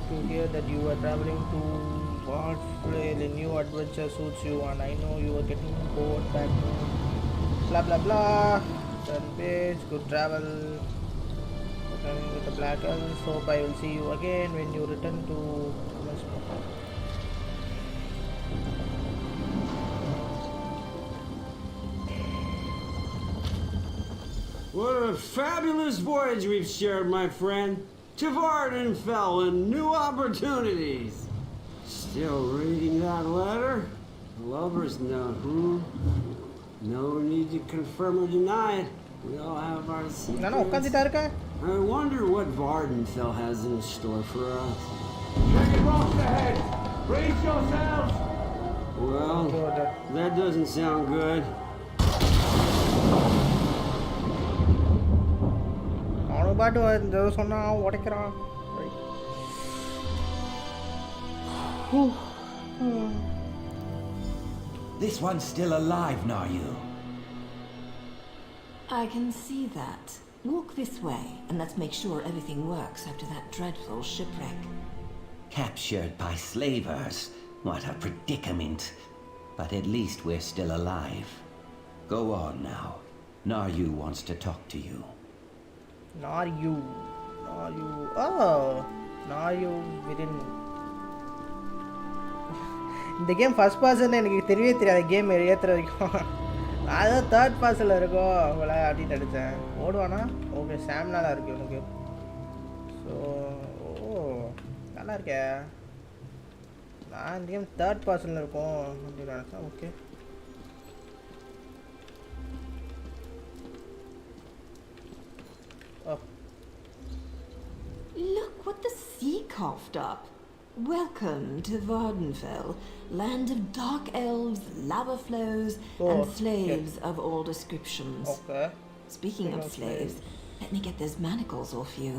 to hear that you are traveling to Wardflale. A new adventure suits you, and I know you are getting bored back home. Blah blah blah. Turn page. Good travel. Returning with the Black Elves. Hope I will see you again when you return to Westmore. What a fabulous voyage we've shared, my friend. To Vardenfell and new opportunities. Still reading that letter? Lover's note, No need to confirm or deny it. We all have our secrets. I wonder what Vardenfell has in store for us. Dragon rocks ahead! Brace yourselves! Well, that doesn't sound good. This one's still alive, Thankyou. I can see that. Walk this way, and let's make sure everything works after that dreadful shipwreck. Captured by slavers. What a predicament. But at least we're still alive. Go on now. Thankyou wants to talk to you. Thankyou. Oh, Thankyou within. The game first person எனக்கு தெரியவே தெரியாது game ஏத்துற வரைக்கும் அதான் third பர்சன்ல இருக்கும் அவளை அப்படின்னு நினைச்சேன் ஓடுவானா ஓகே சாம்னால இருக்கு உனக்கு ஸோ ஓ நல்லா இருக்கே நான் இந்த கேம் தேர்ட் பர்சன்ல இருக்கும் அப்படின்னு நினைச்சேன் okay Look what the sea coughed up. Welcome to Vardenfell, land of dark elves, lava flows, and slaves of all descriptions. Okay. Speaking of slaves, let me get those manacles off you.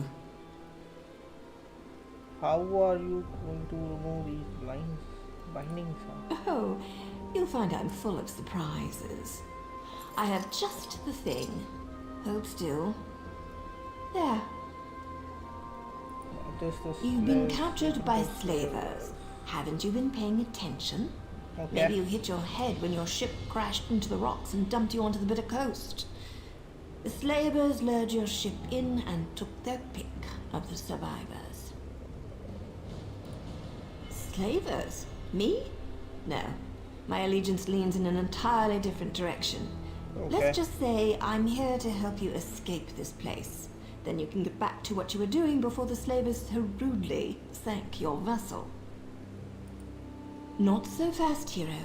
How are you going to remove these bindings? Oh, you'll find I'm full of surprises. I have just the thing. Hold still. There. You've been captured by slavers. Haven't you been paying attention? Okay. Maybe you hit your head when your ship crashed into the rocks and dumped you onto the bitter coast. The slavers lured your ship in and took their pick of the survivors. Slavers? Me? No. My allegiance leans in an entirely different direction. Okay. Let's just say I'm here to help you escape this place. Then you can get back to what you were doing before the slavers so rudely sank your vessel. Not so fast, hero.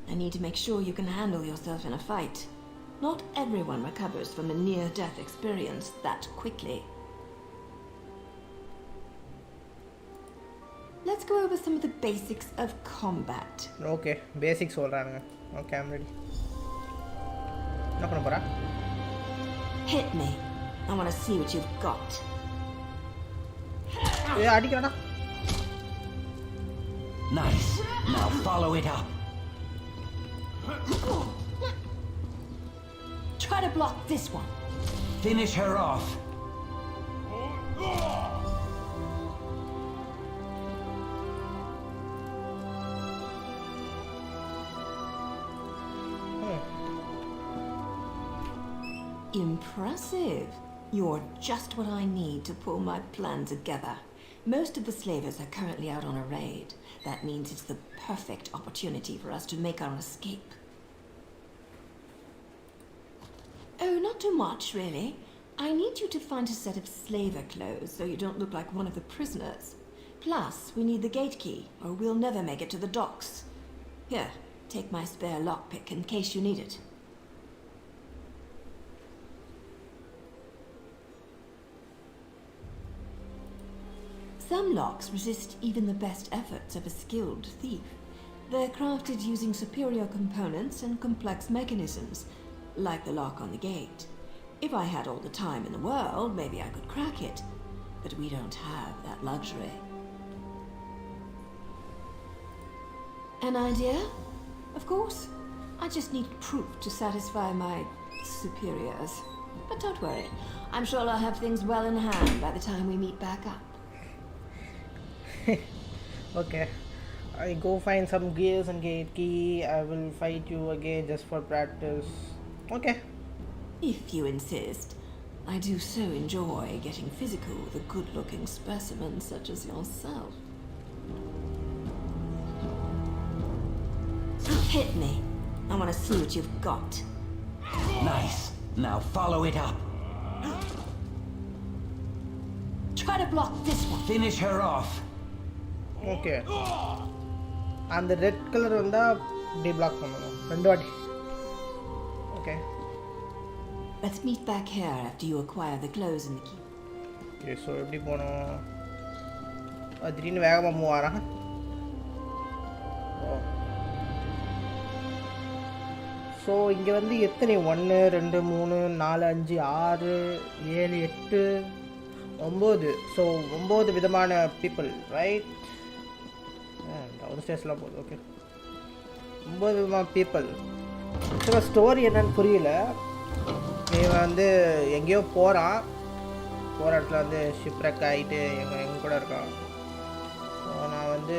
I need to make sure you can handle yourself in a fight. Not everyone recovers from a near-death experience that quickly. Let's go over some of the basics of combat. Okay, basics சொல்றானுங்க. Okay, I'm ready. என்ன பண்ண போறா? Hit me. I want to see what you've got. ஏய் அடிக்கறடா. Nice. Now follow it up. Try to block this one. Finish her off. Impressive. You're just what I need to pull my plan together. Most of the slavers are currently out on a raid. That means it's the perfect opportunity for us to make our escape. Oh, not too much, really. I need you to find a set of slaver clothes so you don't look like one of the prisoners. Plus, we need the gate key, or we'll never make it to the docks. Here, take my spare lockpick in case you need it. Some locks resist even the best efforts of a skilled thief. They're crafted using superior components and complex mechanisms, like the lock on the gate. If I had all the time in the world, maybe I could crack it, but we don't have that luxury. An idea? Of course. I just need proof to satisfy my superiors. But don't worry, I'm sure I'll have things well in hand by the time we meet back up. Okay. I go find some gears and gate key. I will fight you again just for practice. Okay. If you insist. I do so enjoy getting physical with a good-looking specimen such as yourself. Hit me. I want to see what you've got. Nice. Now follow it up. Try to block this one. Finish her off. Okay. அந்த red colour வந்தால் டீப்ளாக் பண்ணணும் 2 வாட்டி. Okay. Let's meet back here after you acquire the clothes in the key. Okay, so எப்படி போகணும்? திடீர்னு வேகமாக move ஆகிறான். So இங்கே வந்து எத்தனை 1 2 3 4 5 6 7 8 9. ஸோ 9 விதமான பீப்புள் ரைட். ஒரு ஸ்டேஜ்லாம் போகுது. ஓகே 9 விதமான பீப்புள். ஸோ ஸ்டோரி என்னன்னு புரியல. இவன் வந்து எங்கேயோ போகிறான். போகிற இடத்துல வந்து ஷிப்ரெக் ஆகிட்டு எங்கள் கூட இருக்கான். ஸோ நான் வந்து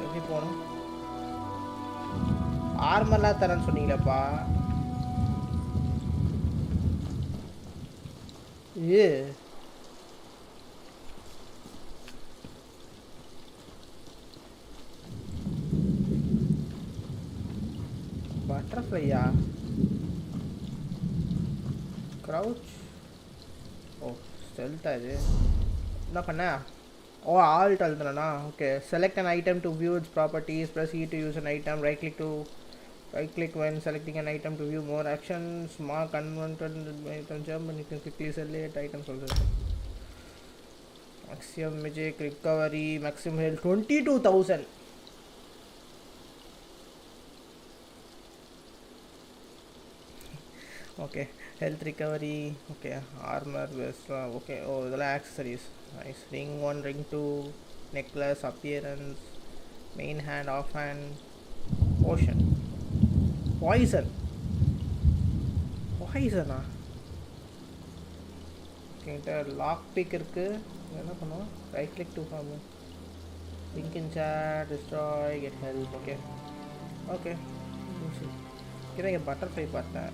எப்படி போகணும்? ஆர்மர்லாம் தரேன்னு சொன்னீங்களேப்பா. இது பட்டர்ஃப்ளையா? க்ரௌச். ஓ ஸ்டெல்த்தா இது? என்ன பண்ண? ஓ ஆல்ட் அழுத்தனா? Okay. Select an item to view its properties. Press E to use an item. Right click when selecting an item to view more actions. Mark unwanted item jump and you can quickly select items also. Maximum magic recovery, maximum health 22,000. Okay, health recovery. Okay, armor vest. Okay, oh the accessories. Nice. Ring 1, ring 2, necklace, appearance, main hand, off hand, potion. Poison. Poison. Okay, lock pick இருக்கு. என்ன பண்ணுவோம்? Right click to form. Link in chat, destroy, get help. Okay. Okay. இங்க butterfly பார்த்தேன்.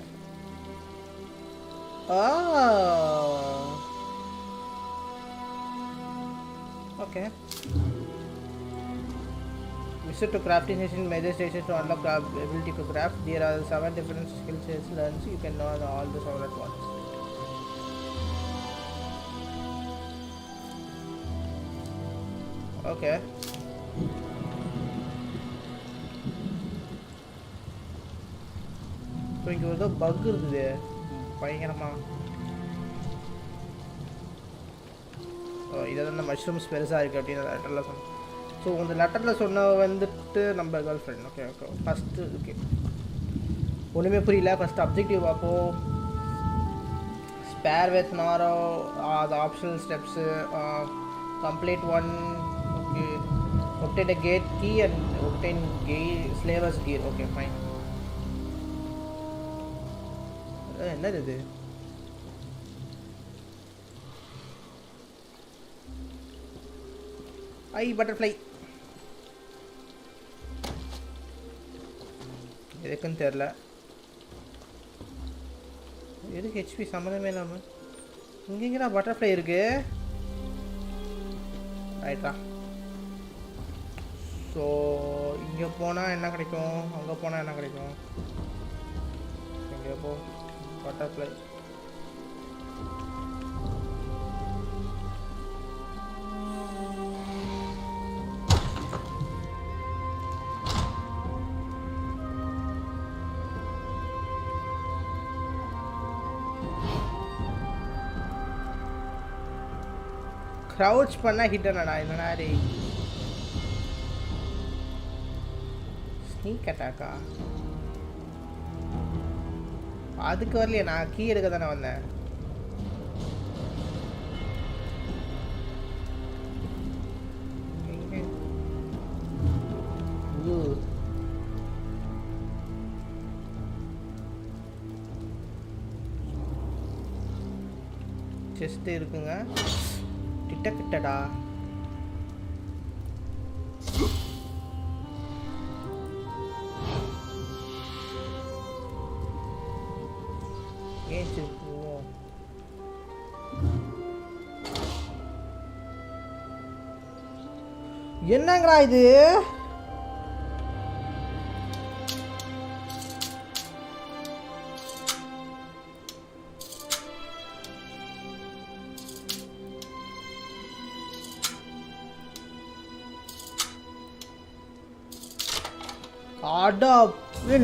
Okay. Visit to crafting station, major stations to unlock ability to craft. There are 7 different skill sets learned, so you can learn all the 7 at once. Okay. So இங்க ஒரு buck இருக்குது பயங்கரமா. இதான் இந்த mushrooms பெருசாக இருக்குது அப்படின்னு லெட்டரில் சொன்னேன். ஸோ இந்த லெட்டரில் சொன்ன வந்துட்டு நம்ம girl friend. Okay okay first okay ஒன்றுமே புரியல. ஃபஸ்ட்டு அப்ஜெக்டிவ் பார்ப்போம். ஸ்பேர் வித் நாரோ அது optional steps. Complete 1. Okay obtain a gate key and obtain slaver's gear. Okay fine. என்னது இது? ஐ பட்டர்ஃப்ளை எதுக்குன்னு தெரில. எதுக்கு ஹெச்பி சம்மந்தமே இல்லாமல் இங்கேங்கடா பட்டர்ஃப்ளை இருக்கு. ரைட்டா. ஸோ இங்கே போனால் என்ன கிடைக்கும், அங்கே போனால் என்ன கிடைக்கும்? இங்கே போ பட்டர்ஃப்ளை. க்ரௌச் பண்ணால் ஹிட் என்னடா என்னடா ரே? ஸ்னீக் அட்டாக்கா? அதுக்கு வரலையே, நான் கீ எடுக்க தானே வந்தேன். செஸ்ட் இருக்குங்க. கிட்டடா என்னங்கடா இது?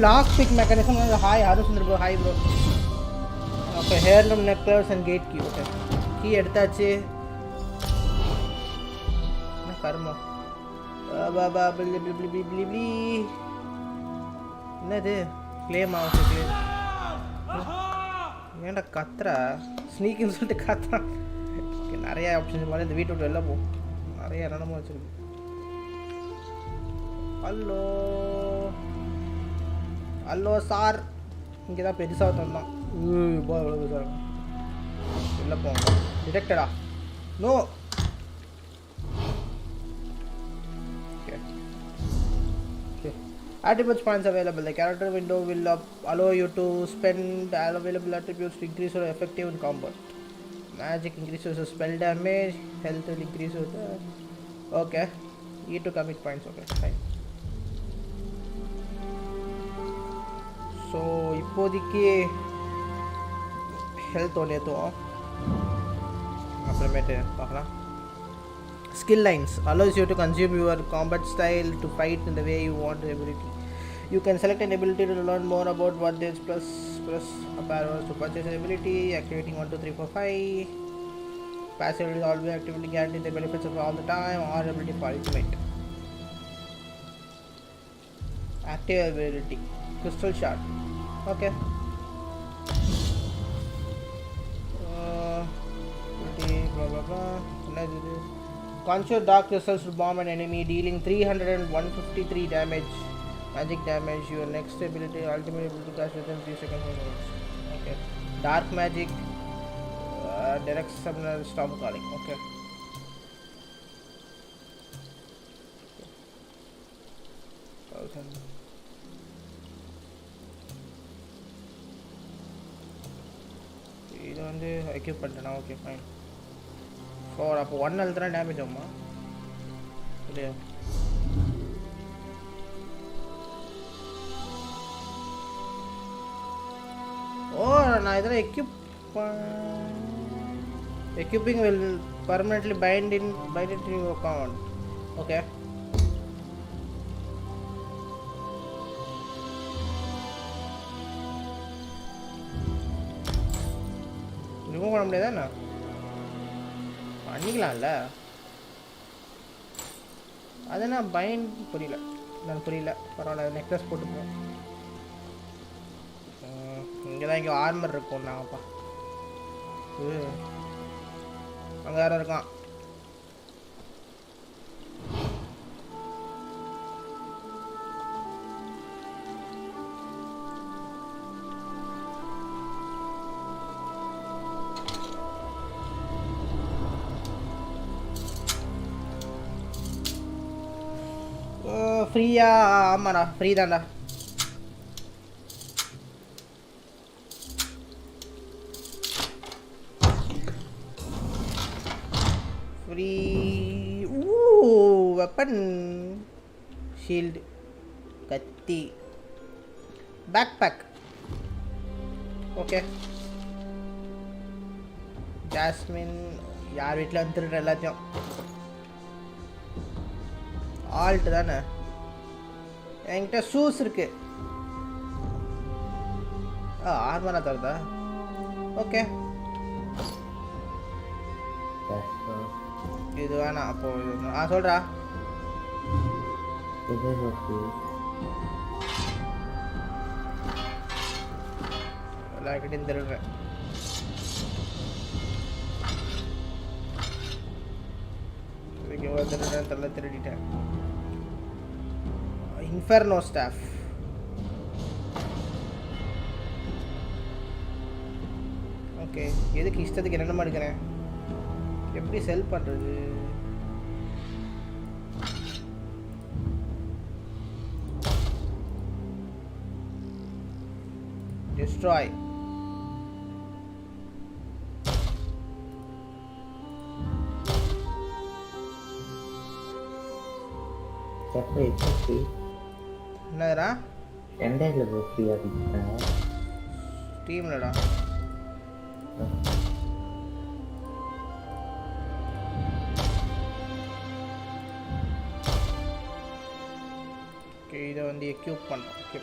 Lock pick mechanism. Hi Harusundar bro. Hi bro. Okay, heirloom necklace and gate key. Okay, key எடுத்தாச்சு. என்ன கர்மம்? என்னது? கிளேம் ஆகுது. ஏன்டா கத்துறா? ஸ்னீக்குன்னு சொல்லிட்டு கத்துறான். நிறைய ஆப்ஷன்ஸ் மாதிரி இந்த வீட்டை விட்டு வெளில போ. நிறைய என்னமோ வச்சிருக்கு. ஹலோ ஹலோ சார், இங்கே தான் பெருசாக தந்தான். எவ்வளோ பெருசாக இருக்கும். வெளில போங்க. டிடெக்டடா? No. Attributes points available. The character window will allow you to spend available attributes to increase your effective in combat. Magic increases your spell damage. Health will increase your... Okay. E to commit points. Okay, fine. So, இப்போதைக்கு health ஒன்று ஏற்றுவோம், அப்புறமேட்டு பார்க்கலாம். Skill lines allows you to consume your combat style to fight in the way you want the ability. You can select an ability to learn more about what this plus up arrows to purchase an ability. Activating 1 2 3 4 5. Passive is always actively guaranteeing the benefits of all the time, or ability for ultimate. Active ability crystal shard. Okay. Blah blah blah. Conjure dark crystals to bomb an enemy, dealing 300 and 153 damage. Magic damage. Your next ability, ultimate ability, cast within 3 seconds onwards. Okay. Dark magic. Direct summoner, storm calling. Okay. இது வந்து equip பண்ணிட்டேனா? Okay fine. அப்போ 1 அழுத்தினா damage ஆகுமா இல்லையா? ஓ, நான் இதெல்லாம் equipping will permanently bind it in your account. Okay, remove பண்ண முடியாதா? பண்ணிக்கலாம்ல. அது நான் பைண்ட் புரியல. பரவாயில்ல, நெக்லஸ் போட்டுப்போம். இங்கே தான் இங்கே ஆர்மர் இருக்கும். நாங்கப்பா அங்கே யாரும் இருக்கான். ஃப்ரீயா? ஆமாடா, ஃப்ரீ தான்டா. ஃப்ரீ. வெப்பன், ஷீல்டு, கத்தி, பேக் பேக். ஓகே. ஜாஸ்மின் யார் வீட்டில் வந்துருற எல்லாத்தையும். ஆல்ட் தானே. என்கிட்ட ஷூஸ் இருக்கு. ஆர்மரா தருதா? ஓகே, இது வேணாம். அப்போ சொல்றா. எல்லாருக்கிட்டையும் திருடுறேன். திருடிட்டேன். Inferno staff. ஓகே, எதுக்கு இஷ்டத்துக்கு என்னென்னமா எடுக்கிறேன்? எப்படி செல் பண்ணுறது? டிஸ்ட்ராய். Chapter 8 என்னடா எந்த இதுல ப்ரோ ஃப்ரீயா கொடுத்தாங்க? டீம்லடா ஓகே இதை வந்து எக்யூப் பண்ணுறோம் ஓகே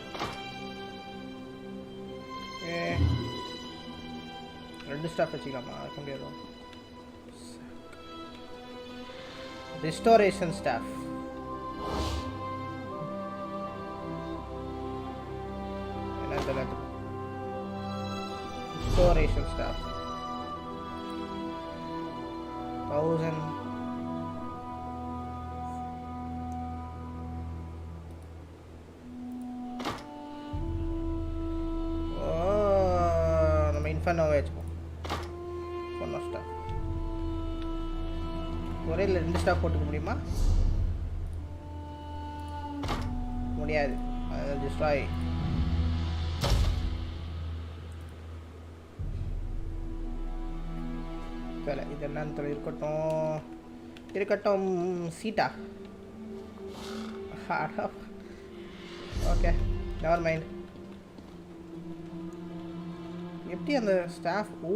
ரெண்டு ஸ்டாஃப் வச்சுக்கலாமா இருக்க முடியாது ரிஸ்டோரேஷன் ஸ்டாஃப் என்ன தெரியல ரிஸ்டோரேஷன் ஸ்டாஃப் 1000 நம்ம இன்ஃபர்னோவை வச்சுப்போம் ஒன் ஸ்டாஃப் ஒரே இல்லை ரெண்டு ஸ்டாஃப் போட்டுக்க முடியுமா முடியாது அது டிஸ்ட்ராய் தெரியல இது என்னன்னு இருக்கட்டும் சீட்டா ஓகே நெவர் மைண்ட் எப்படி அந்த ஸ்டாஃப் ஓ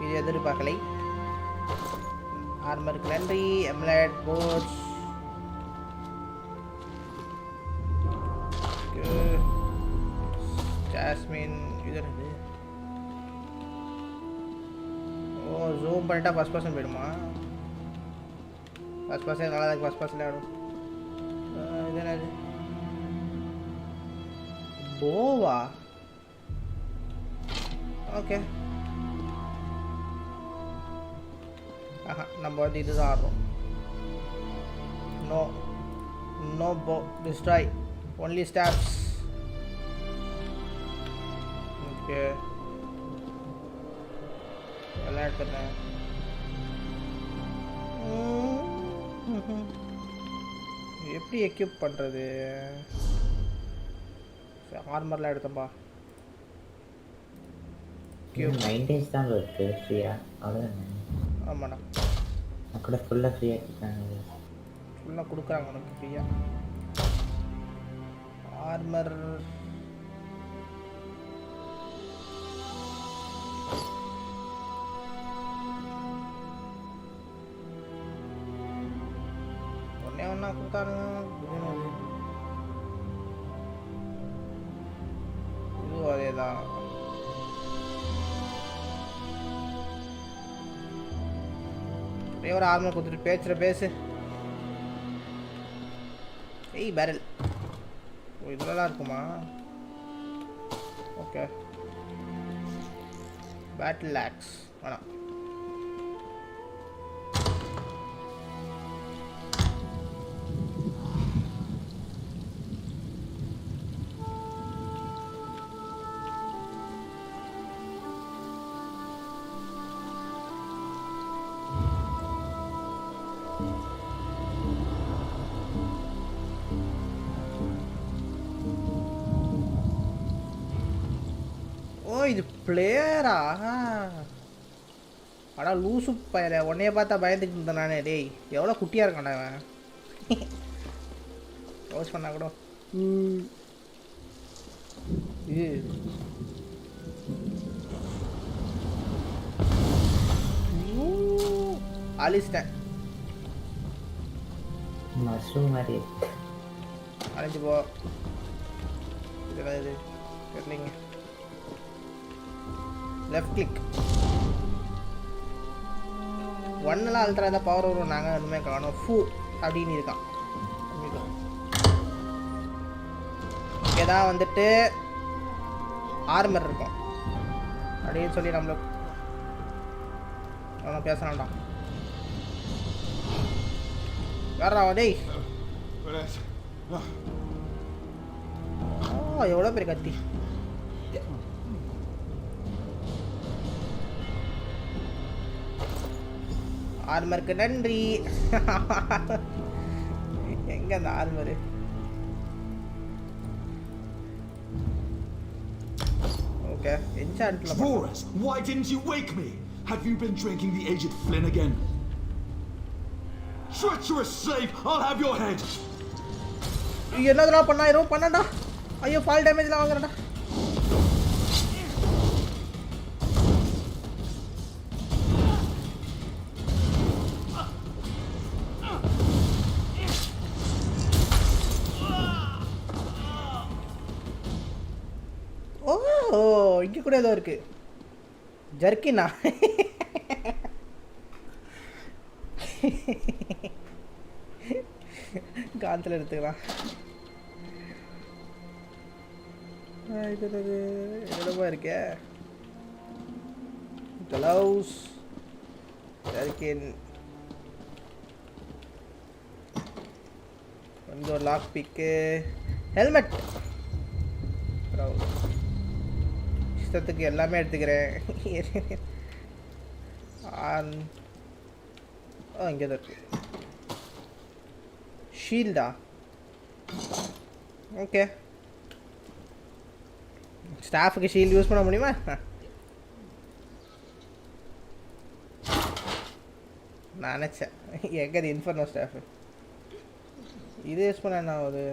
இது எதிர்பார்க்கலை ஆர்மருக்கு நன்றி எம்லெட் போட்ஸ் ஜாஸ்மின் இது என்னது ஓ ஜூம் பண்ணிட்டா ஃபஸ்ட் பர்சன் போயிடுமா ஃபஸ்ட் பர்சன் நல்லா தான் ஃபஸ்ட் பர்சன் ஆடும் இது என்னது போவா ஓகே ஆஹா நம்ம வந்து இதுதான் ஆடுறோம் நோ நோ போ டிஸ்ட்ராய் ஒன்லி ஸ்டாப்ஸ் ஓகே விளையாட்டுறேன் எப்படி எக்யூப் பண்ணுறது ஆர்மர்லாம் எடுத்தோம்பா 9 days தான் இருக்கு ஃப்ரீயா அவ்வளோதானே ஆமாண்ணா கூட ஃபுல்லாக ஃப்ரீயாக கொடுத்தாங்க ஃபுல்லாக கொடுக்குறாங்க உனக்கு ஃப்ரீயாக ஆர்மர் ஒன்றே ஒன்றா கொடுத்தானுங்க இதுவும் அதே தான் ஒரு ஆர்மர் கொடுத்துட்டு பேசு ஏய் பேரல் ஓ இதெல்லாம் இருக்குமா ஓகே பேட்டில் ஆக்ஸ் வேணாம் இது பிளேயரா அடா லூசு பையல உன்னைய பார்த்தா பயந்துட்டு இருந்தேன் நானே டேய் எவ்வளோ குட்டியாக இருக்கான்டா அவன் ரோஸ் பண்ணா கூட இது அழிச்சிட்டேன் மஷ்ரூம் மாதிரி அழிஞ்சு போ இதெல்லாம் இது தெரியலைங்க லெஃப்ட் கிளிக் ஒன்னெல்லாம் அழுத்துறா இருந்தால் பவர் வரும் நாங்கள் ஒன்றுமே காணும் ஃபூ அப்படின்னு இருக்கான் இங்கே தான் வந்துட்டு ஆர்மர் இருக்கும் அப்படின்னு சொல்லி நம்மளை பேச வேண்டாம் வேறா டேய் எவ்வளோ பெரிய கத்தி ஆர்மருக்கு நன்றி எங்க அந்த ஆர்மரு ஓகே என்சான்ட்ல Boris, why didn't you wake me? Have you been drinking the aged Flynn again? Treacherous slave! I'll have your head! என்னதுடா பண்ணா ஏதோ பண்ணடா ஐயோ ஃபால் டேமேஜ்லாம் வாங்குறடா ஓ இங்கே கூட ஏதோ இருக்கு ஜர்க்கினா காலத்தில் எடுத்துக்கலாம் இது எவ்வளோவா இருக்கே க்ளவுஸ் ஜர்க்கின் கொஞ்சம் லாக் பிக்கு ஹெல்மெட் இஷ்டத்துக்கு எல்லாமே எடுத்துக்கிறேன் இங்கே தான் இருக்கு ஷீல்டா ஓகே ஸ்டாஃபுக்கு ஷீல்டு யூஸ் பண்ண முடியுமா நான் நினச்சேன் எங்கே அது இன்ஃபர்னோ ஸ்டாஃபு இது யூஸ் பண்ண என்ன ஆகுது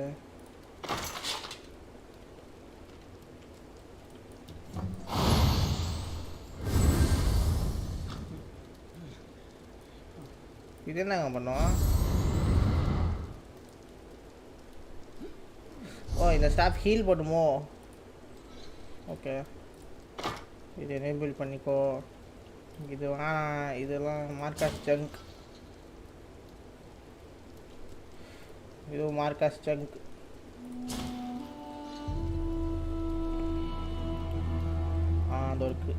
இது என்னங்க பண்ணோம் ஓ இந்த ஸ்டாஃப் ஹீல் போடுமோ ஓகே இது எனேபிள் பண்ணிக்கோ இது வேணாம் இதெல்லாம் மார்க்காஸ் ஜங்க் இது மார்க்காஸ் ஜங்க் அது இருக்கு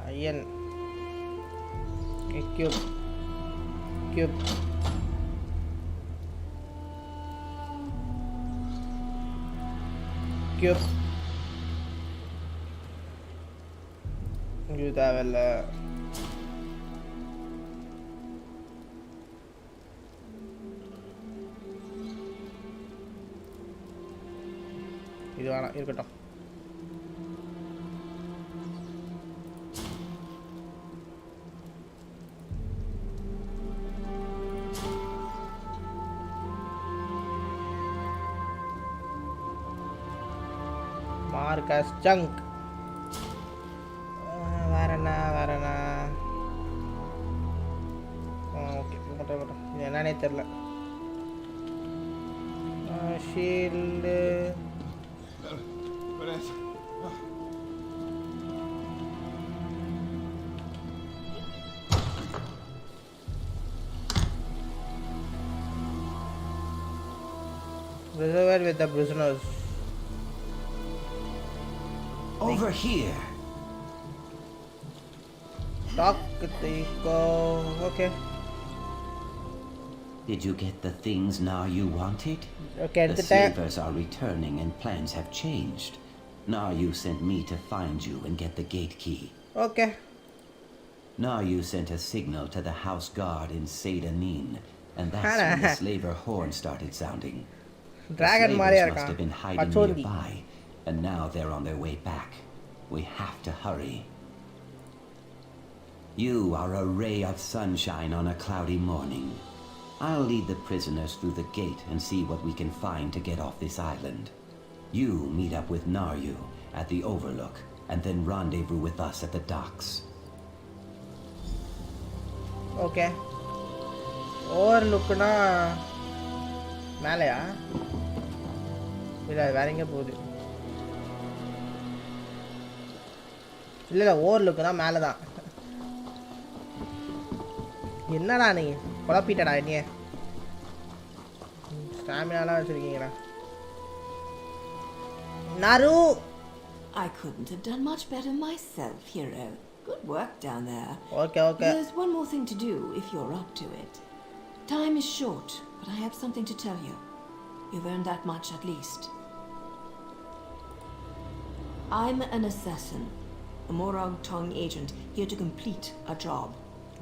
அயன் எக்யூப் cube cube இது தேவையில்ல இது வேணாம் இருக்கட்டும் Marcus junk. Varana. Okay, இது என்னன்னே தெரியல. Shield. Reservoir with the prisoners. Over here. Talk go. Okay. Did you get the things now you wanted? Okay, the slavers are returning and plans have changed. Now you sent me to find you and get the gate key. Okay. Now you sent a signal to the house guard in Seydanin, and that's when the slaver horn started sounding. Dragon the Maria slavers must have been hiding nearby, and now they're on their way back. We have to hurry. You are a ray of sunshine on a cloudy morning. I'll lead the prisoners through the gate and see what we can find to get off this island. You meet up with Naryu at the Overlook and then rendezvous with us at the docks. Okay. Overlook na மேலையா இல்லை வேற எங்கே போகுது இல்லை ஓவர்லுக்கு தான் மேலே தான் என்னடா நீ குழப்பிட்டடா என்னைய ஸ்டாமினாலாம் வச்சுருக்கீங்களா நாரு I couldn't have done much better myself, hero. Good work down there. Okay. There's one more thing to do if you're up to it. Time is short, but I have something to tell you. You've earned that much at least. I'm an assassin, a Morag Tong agent here to complete a job.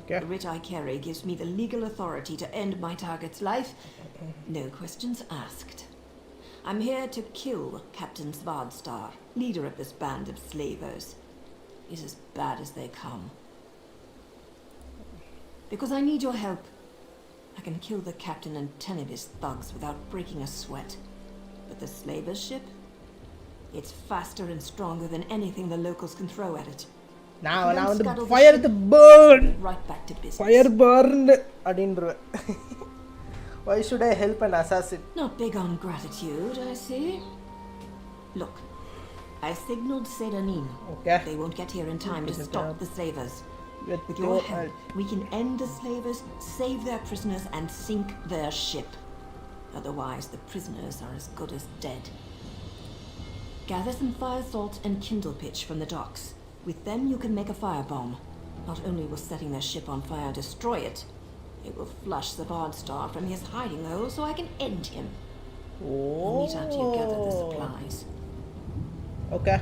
Okay. The writ I carry gives me the legal authority to end my target's life. No questions asked. I'm here to kill Captain Svardstar, leader of this band of slavers. He's as bad as they come. because I need your help. I can kill the captain and 10 of his thugs without breaking a sweat. But the slavers' ship? It's faster and stronger than anything the locals can throw at it. Now Scuttle the fire ship, the burn. right back to business. Fire burned. Why should I help an assassin? Not big on gratitude, I see. Look, I signaled Sedanin. Okay. They won't get here in time to stop the slavers. With your your help, we can end the slavers, save their prisoners, and sink their ship. Otherwise, the prisoners are as good as dead. Gather some fire salt and kindle pitch from the docks. With them, you can make a firebomb. Not only will setting their ship on fire destroy it, it will flush Savadstar from his hiding hole so I can end him. We'll meet after you gather the supplies. Okay.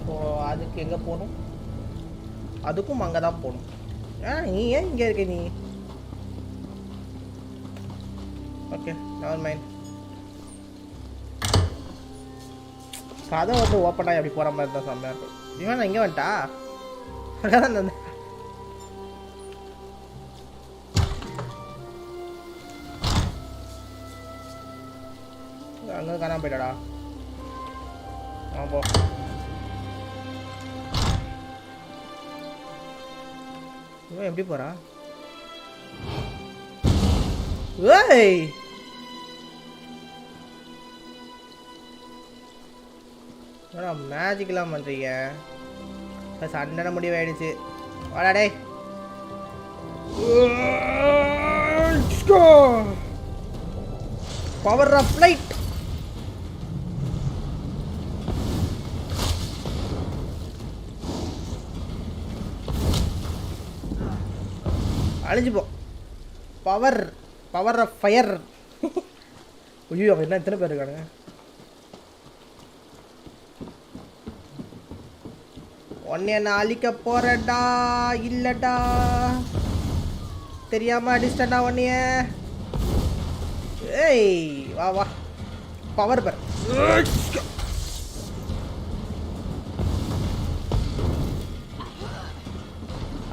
So, அதுக்கு எங்க போணும்? அதுக்கும் அங்க தான் போணும். நீ ஏன் இங்க இருக்க நீ? Okay, never mind. கதை வந்து ஓப்பன் ஆகி அப்படி போற மாதிரி இருந்தா செம்மையா இருக்கும். இவன் இங்க வந்துட்டா? அதான் நான் அங்கே காணாம போயிட்டாடா. போ. இவன் எப்படி போறா? ஏய், மேஜிக்லாம் பண்றீங்க. சண்டை முடிவாயிடுச்சு. வாடா டேய். Power of light. அழிஞ்சு போ. Power of fire. ஐயோ, அவன் என்ன எத்தனை பேர் இருக்கானுங்க? உன்னை நான் அழிக்க போறடா. இல்லடா, தெரியாம அடிச்சிட்டா உன்னைய. ஏய், வா வா. பவர் பர்.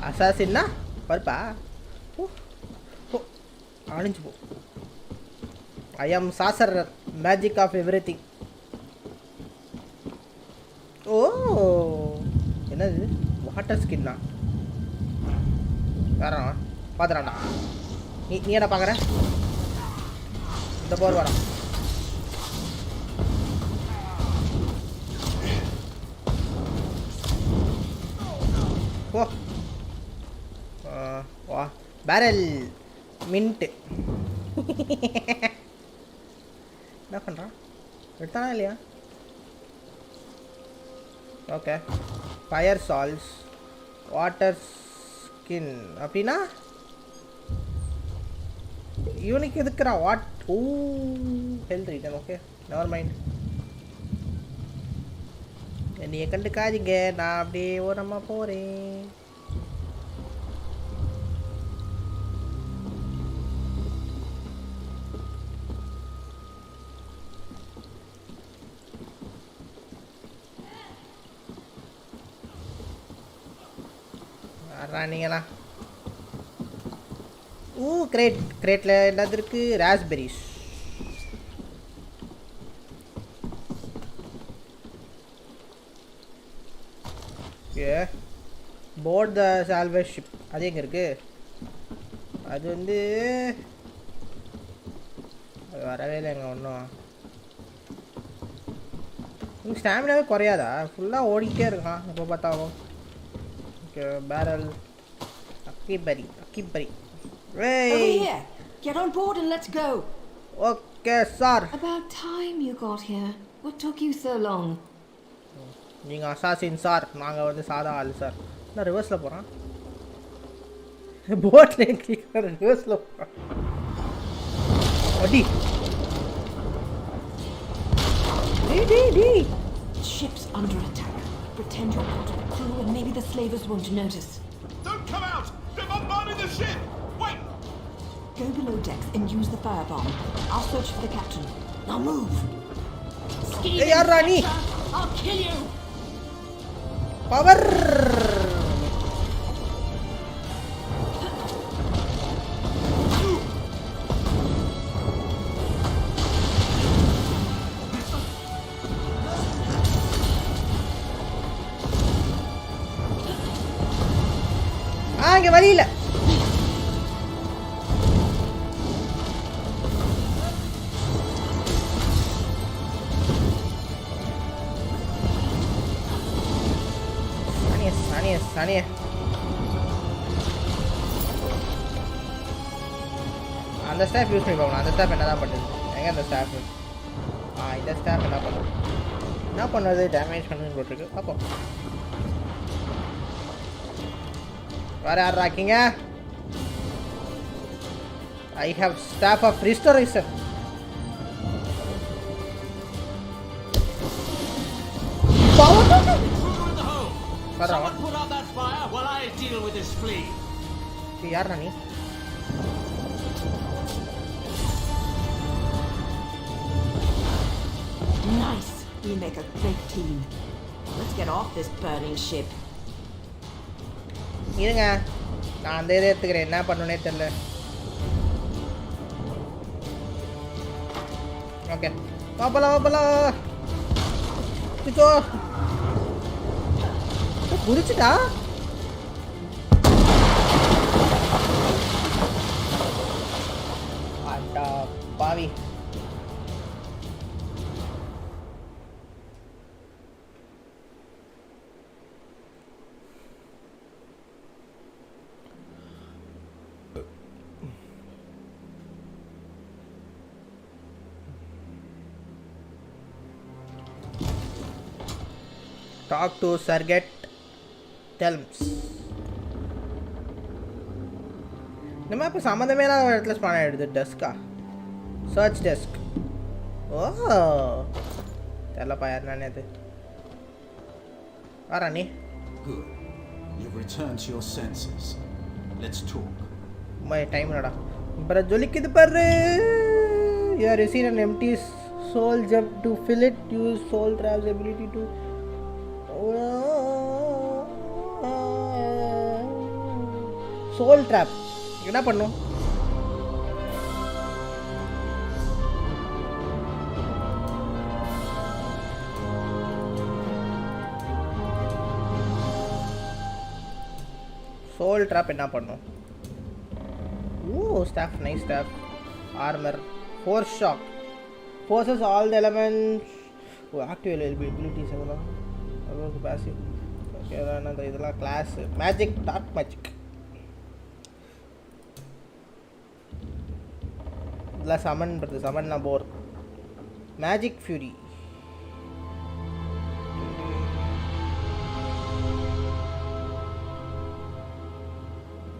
அசாசின்னா பருப்பா. அழிஞ்சு போ. I am sorcerer, magic of everything. ஓ, என்னது? வாட்டர் ஸ்கின்னா? வேற பார்த்துறான்டா. நீ என்ன பார்க்குற? இந்த போர் வரான். ஓ, வா. Barrel mint. என்ன பண்ணுறான்? எடுத்தானா இல்லையா? Okay. Fire salts, water skin அப்படின்னா இவனுக்கு எதுக்குறா? ஓ, health return. Okay, never mind. என்னைய கண்டுக்காதீங்க, நான் அப்படியே ஓரமாக போகிறேன். நீங்களா? கிரேட்ல என்னது இருக்கு? ராஸ்பெரிஸ். ஓகே. போர்ட் த சால்வேஜ் ஷிப். அது எங்கே இருக்கு? அது வந்து வரவே இல்லைங்க ஒன்றும். உங்களுக்கு ஸ்டாமினாவே குறையாதா? ஃபுல்லாக ஓடிக்கிட்டே இருக்கான் எப்போ பார்த்தாலும். Okay, barrel. அக்கிபரி. Over here. Get on board and let's go. Okay, sir. About time you got here. What took you so long? நீங்க அசாசின் சார், நாங்க வந்து சாதா ஆளு சார். நான் ரிவர்ஸ்ல போறேன். போட்ல கிளிக் பண்ண ரிவர்ஸ்ல போறேன். அடி. D. Ship's under attack. Pretend you're part of the crew and maybe the slavers won't notice. Don't come out! They're bombarding the ship! Wait! Go below decks and use the firebomb. I'll search for the captain. Now move! Hey, Rani! I'll kill you! Power! இங்கே வழி இல்லை. சனியே அந்த staff use பண்ணி பார்க்கணும். அந்த staff என்ன தான் பண்ணுது? எங்கே அந்த ஸ்டாஃப்? இந்த ஸ்டாஃப் என்ன பண்ணுது? என்ன பண்ணுறது? டேமேஜ் பண்ணுன்னு போட்டிருக்கு. பார்ப்போம். வேறு யார் ராக்கிங்க? I have staff of restoration. Someone put out that fire while I deal with this flea. யார் நீ? Nice. We make a great team. Let's get off this burning ship. இருங்க, நான் அந்த இதை எடுத்துக்கிறேன். என்ன பண்ணுனே தெரியல. ஓகே, வாப்பலாம். சிச்சோ குதிச்சுட்டா. அட்டா பாவி. Talk to Serget Telms. நம்ம இப்போ சம்மந்தமே இல்லாத ஒரு இடத்துல ஸ்பான் ஆகிடுது. டெஸ்கா, சர்ச் டெஸ்க். ஓ தெரியலப்பா யார் நானே. அது வரா நீ. Good. You've returned to your senses. Let's talk. My time என்னடா இப்போ ஜொலிக்குது பாரு. You are receiving an empty soul gem to fill it. Use soul trap's ability to soul trap. என்ன பண்ணும்? soul trap என்ன பண்ணும்? Staff, nice staff. Armor, force shock, forces all the elements. Active abilities அதெல்லாம் அவ்வளோ passive. Okay, அதான் இதெல்லாம் class. Magic, dark magic, இதெல்லாம் சமன் பண்ணுறது. சமன்லாம் போர். மேஜிக் ஃபியூரி,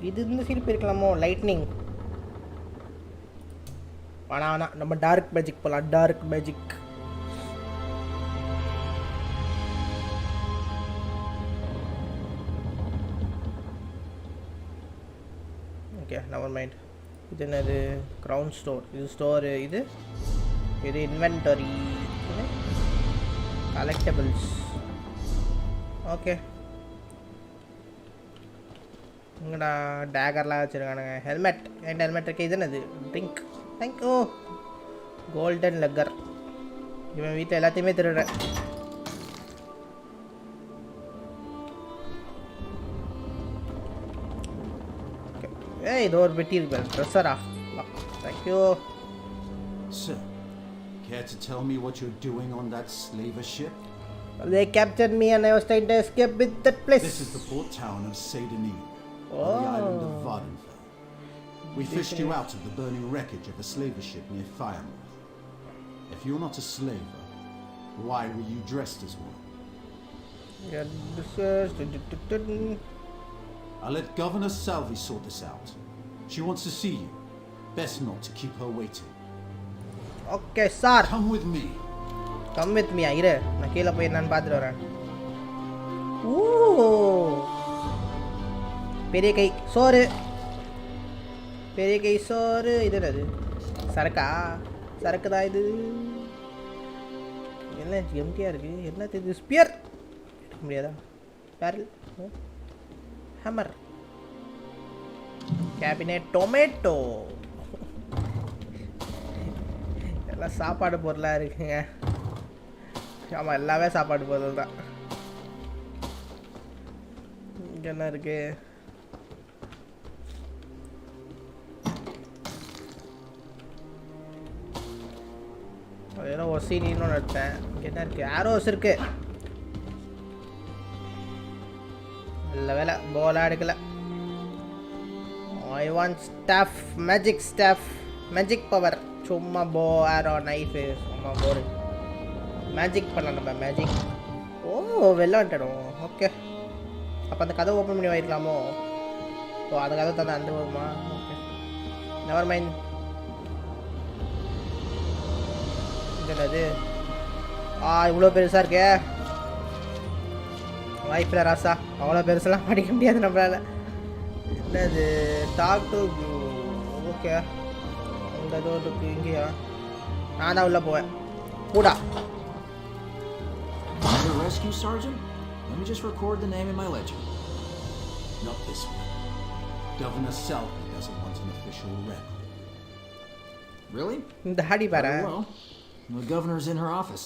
இது இந்த சீல் போயிருக்கலாமோ. லைட்னிங் வேணா, நம்ம டார்க் மேஜிக் போகலாம். Dark magic. Okay, never mind. இது என்னது? Crown store. இது ஸ்டோரு. இது இன்வென்டரி, கலெக்டபிள்ஸ். ஓகே, இங்கடா டேகர்லாம் வச்சுருக்கானுங்க. ஹெல்மெட், என் ஹெல்மெட் இருக்கு. இது என்னது? ட்ரிங்க். தேங்க்யூ. கோல்டன் லெக்கர். இவன் வீட்டில் எல்லாத்தையுமே திருடுறேன். ஏய், இதோ ஒரு பெட்டி இருக்கு. ட்ரெஸ்ஸரா? Thank you. Sir, care to tell me what you're doing on that slaver ship? They captured me and I was trying to escape with that place. This is the port town of Seydani, on the island of Vardenfell. We fished you out of the burning wreckage of a slaver ship near Firemouth. If you're not a slaver, why were you dressed as one? I'll let Governor Salvi sort this out. She wants to see you. Best not to keep her waiting. Okay, sir. Come with me. Come with me. இரு, நான் கீழே போய் நான் பார்த்துட்டு வரேன். பெரிய கை சோறு. பெரிய கை சோறு. இது என்னது? சரக்கா? சரக்கு தான் இது. என்ன எம்டியாக இருக்குது? என்ன இது? ஸ்பியர் எடுக்க முடியாதா? Barrel, hammer, cabinet, tomato. எல்லாம் சாப்பாடு பொருளாக இருக்குங்க. ஆமாம், எல்லாமே சாப்பாடு பொருள் தான். இங்கே என்ன இருக்குது? ஏதோ ஒசினின்னு நினச்சேன். என்ன இருக்குது? ஆரோஸ் இருக்கு. நல்ல வேலை போலாக எடுக்கல. I want staff, magic staff, magic power. சும்மா போ ஆரோ நைஃபு சும்மா போரு. மேஜிக் பண்ணலாம் நம்ம, மேஜிக். ஓ வெளில வந்துட்டோம். ஓகே, அப்போ அந்த கதை ஓப்பன் பண்ணி வைக்கலாமோ? ஓ அந்த கதை தந்தா அந்த வருமா? Okay, never mind. என்னது? இவ்வளோ பெருசாக இருக்கே. வாய்ப்பில் ராசா, அவ்வளோ பெருசெல்லாம் படிக்க முடியாது நம்மளால். என்னது? Talk to okay. இந்த ஏதோ இருக்கு இங்கேயா? நான் தான் உள்ளே போவேன். கூடா. Rescue sergeant? Let me just record the name in my ledger. Not this one. Governor Selby doesn't want an official record. Really? இந்த ஹாடி பாரு. Well, the governor's in her office.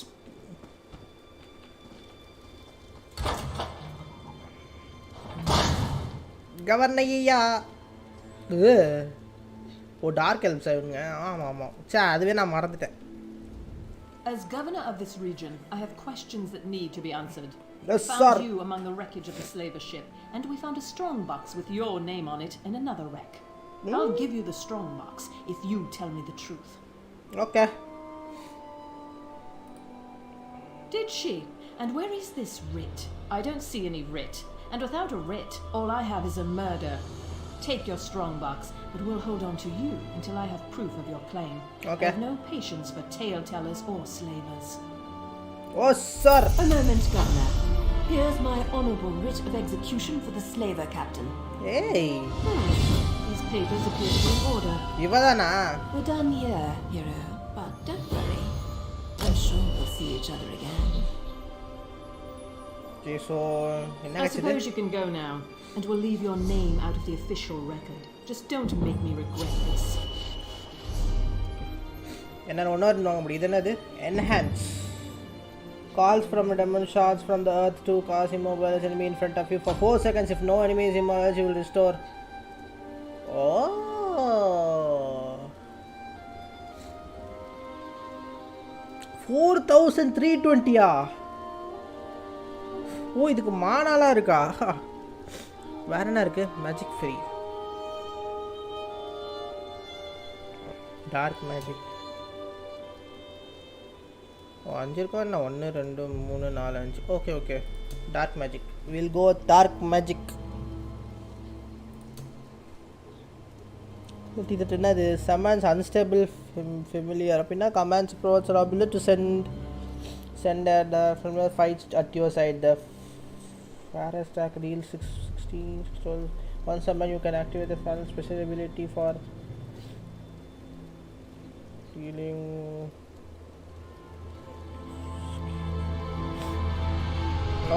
கவர்னையா. ஓ டார்க் எல்ப்ஸ் ஆகுங்க. ஆமாம் ஆமாம், சே அதுவே நான் மறந்துட்டேன். As governor of this region, I have questions that need to be answered. Yes, We sir. found you among the wreckage of the slaver ship, and we found a strong box with your name on it in another wreck. I'll give you the strong box if you tell me the truth. Okay. Did she? And where is this writ? I don't see any writ. And without a writ, all I have is a murder. Take your strong box, but we'll hold on to you until I have proof of your claim. Okay. I have no patience for tale-tellers or slavers. Oh, sir. A moment, Governor. Here's my honorable writ of execution for the slaver captain. Hey. These papers appear to be in order. இவதானா? We're done here, hero. But don't worry. I'm sure we'll see each other again. Okay, so என்ன I கட்சிது? suppose you can go now, and we'll leave your name out of the official record. Just don't make me regret this. என்ன ஒன்னொரு வாங்க முடியும். இது என்னது? Enhance. Calls from a demon shots from the earth to cause immobilize enemy in front of you for 4 seconds. If no enemy is immobilized, you will restore. Oh. 4320 ஓ இதுக்கு மானாலாம் இருக்கா? வேற என்ன இருக்கு? Magic free, dark magic. Oh 5 இருக்கும் என்ன? 1 2 3 4 5. Okay okay, dark magic. Will go dark magic. இது என்னது? Summons unstable familiar அப்படின்னா commands prods or ability to send at the familiar fights at your side. The Pharaoh stack deal 16 12. Once a man you can activate the Pharaoh special ability for dealing.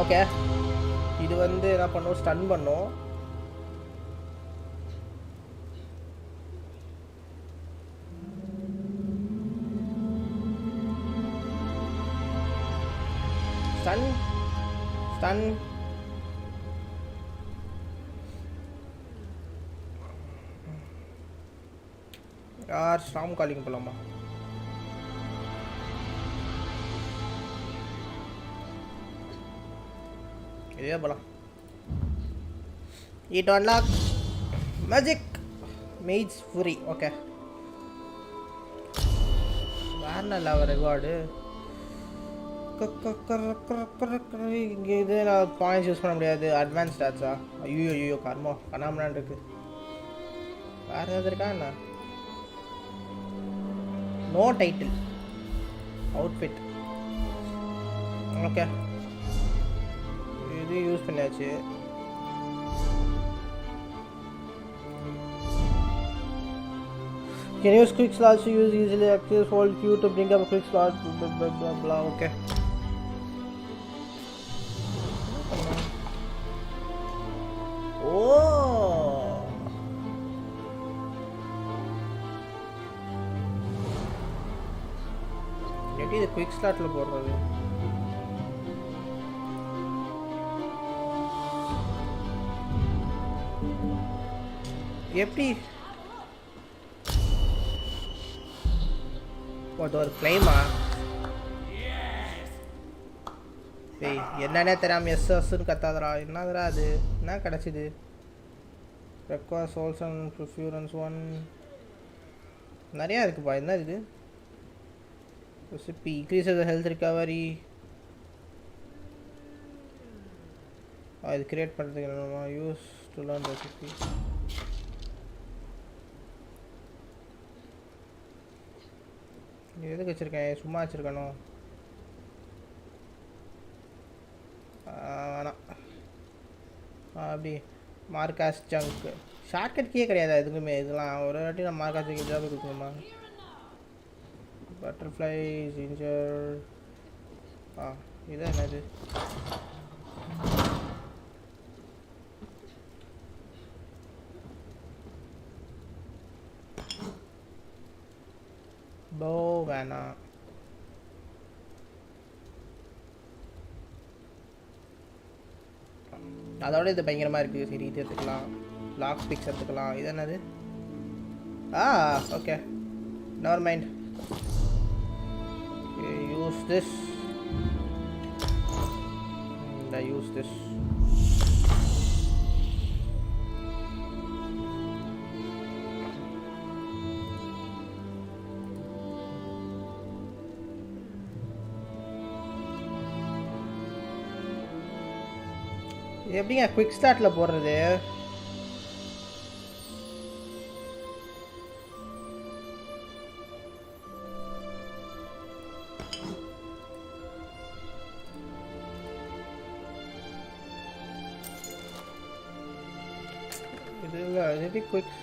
Okay, இது வந்து என்ன பண்ணும்? Stun பண்ணும். Stun யார்? ஸ்டாம் calling போலாமா? இதே போலாம். It unlock magic mage fury. Okay, வேற நல்ல ரிவார்டு. இங்கே இது நான் பாயிண்ட்ஸ் யூஸ் பண்ண முடியாது. அட்வான்ஸ் ஸ்டாட்ஸா? ஐயோ ஐயோ கர்மோ கண்ணாமலான் இருக்கு. வேறு ஏதாவது இருக்கா என்ன? No title, outfit. ஓகே, இது யூஸ் பண்ணியாச்சு. Can use quick slots to use easily access hold Q to bring up a quick slot blah blah blah blah. Okay. Oh. எப்படி இது quick slotல போடுறது? எப்படி? அது ஒரு ஃப்ளேமா? ஏய் என்னன்னே தெரியாம எஸ்எஸ்ன்னு கத்தாதடா. என்னதுடா அது? என்ன கிடச்சிது? ரெக்வயர் சோல்ஸ் அண்ட் ப்ரிஃபியூரன்ஸ் 1 நிறையா இருக்குப்பா. என்ன இது? Recipe increase health recovery. இது கிரியேட் பண்ணுறதுக்கு என்னமா யூஸ் டு லேர்ன் ரெசிபி. எதுக்கு வச்சுருக்கேன்? சும்மா வச்சுருக்கணும். வேணாம். அப்படி மார்க்காஸ் ஜங்க் ஷார்ட்கட் கீயே கிடையாது எதுக்குமே. இதெல்லாம் ஒரு வாட்டி நான் மார்க்காஸ் ஜங்க் ஜாப் கொடுக்கணுமா? Butterfly ginger. இது என்னது? போ வேணாம். அதோட இது பயங்கரமாக இருக்குது. சரி இது எடுத்துக்கலாம். லாக் பிக்ஸ் எடுத்துக்கலாம். இது என்னது? Okay never mind. Use this. Use this. எப்படிங்க குவிக் ஸ்டார்ட்ல போடுறது? இது இல்லை. இது குவிக்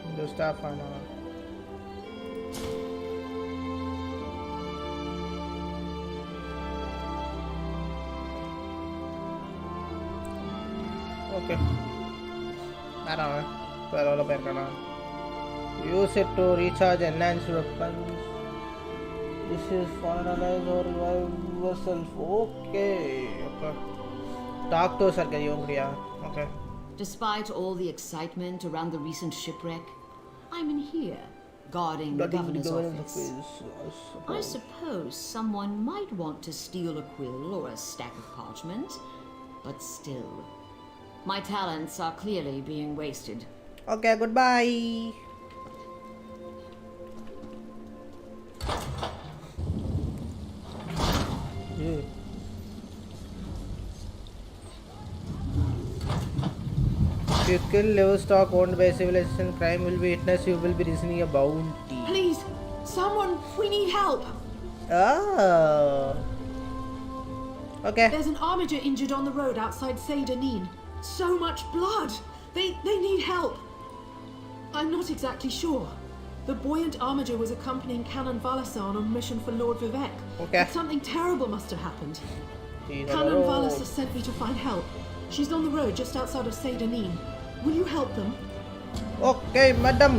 இந்த ஸ்டாஃப் ஆனா ஓகே. வேற வேற போயிருக்கானா? Use it to recharge enhance weapons. This is finalise or yourself. Okay okay. Talk to sir கரியோ முடியா? Okay. Despite all the excitement around the recent shipwreck, I'm in here, guarding the governor's office. I suppose someone might want to steal a quill or a stack of parchment, but still, my talents are clearly being wasted. Okay, goodbye. If you kill livestock owned by civilization, crime will be witnessed. You will be receiving a bounty. Please, someone, we need help. Oh. Okay. There's an armiger injured on the road outside Seydanin. So much blood. They need help. I'm not exactly sure. The buoyant armiger was accompanying Canon Valasa on a mission for Lord Vivek. Okay. But something terrible must have happened. Canon Valasa sent me to find help. She's on the road just outside of Seydanin. Will you help them? Okay, madam.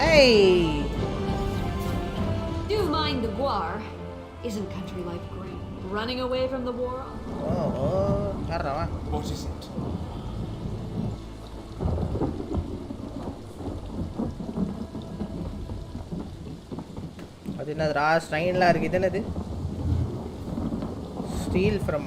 Hey! Do mind the Guar. Isn't country life great? Running away from the war? Caramba. What is it? அது என்னது? ஸ்ட்ரைன்லாம் இருக்குது. இது என்னது? Steal from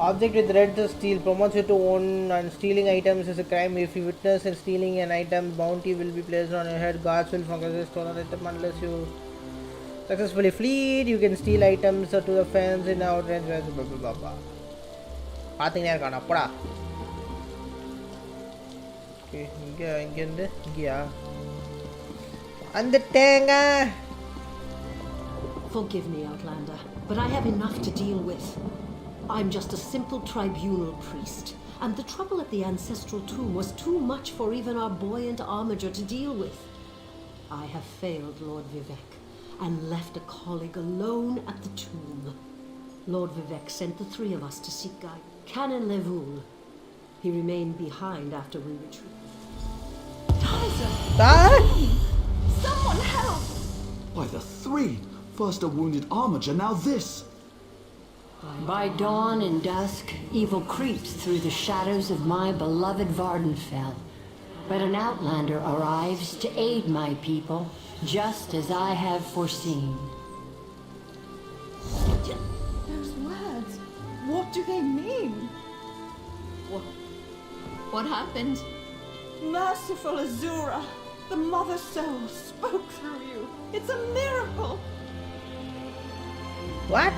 object with red steel promotes you to own, and stealing items is a crime. If you witness in stealing an item, bounty will be placed on your head. Guards will focus a stolen item unless you successfully flee. You can steal items to the fence in outrange. Blah blah blah. பாத்தீங்கன்னா இருக்கானா போடா. Okay இங்க இருந்து இங்கயா வந்துட்டேங்க. Forgive me, Outlander, but I have enough to deal with. I'm just a simple tribunal priest, and the trouble at the ancestral tomb was too much for even our buoyant armiger to deal with. I have failed Lord Vivek, and left a colleague alone at the tomb. Lord Vivek sent the three of us to seek guide. Canon Levoul. He remained behind after we retreated. Someone help! By the three! First a wounded armiger, now this! By dawn and dusk, evil creeps through the shadows of my beloved Vardenfell. But an outlander arrives to aid my people, just as I have foreseen. Those words, what do they mean? What happened? Merciful Azura, the Mother Soul spoke through you. It's a miracle. What?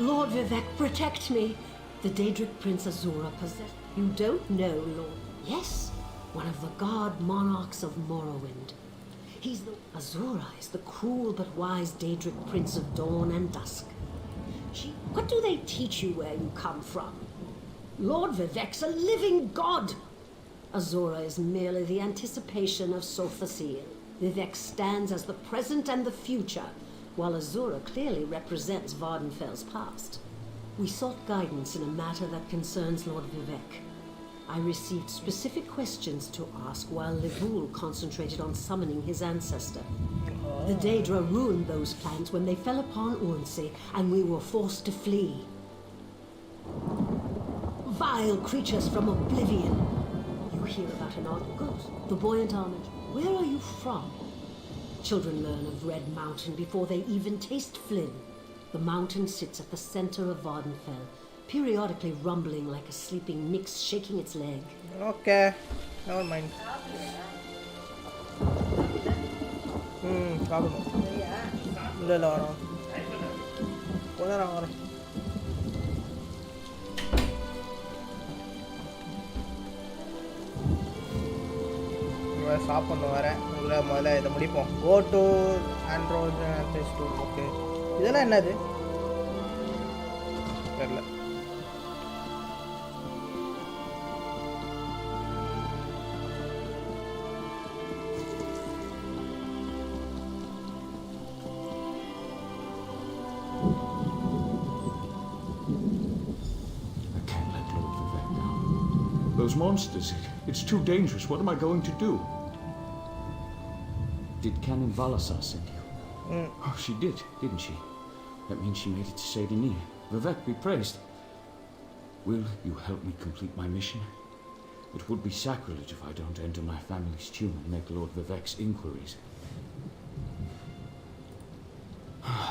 Lord Vivek, protect me. The Daedric Prince Azura possessed... You don't know, Lord. Yes, one of the god monarchs of Morrowind. He's the... Azura is the cruel but wise Daedric Prince of Dawn and Dusk. What do they teach you where you come from? Lord Vivek's a living god! Azura is merely the anticipation of Sothasil. Vivek stands as the present and the future, while Azura clearly represents Vardenfell's past. We sought guidance in a matter that concerns Lord Vivek. I received specific questions to ask while Livul concentrated on summoning his ancestor. The Daedra ruined those plans when they fell upon Urnsey, and we were forced to flee. Vile creatures from oblivion! You hear about an odd ghost, the buoyant armored. Where are you from? Children learn of Red Mountain before they even taste Flynn. The mountain sits at the center of Vardenfell, periodically rumbling like a sleeping Nyx shaking its leg. Okay, never mind. சாப்பிடணும் இல்லை இல்லை வரோம் கொஞ்ச நேரம் வரேன். சாப்பிட்ணும் வரேன் உங்களை முதல்ல இதை முடிப்போம். Go to Android phase 2. Okay, இதெல்லாம் என்னது தெரியல. Those monsters, it's too dangerous. What am I going to do? Did Canon Valasar send you? Oh, she did, didn't she? That means she made it to Saint-Denis. Vivek be praised. Will you help me complete my mission? It would be sacrilege if I don't enter my family's tomb and make Lord Vivek's inquiries.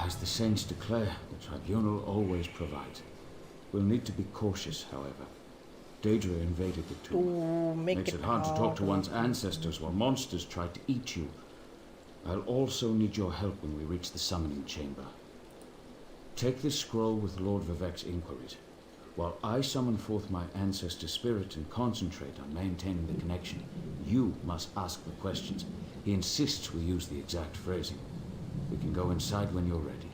As the saints declare, the tribunal always provides. We'll need to be cautious, however. Daedra invaded the tomb. Makes it hard to talk to one's ancestors while monsters try to eat you. I'll also need your help when we reach the summoning chamber. Take this scroll with Lord Vivek's inquiries. While I summon forth my ancestor's spirit and concentrate on maintaining the connection, you must ask the questions. He insists we use the exact phrasing. We can go inside when you're ready.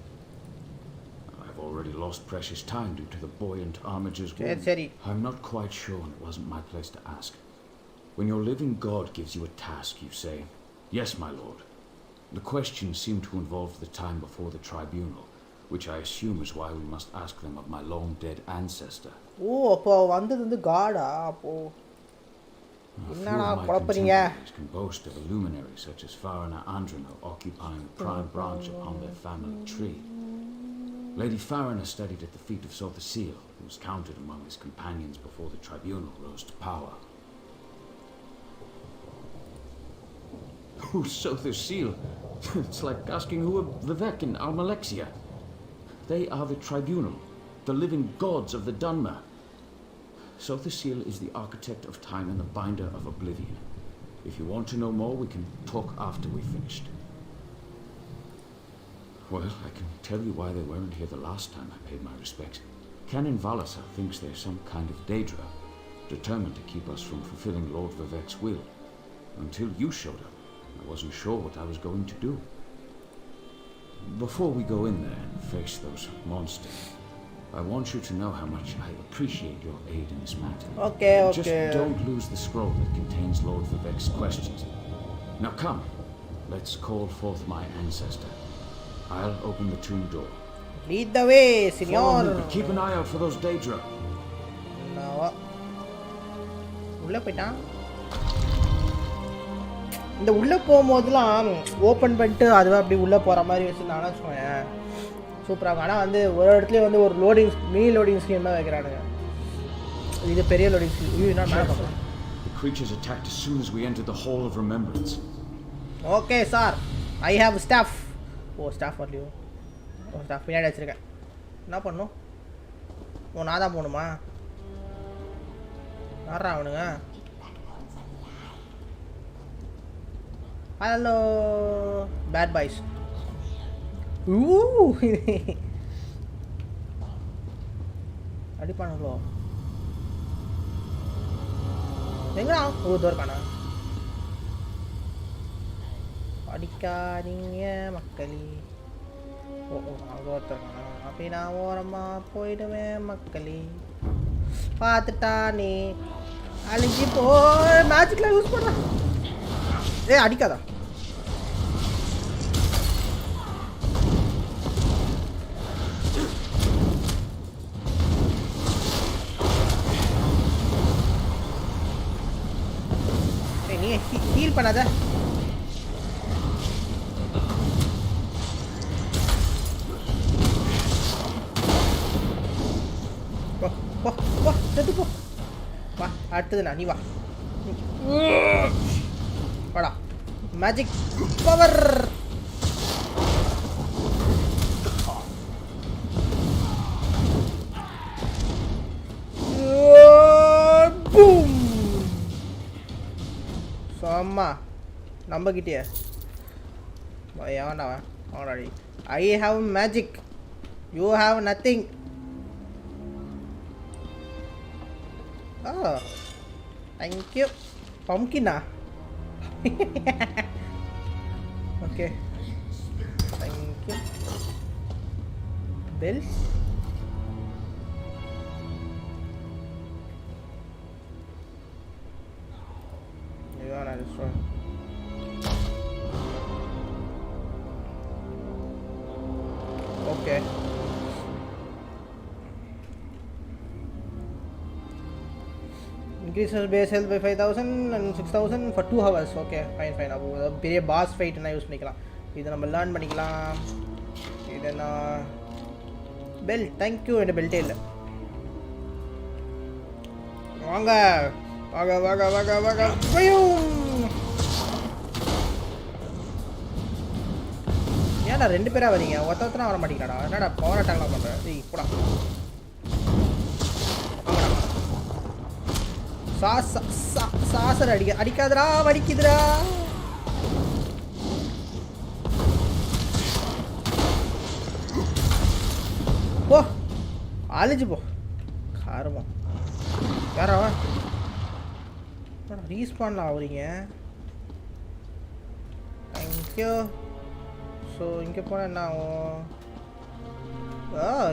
I've already lost precious time due to the buoyant armager's wound. I'm not quite sure, and it wasn't my place to ask. When your living god gives you a task, you say, "Yes, my lord." The questions seem to involve the time before the tribunal, which I assume is why we must ask them of my long-dead ancestor. Oh, அப்போ வந்தது வந்து காடா? அப்போ என்னடா குழப்பறீங்க? Can boast of a luminary such as Farina Andrino occupying a prime branch upon their family tree. Lady Farina studied at the feet of Sothasil, who was counted among his companions before the tribunal rose to power. Who's Sothasil? It's like asking who are Vivek and Almalexia. They are the tribunal, the living gods of the Dunmer. Sothasil is the architect of time and the binder of oblivion. If you want to know more, we can talk after we've finished. Well, I can tell you why they weren't here the last time I paid my respects. Canon Valasar thinks they're some kind of Daedra, determined to keep us from fulfilling Lord Vivek's will. Until you showed up, I wasn't sure what I was going to do. Before we go in there and face those monsters, I want you to know how much I appreciate your aid in this matter. Okay. Just don't lose the scroll that contains Lord Vivek's questions. Now come, let's call forth my ancestor. I'll open the tomb door. Lead the way, senor. Keep an eye out for those Daedra. உள்ள போய்ட்டான். இந்த உள்ளே போகும்போதெல்லாம் open பண்ணிட்டு அதுவே அப்படி உள்ளே போகிற மாதிரி வச்சுருந்தாங்கன்னா வச்சுக்கோங்க சூப்பராக இருக்கும். ஆனால் வந்து ஒரு இடத்துலையும் வந்து ஒரு லோடிங் மினி லோடிங் ஸ்க்ரீன் தான் வைக்கிறானுங்க. இது பெரிய லோடிங் ஸ்க்ரீன். இது என்ன மேலே பார்க்கலாம். The creatures attacked as soon as we entered the Hall of Remembrance. Okay sir, I have staff. Oh staff வரலையோ? ஓ ஸ்டாஃப் பின்னாடி வச்சுருக்கேன். என்ன பண்ணும்? ஓ நான் தான் போகணுமா? யாரா அவனுங்க? Hello bad boys. அடிப்பானுங்களோ? எங்கடா? ஓ தோற்கானா? அடிக்காதீங்க மக்களே. ஓ ஓ அங்கே ஒருத்தருக்கானா? அப்படி நான் ஓரமாக போயிடுவேன் மக்களே. பார்த்துட்டானே அழிஞ்சி போ. மேஜிக்கில் யூஸ் பண்ணுறேன். ஏ அடிக்காதா? நீ ஹீல் பண்ணாத. போ போ செத்து போ. வா அடுத்ததுண்ணா நீ வா. வாடா மேஜிக் பவர். பூம். அம்மா நம்பக்கிட்டே ஏன்டா already I have magic, you have nothing. Oh, thank you. Pumpkin ah. Okay. Thank you. Bells. You wanna destroy? Okay. Increases base health by 5000 and 6000 for 2 hours. Okay, fine fine. அப்போ பெரிய pass ஃபைட்னா use பண்ணிக்கலாம். இதை நம்ம learn பண்ணிக்கலாம். இது நான் bell. Thank you. என் பெல்ட்டே இல்லை. வாங்க வாங்க வாங்க வாங்க வாங்க. ஏன்டா 2 பேரா வரீங்க? ஒருத்தனா வர மாட்டீங்களாடா? என்னடா பவர் அட்டாக்லாம் பண்ணுற? ஏய் போடா. சாசர் அடிக்காதடா, வடிக்குதுடா. போ அழிஞ்சு போ. காரமா யாரா ரீஸ்பான்ல ஆகுறீங்க? தேங்க்யூ. ஸோ இங்கே போனால் என்ன ஆகும்?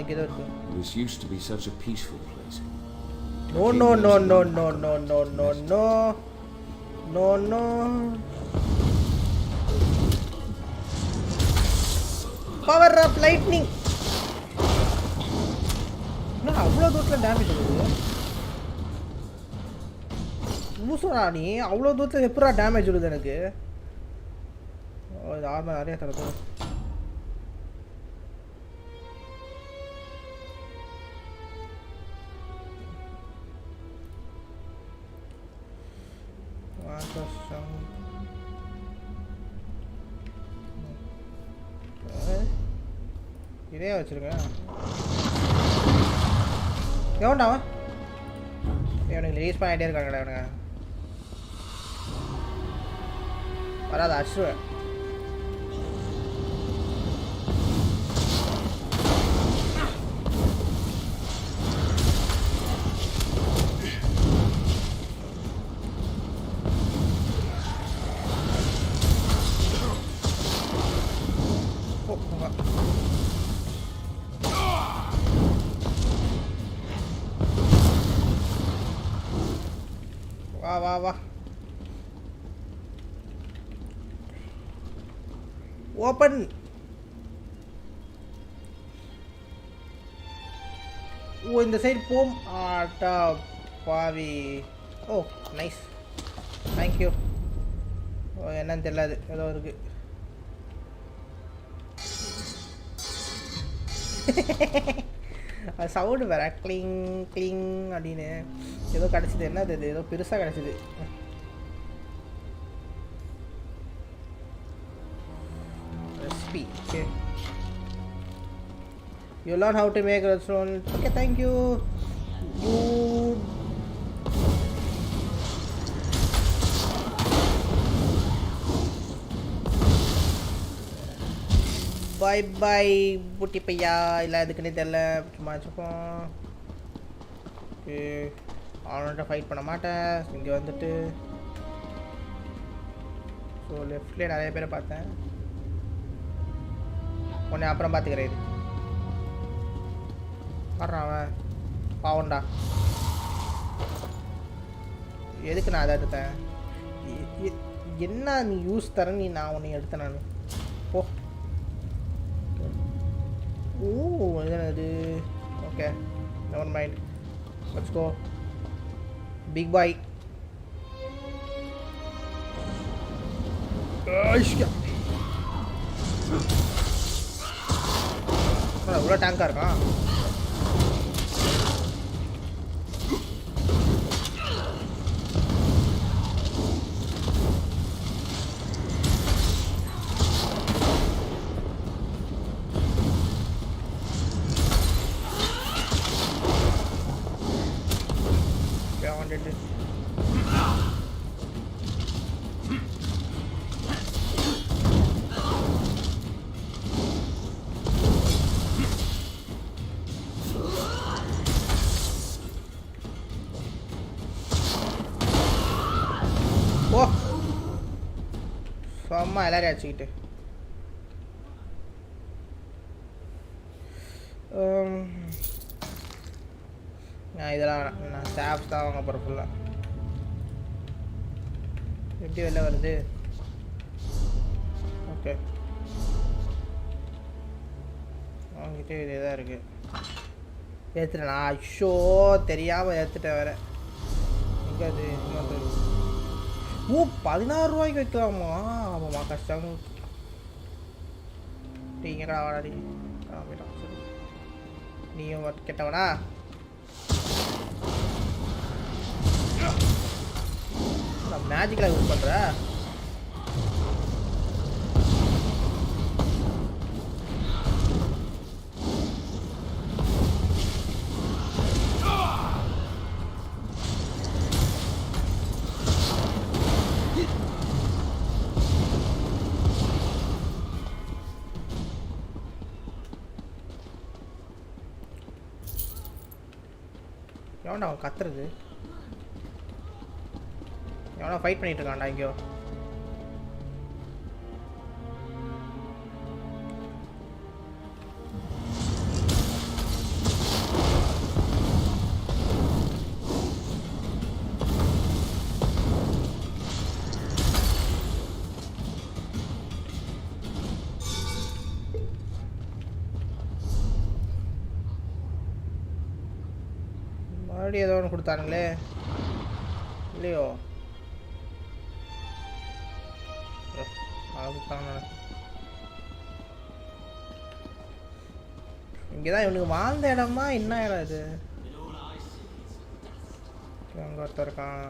இங்கே தான் இருக்கு. This used to be such a peaceful place. No no no no no no no no no no no. Power up lightning. நான் அவ்வளோ தூரத்தில் டேமேஜ் விழுது. மூசுடா நீ அவ்வளோ தூரத்தில் எப்படா டேமேஜ் விழுது எனக்கு? இது ஆர்மர் நிறைய தரது. இதே வச்சிருக்கேன். எவன்டா அவன்? இவனுக்கு ரிலீஸ் பண்ணிட்டே இருக்காங்கடா இவனுங்க. வராத அடிச்சுடுவேன். வா வா வா. ஓப்பன். ஓ இந்த சைடு போம். ஆட்டா பாவி. ஓ நைஸ். தேங்க்யூ. என்னன்னு தெரியல, அது ஏதோ இருக்கு. அது சவுண்டு வேற, கிளிங் கிளிங் அப்படின்னு ஏதோ கிடச்சிது. என்னது இது? ஏதோ பெருசாக கிடச்சிது. Recipe. Okay, you learn how to make restaurant. Okay, thank you. Good. பாய் பாய் புட்டி பையா. இல்லை அதுக்குன்னே தெரில, சும்மா வச்சுப்போம். ஓகே, அவன்கிட்ட ஃபைட் பண்ண மாட்டேன். இங்கே வந்துட்டு ஸோ லெஃப்ட்லேயே நிறைய பேரை பார்த்தேன். உடனே அப்புறம் பார்த்துக்கிறேன். இது வர்றான் அவன், பாவண்டா. எதுக்கு நான் அதை எடுத்தேன்? என்ன நீ யூஸ் தரேன் நீ? நான் உன்னை எடுத்தேன் நான். போ. ஓ, இது okay, never mind, let's go. Big boy. இவ்வளோ டேங்காக இருக்கான். சும்மா எல்லாரையும் அடிச்சுக்கிட்டு. இதெல்லாம் நான் ஸ்டாப்ஸ் தான் வாங்க போகிறேன் ஃபுல்லாக. எப்படி வெளில வருது? ஓகே, அவங்ககிட்ட இதே தான் இருக்குது. ஏற்றுட்டேன் நான். ஐயோ, தெரியாமல் ஏற்றுட்டேன் வேறு. எங்கே அது? ஓ, 16 ரூபாய்க்கு வைக்கலாமா? ஆமாம்மா, கஷ்டம். நீங்கடா வாடாடி. நீயும் கெட்டவனா? நான் மேஜிக்கலாக யூஸ் பண்ணுறேன். எவன்டா அவன் கத்துறது? எவனா ஃபைட் பண்ணிட்டு இருக்கான்டா இங்கேயோ. மறுபடியும் ஏதோ ஒன்று கொடுத்தானுங்களே, இல்லையோ? இங்கேதான் இவனுக்கு வாழ்ந்த இடமா? என்ன இடம் இது? அங்கே ஒருத்தர் இருக்கான்.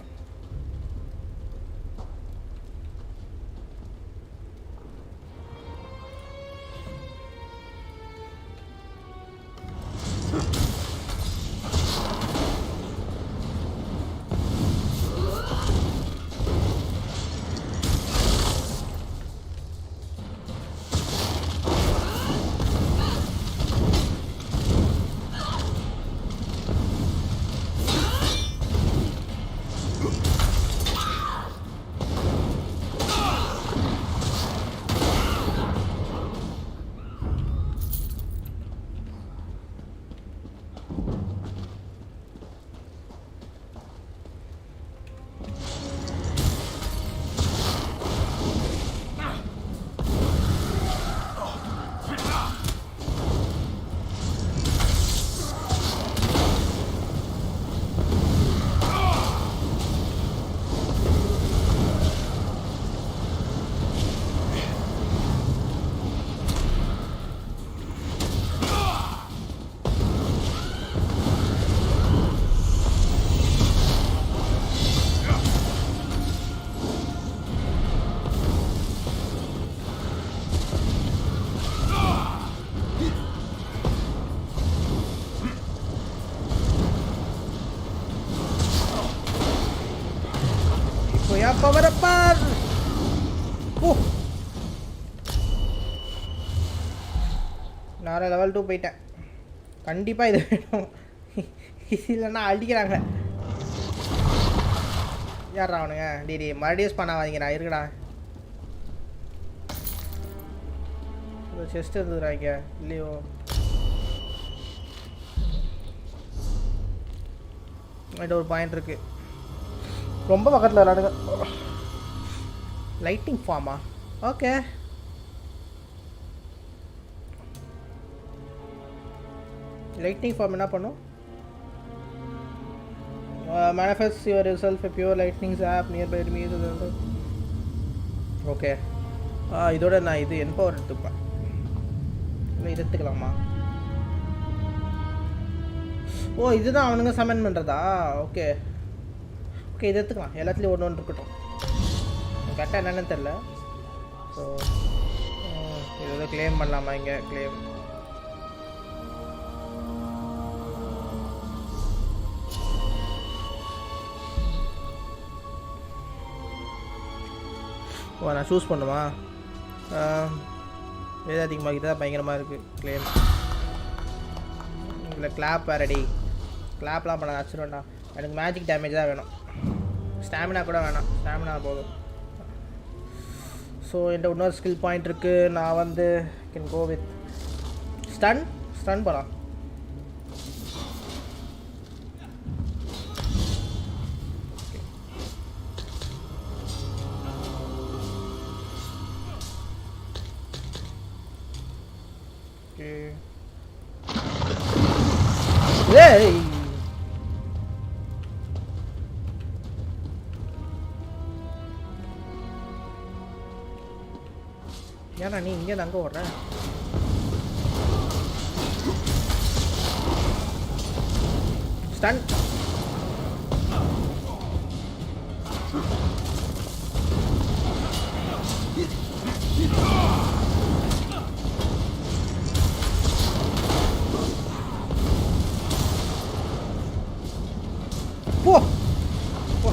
பவர் ஓ நான் லெவல் 2 போயிட்டேன். கண்டிப்பாக இது வேணும். இல்லைன்னா அடிக்கிறாங்க. யாரா அவனுங்க? டிடி மறுபடியும் பண்ண வாங்கிக்கிறா இருக்குடா. செஸ்ட் இருந்துறாங்க இல்லையோ? ஒரு பாயிண்ட் இருக்கு. ரொம்ப பக்கத்தில் விளாடுங்க. Lighting pharma? Okay. Lightning form என்ன பண்ணும்? manifest yourself a pure lightning zap nearby enemies. Okay. இதோட நான் இது என்பவர் எடுத்துப்பேன். இல்லை இது எடுத்துக்கலாமா? ஓ இதுதான் அவனுங்க சமன் பண்ணுறதா? ஓகே ஓகே இது எடுத்துக்கலாம். எல்லாத்துலேயும் ஒன்று ஒன்று இருக்கட்டும். கரெக்டாக என்னென்னு தெரில. ஸோ இது வந்து கிளைம் பண்ணலாமா? இங்கே கிளைம் ஓ நான் சூஸ் பண்ணுமா? எது அதிகமாகிட்டு தான் பயங்கரமாக இருக்குது. கிளைம் இல்லை கிளாப் வேறடி. கிளாப்லாம் பண்ண வச்சுருவேண்டா. எனக்கு மேஜிக் டேமேஜ் தான் வேணும். ஸ்டாமினா கூட வேணாம். ஸ்டாமினா போதும். ஸோ என்கிட்ட இன்னொரு ஸ்கில் பாயிண்ட் இருக்குது. நான் வந்து கேன் கோ வித் ஸ்டன் போகலாம். ஏய் ஏன்னா நீ இங்கே அங்கே ஓடுற? ஸ்டன் போ போ.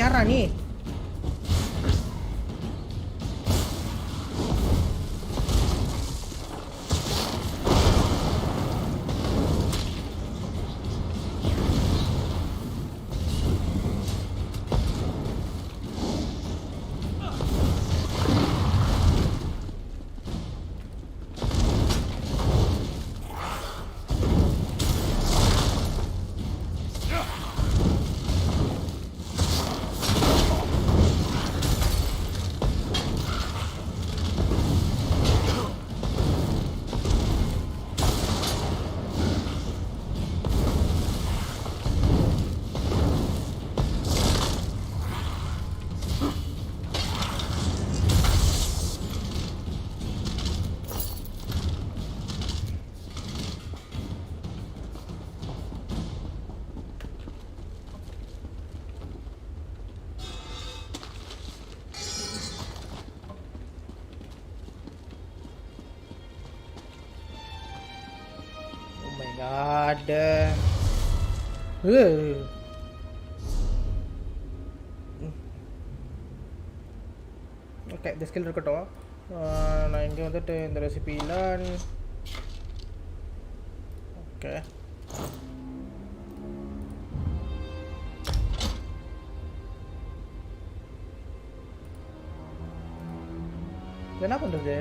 யாரா நீ? God. ஓகே இந்த ஸ்கில் இருக்கட்டும். நான் இங்கே வந்துட்டு இந்த ரெசிபி லேர்ன். ஓகே என்ன பண்ணுறது?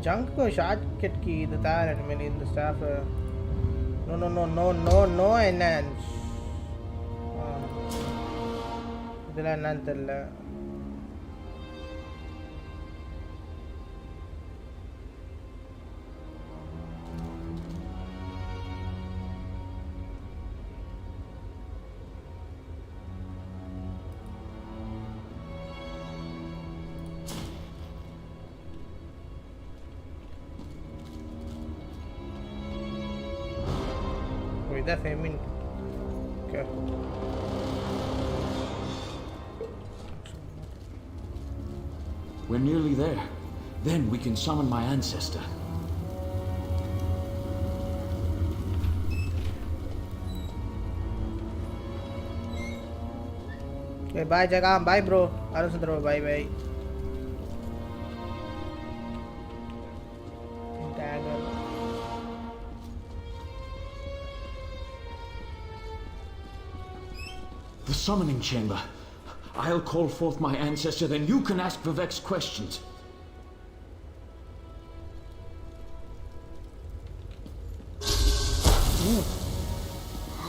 जंक को शॉर्टकट की இது தார மேல இந்த ஸ்டாஃப் நோ என்ஹான்ஸ் இதெல்லாம் என்னன்னு தெரியல. with the famine. Okay. We're nearly there. Then we can summon my ancestor. Okay, bye Jaga, bye bro. Arusundro, bye bye. The summoning chamber. I'll call forth my ancestor, then you can ask Vivek's questions.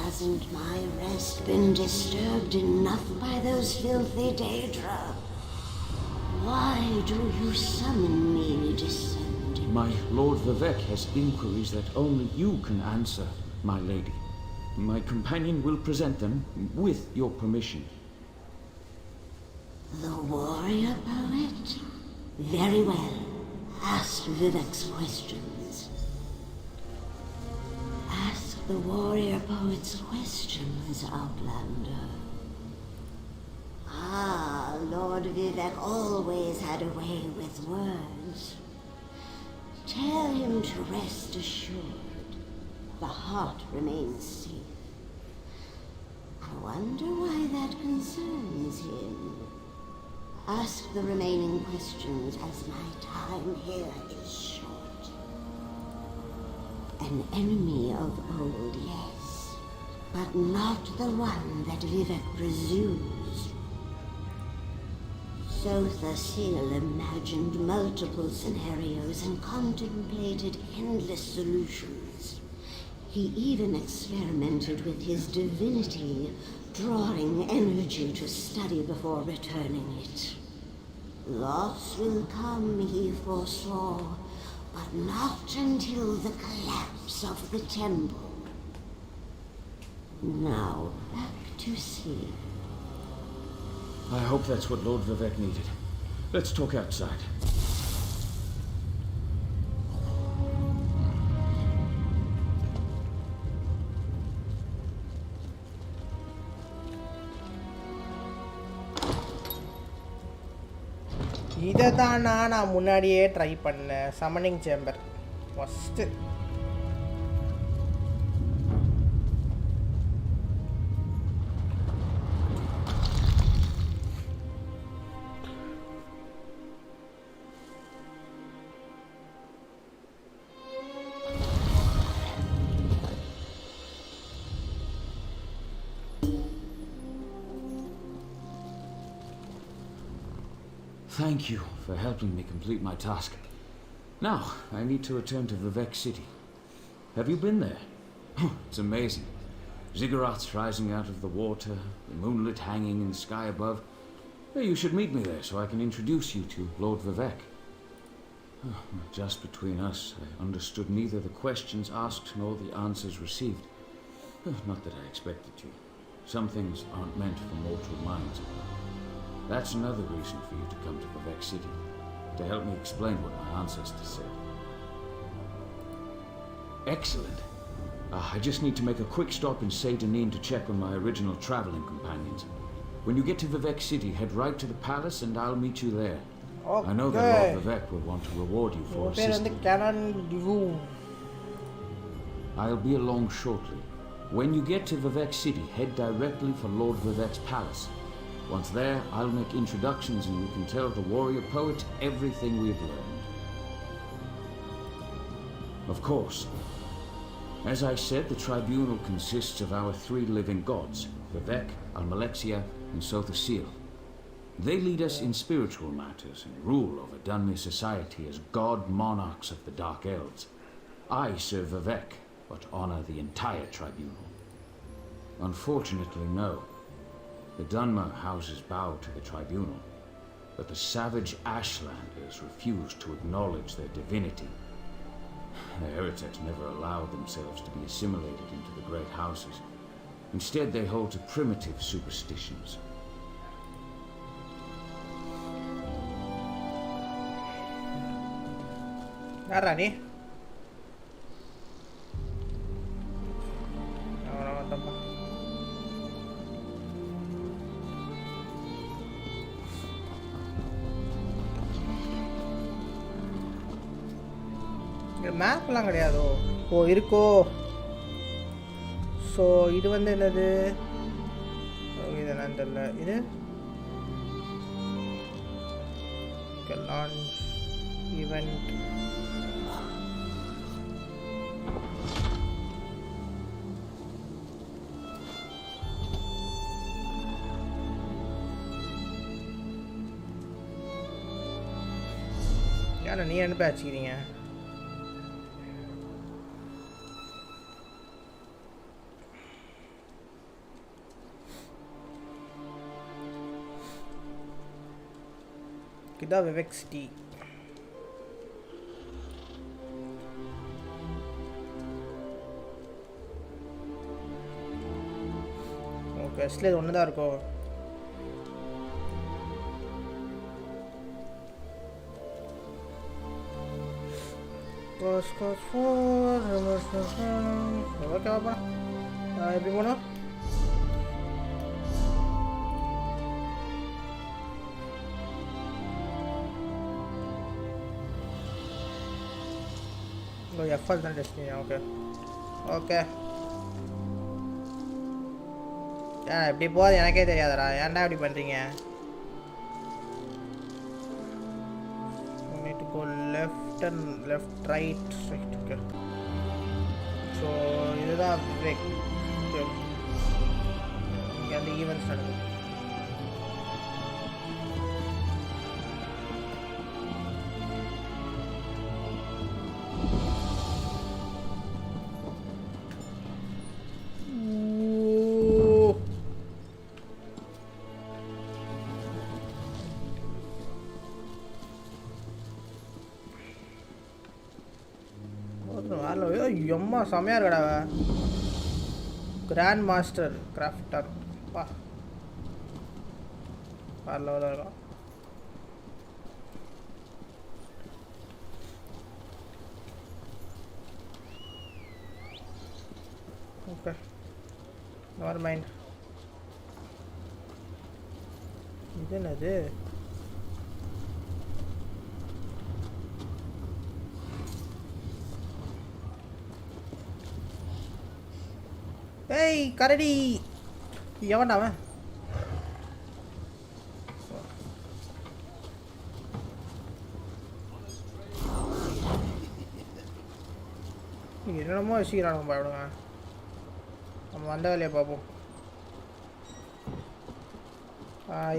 Hasn't my rest been disturbed enough by those filthy Daedra? Why do you summon me, descendant? My Lord Vivek has inquiries that only you can answer, my lady. My companion will present them with your permission. The warrior poet? Very well. Ask Vivek's questions. Ask the warrior poet's questions, Outlander. Ah, Lord Vivek always had a way with words. Tell him to rest assured. The heart remains safe. I wonder why that concerns him. Ask the remaining questions as my time here is short. An enemy of old, yes, but not the one that Vivek presumes. So Thasil imagined multiple scenarios and contemplated endless solutions. He even experimented with his divinity, drawing energy to study before returning it. Loss will come, he foresaw, but not until the collapse of the temple. Now, back to sea. I hope that's what Lord Vivek needed. Let's talk outside. இதை தான் நான் முன்னாடியே try பண்ணேன் summoning chamber first. Thank you for helping me complete my task. Now, I need to return to Vivek City. Have you been there? It's amazing. Ziggurats rising out of the water, the moonlit hanging in the sky above. You should meet me there so I can introduce you to Lord Vivek. Just between us, I understood neither the questions asked nor the answers received. Not that I expected to. Some things aren't meant for mortal minds. That's another reason for you to come to Vivek City, to help me explain what my ancestors said. Excellent. I just need to make a quick stop in Seydanin to check on my original traveling companions. When you get to Vivek City, head right to the palace and I'll meet you there. Okay. I know that Lord Vivek will want to reward you for assisting. I'll be along shortly. When you get to Vivek City, head directly for Lord Vivek's palace. Once there, I'll make introductions and we can tell the warrior poet everything we've learned. Of course, as I said, the tribunal consists of our three living gods, Vivek, Almalexia, and Sothasil. They lead us in spiritual matters and rule over Dunmer society as god monarchs of the Dark Elves. I serve Vivek, but honor the entire tribunal. Unfortunately, no. The Dunmer houses bow to the tribunal, but the savage Ashlanders refuse to acknowledge their divinity. The heretics never allowed themselves to be assimilated into the great houses. Instead, they hold to primitive superstitions. இங்கே மேப்லாம் கிடையாதோ? ஓ இருக்கோ. So இது வந்து என்னது? இது என்னன்னு தெரியல. இது launch event. யாரா நீ அனுப்பி வச்சுக்கிறீங்க? இதான் விவேக் சிட்டி. ஓகே, இது ஒன்று தான் இருக்கும். ஓகேவாப்பா, எப்படி போனோம்? எஃப்எல் தான் டெஸ்டினி. Okay okay. ஏன் இப்படி போகுது எனக்கே தெரியாதடா. ஏன்டா இப்படி பண்ணுறீங்க? go left and left, right. Okay. So இதுதான் பிரேக். இங்கே அந்த ஈவெண்ட்ஸ் நடக்குது. எம்மா செமையாக இருக்கடா. கிராண்ட் மாஸ்டர் கிராஃப்டர் பா லெவலில் இருக்கும். Okay, never mind. இது என்னது? ஏய் கரடி, எவன்டா அவன்? என்னமோ வச்சுக்கிறானு பாடுங்க. நம்ம வந்த வேலையை பார்ப்போம்.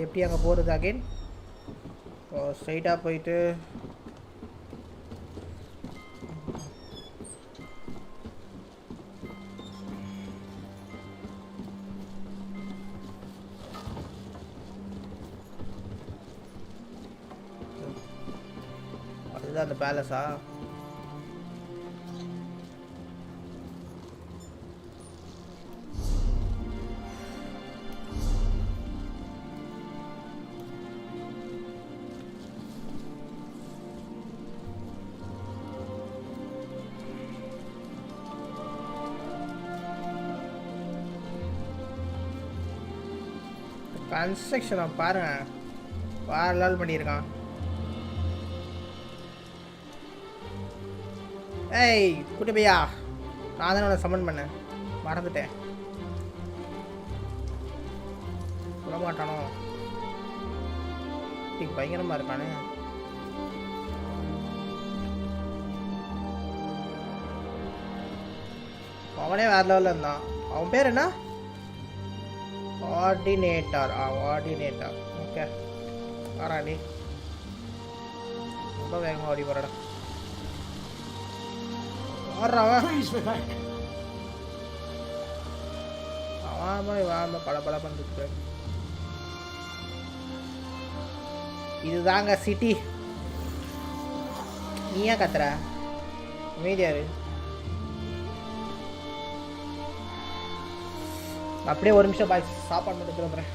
எப்படி அங்கே போகிறது அகைன்? ஸ்ட்ரைட்டாக போயிட்டு அதுதான் அந்த பேலஸா? கன்ஸ்ட்ரக்ஷனை பாருங்க, வேறு லெவல் பண்ணியிருக்கான். ஏய் குட்டி பையா, நான் தானே உன்னை சம்மன் பண்ணேன், மறந்துட்டேன். சொல்ல மாட்டானோ? பயங்கரமாக இருக்கானே. அவனே வேறு லெவலில் இருந்தான். அவன் பேர் என்ன? ஆர்டினேட்டர். ஆர்டினேட்டர். ஓகே, ஆராடி ரொம்ப வேகமாக ஓடி போகிறடா. அவன் பல பல பண்ணிட்டு. இதுதாங்க சிட்டி. நீ ஏன் கத்துற? அமைதியாரு. அப்படியே ஒரு நிமிஷம் பாய், சாப்பாடு மட்டும் கிளம்புறேன்.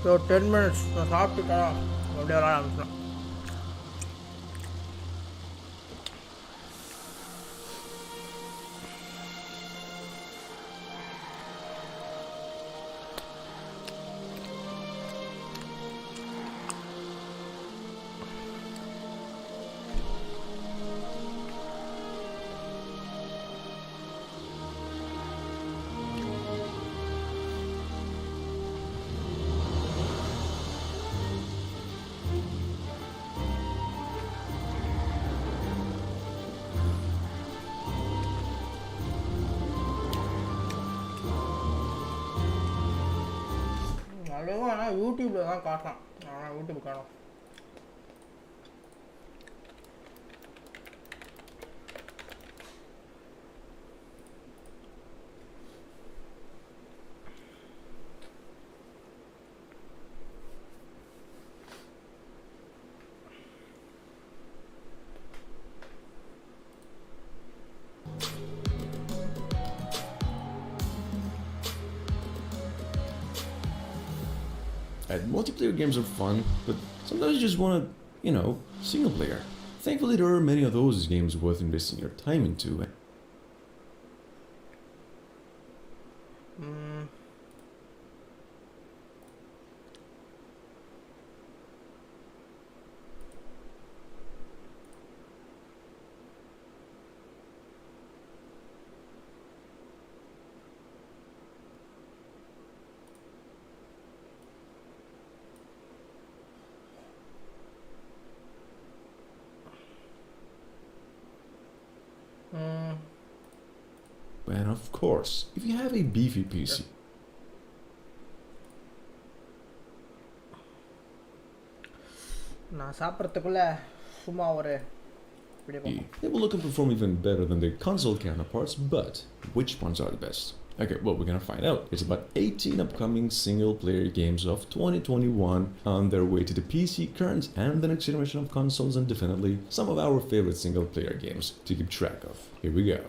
So 10 minutes. நான் சாப்பிட்டுட்டா அப்படியே விளாட ஆரம்பிச்சிடும். ஆனால் யூடியூப்பில் தான் காட்டலாம். ஆனால் யூடியூப் காணும். Multiplayer games are fun, but sometimes you just want to, you know, single player. Thankfully, there are many of those games worth investing your time into. And of course, if you have a beefy PC, நான் சாப்பிட்றதுக்குள்ள சும்மா ஒரு they will look and perform even better than their console counterparts, but which ones are the best? Okay, well, we're gonna find out. It's about 18 upcoming single-player games of 2021 on their way to the PC, current, and the next generation of consoles, and definitely some of our favorite single-player games to keep track of. Here we go.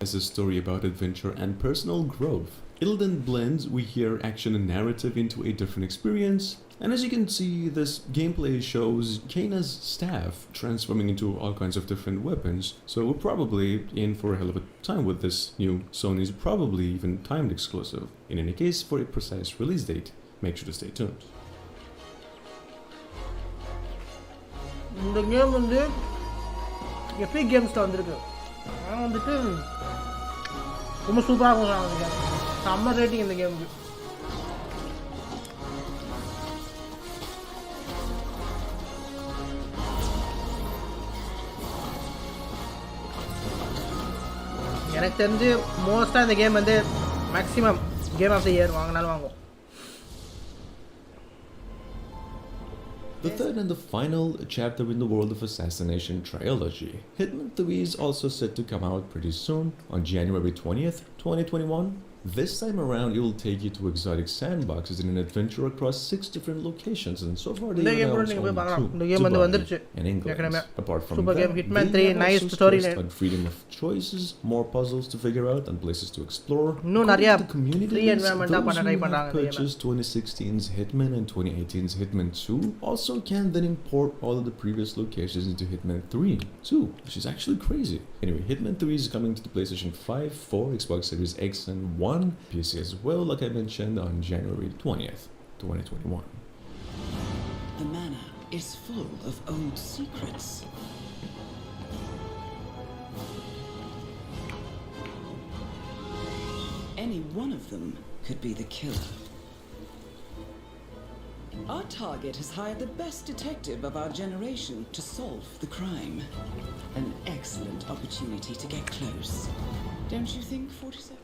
It's a story about adventure and personal growth. It'll then blend, we hear action and narrative into a different experience. And as you can see, this gameplay shows Kaina's staff transforming into all kinds of different weapons. So we're probably in for a hell of a time with this new Sony's probably even timed exclusive. In any case, for a precise release date, make sure to stay tuned. இந்த game வந்து எப்படி கேம்ஸில் வந்திருக்கு ஆனால் வந்துட்டு ரொம்ப சூப்பராக இருக்கும். அந்த கேம் செம்ம ரேட்டிங் இந்த கேமுக்கு. எனக்கு தெரிஞ்சு மோஸ்ட்டாக இந்த கேம் வந்து maximum game of the year வாங்கினாலும் வாங்கும். The third and the final chapter in the World of Assassination trilogy, Hitman 3 is also set to come out pretty soon, on January 20th, 2021. This time around, it will take you to exotic sandboxes in an adventure across 6 different locations, and so far they announced only 2, Dubai and England. Apart from that, Hitman 3 they have nice also story stressed on freedom of choices, more puzzles to figure out, and places to explore. இன்னும் நிறைய The community free list, environment those பண்ண try who have பண்றாங்க இந்த game. purchased 2016's Hitman and 2018's Hitman 2 also can then import all of the previous locations into Hitman 3 too, which is actually crazy. Anyway, Hitman 3 is coming to the PlayStation 5, 4, Xbox Series X and 1, PC as well, like I mentioned, on January 20th, 2021. The manor is full of old secrets. Any one of them could be the killer. Our target has hired the best detective of our generation to solve the crime. An excellent opportunity to get close. Don't you think, 47?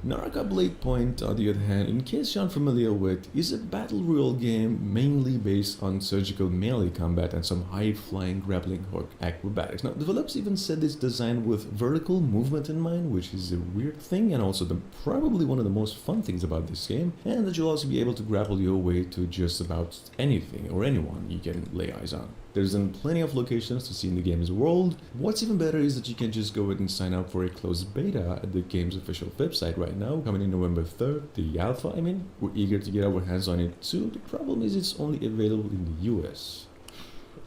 Naraka Blade Point, on the other hand, in case you're unfamiliar with, is a battle royale game mainly based on surgical melee combat and some high-flying grappling hook acrobatics. Now, developers even said it's designed with vertical movement in mind, which is a weird thing and also probably one of the most fun things about this game, and that you'll also be able to grapple your way to just about anything or anyone you can lay eyes on. There's plenty of locations to see in the game's world. What's even better is that you can just go ahead and sign up for a closed beta at the game's official website right now, coming in November 3rd, the alpha, I mean. We're eager to get our hands on it too. The problem is it's only available in the US.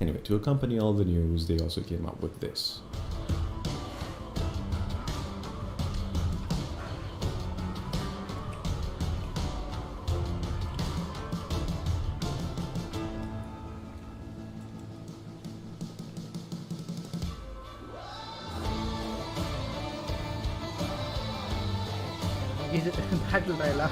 Anyway, to accompany all the news, they also came up with this. Is it battle royale?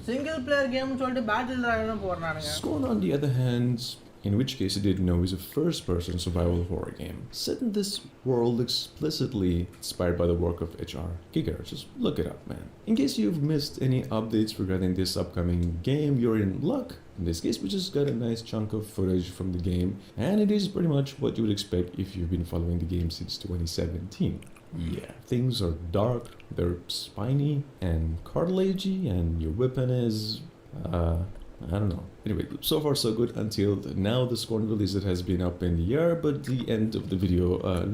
Single player game சொல்லிட்டு battle royale போடுறானுங்க. Scorn, on the other hand, in which case I didn't know, is a first-person survival horror game set in this world explicitly inspired by the work of H.R. Giger. Just look it up, man. In case you've missed any updates regarding this upcoming game, you're in luck. In this case, we just got a nice chunk of footage from the game, and it is pretty much what you would expect if you've been following the game since 2017. Yeah, things are dark, they're spiny and cartilagey, and your weapon is, I don't know. Anyway, so far so good until now. The Scorn release that has been up in the air, but the end of the video,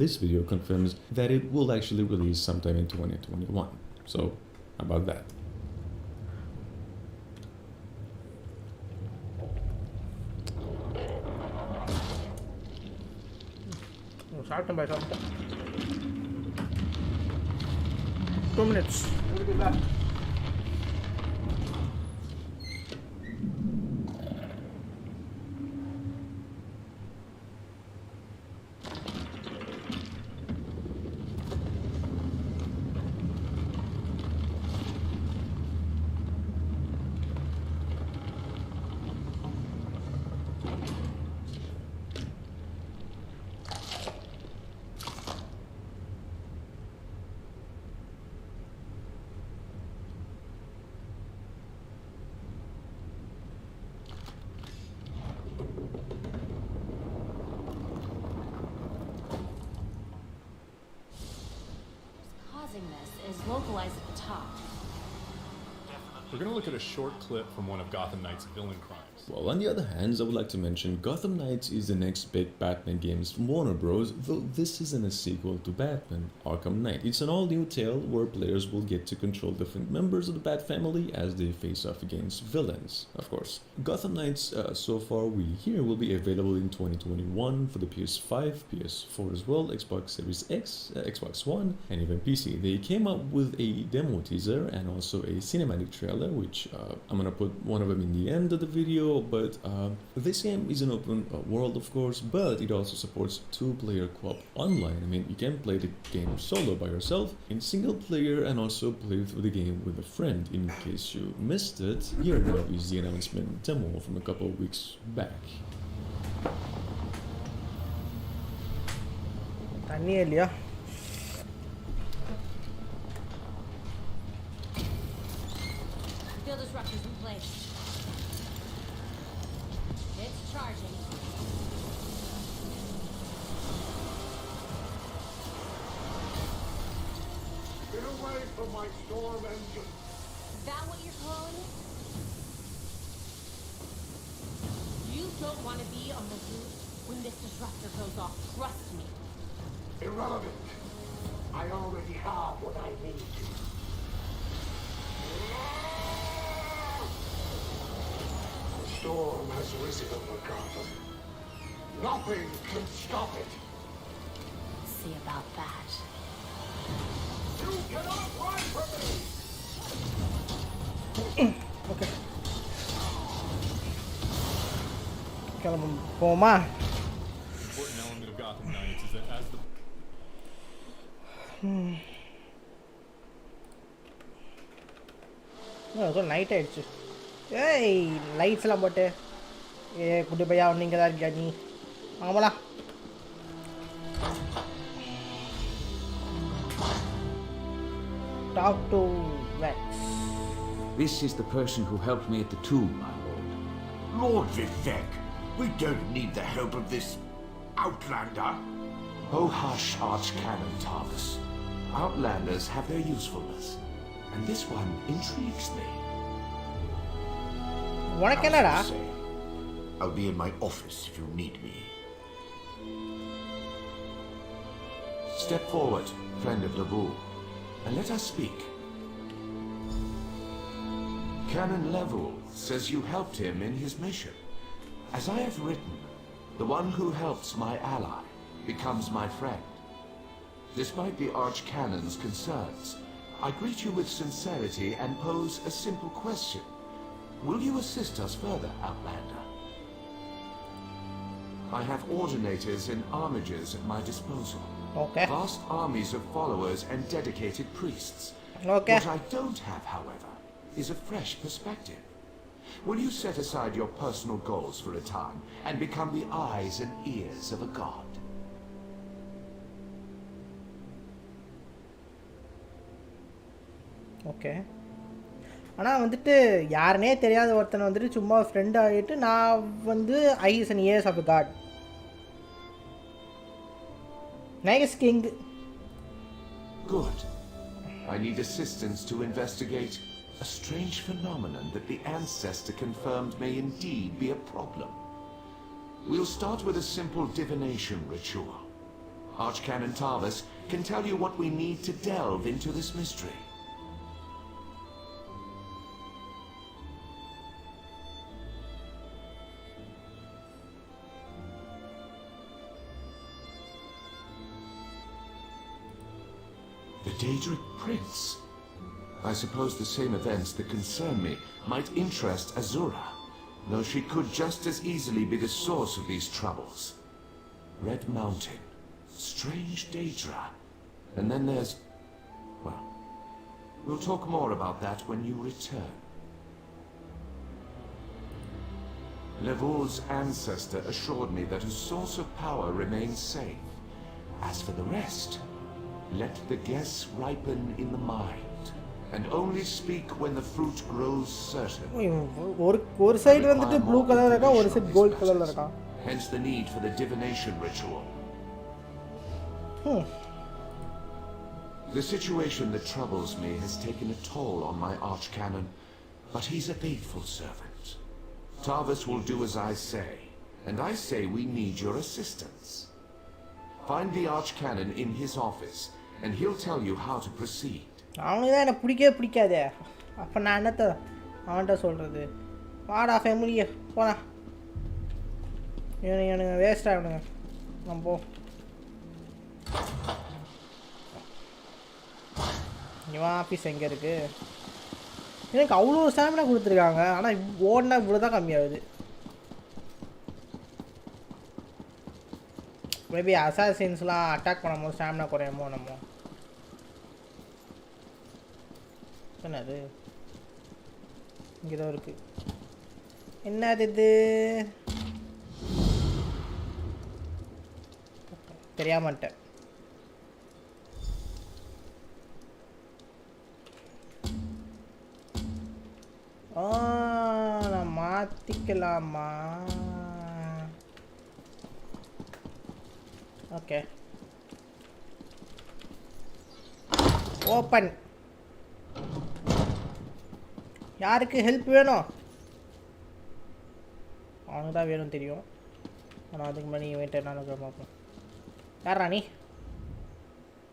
this video confirms that it will actually release sometime in 2021. So, how about that? Starting by something. 2 minutes. We'll be back. Is localized at the top. We're going to look at a short clip from one of Gotham Knight's villain crimes. Well, on the other hand, I would like to mention Gotham Knights is the next big Batman games from Warner Bros, though this isn't a sequel to Batman Arkham Knight. It's an all-new tale where players will get to control different members of the Bat family as they face off against villains, of course. Gotham Knights, so far we hear, will be available in 2021 for the PS5, PS4 as well, Xbox Series X, Xbox One, and even PC. They came up with a demo teaser and also a cinematic trailer, which I'm gonna put one of them in the end of the video. But this game is an open world, of course, but it also supports 2-player co-op online. I mean, you can play the game solo by yourself, in single player, and also play through the game with a friend. In case you missed it, here now is the announcement demo from a couple of weeks back. தண்ணி இல்லையா? Field disruptors in place. It's charging. Get away from my storm engine. Is that what you're calling it? You don't want to be on the roof when this disruptor goes off. Trust me. Irrelevant. I already have what I need. The storm has risen over Gotham. Nothing can stop it. See about that. You cannot run from me! Okay. கிளம்பும் போமா? Important element of Gotham Knights is that as the night ஆயிடுச்சு. ஏய் லைட்ஸ்லாம் போட்டு குட்டி பையா நீங்கள் தான் இருக்கியா நீ? ஆமாடா. Talk to Vex. This is the person who helped me at the tomb, my lord. Lord Vivek, we don't need the help of this outlander. Oh hush, Archcanon Tarvis. Outlanders have their usefulness, and this one intrigues me. What Canada? I'll be in my office if you need me. Step forward, friend of Levoux, and let us speak. Canon Levoux says you helped him in his mission. As I have written, the one who helps my ally becomes my friend. Despite the Archcanon's concerns, I greet you with sincerity and pose a simple question. Will you assist us further, Outlander? I have ordinators and armigers at my disposal. Okay. Vast armies of followers and dedicated priests. Okay. What I don't have, however, is a fresh perspective. Will you set aside your personal goals for a time and become the eyes and ears of a god? Okay. ஆனால் வந்துட்டு யாருனே தெரியாத ஒருத்தனை வந்துட்டு சும்மா friend ஆகிட்டு நான் வந்து eyes and ears of God nice king. Good. I need assistance to investigate a strange phenomenon that the ancestor confirmed may indeed be a problem. We'll start with a simple divination ritual. Archcanon Tarvis can tell you what we need to delve into this mystery. The Daedric Prince. I suppose the same events that concern me might interest Azura, though she could just as easily be the source of these troubles. Red Mountain, strange Daedra, and then there's... well, we'll talk more about that when you return. Levoul's ancestor assured me that a source of power remains safe. As for the rest, let the guess ripen in the mind, and only speak when the fruit grows certain. ஒரு side வந்துட்டு blue colour இருக்கா, ஒரு side gold கலர்ல இருக்கா. Hence the need for the divination ritual. The situation that troubles me has taken a toll on my archcanon, but he's a faithful servant. Tarvis will do as I say, and I say we need your assistance. Find the archcanon in his office, and he'll tell you how to proceed. அவனுக்கு தான் எனக்கு பிடிக்காதே. அப்போ நான் என்னத்த அவன்கிட்ட சொல்கிறது? வாடா ஃபேமிலியே போடா. எனக்கு வேஸ்ட்டாக இவனுங்க. நம்ம போ. இவன் ஆஃபீஸ் எங்கே இருக்குது? எனக்கு அவ்வளோ ஸ்டாமினா கொடுத்துருக்காங்க, ஆனால் ஓடினா இவ்வளோ தான் கம்மியாகுது. மேபி அசாசின்ஸ்லாம் அட்டாக் பண்ணும்போது ஸ்டாமினா குறையுமோ நம்ம. என்னது இங்கே தான் இருக்குது. என்னது இது? தெரியாமட்டேன். நான் மாற்றிக்கலாமா? Okay open. யாருக்கு ஹெல்ப் வேணும்? அவனுக்கு தான் வேணும் தெரியும். ஆனால் அதுக்கு முன்னாடி இவன்ட்ட என்ன பார்ப்போம். யாரா நீ?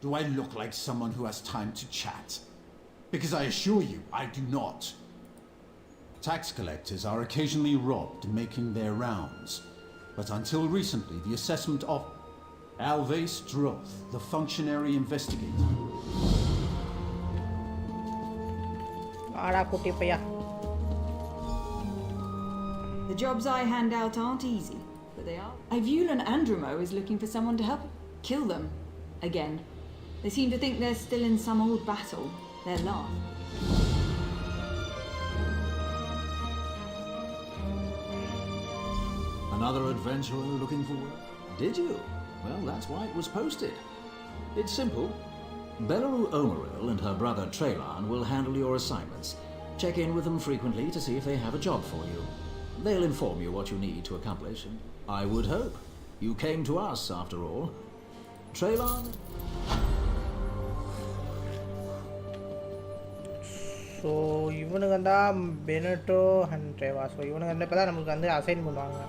Do I look like someone who has time to chat? Because I assure you, I do not. Tax collectors are occasionally robbed making their rounds, but until recently the assessment of Alves Droth, the functionary investigator. The jobs I hand out aren't easy, but they are. Ivule and Andromo is looking for someone to help kill them. Again. They seem to think they're still in some old battle. They'll laugh. Another adventurer looking for work? Did you? Well, that's why it was posted. It's simple. Belarus Omeril and her brother Traylan will handle your assignments. Check in with them frequently to see if they have a job for you. They'll inform you what you need to accomplish, and I would hope. You came to us, after all. Traylan? So, இவனுங்க தான் பெனட்டோ and ட்ரேவா. So இவனுங்க ரெண்டு பேர் தான் நமக்கு வந்து assign பண்ணுவாங்க.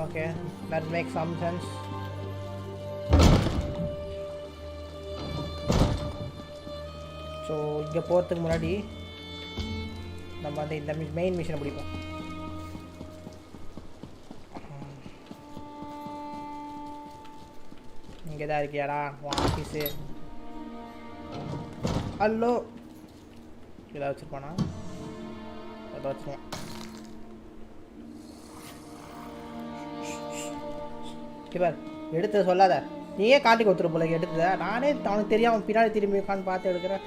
Okay, that makes some sense. So இங்கே போகிறதுக்கு முன்னாடி நம்ம வந்து இந்த மெயின் மிஷனை பிடிப்போம். இங்கே தான் இருக்கியாடா உன் ஆஃபீஸு? ஹலோ, ஏதாவது வச்சுருப்பானா? ஏதாவது வச்சுருவான். இவர் எடுத்து சொல்லாத, நீயே காட்டி கொடுத்துரு போல எடுத்தத. நானே அவனுக்கு தெரியாமல் பின்னாடி திரும்பி உட்காந்து பார்த்து எடுக்கிறேன்.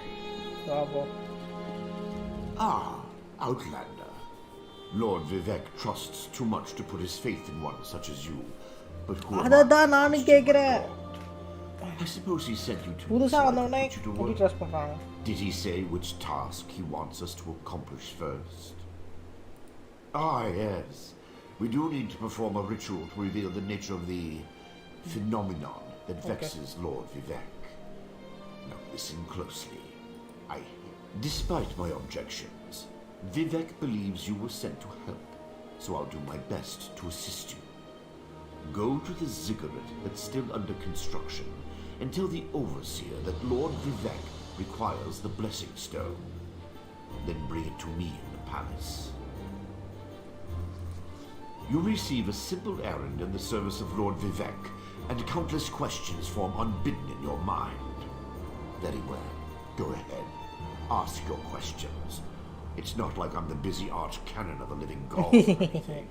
போ. Ah, Outlander. Lord Vivek trusts too much to put his faith in one such as you. But who அததான் நானும் கேட்கிறேன். I suppose he sent you to புதுசா வந்தவனே எப்படி ட்ரஸ்ட் பண்றாங்க? Did he say which task he wants us to accomplish first? Ah, yes. We do need to perform a ritual to reveal the nature of the phenomenon that vexes Lord Vivek. Now listen closely. Despite my objections, Vivek believes you were sent to help, so I'll do my best to assist you. Go to the ziggurat that's still under construction and tell the overseer that Lord Vivek requires the blessing stone. Then bring it to me in the palace. You receive a simple errand in the service of Lord Vivek, and countless questions form unbidden in your mind. Very well. Go ahead. Ask your questions. It's not like I'm the busy arch cannon of the living god or anything.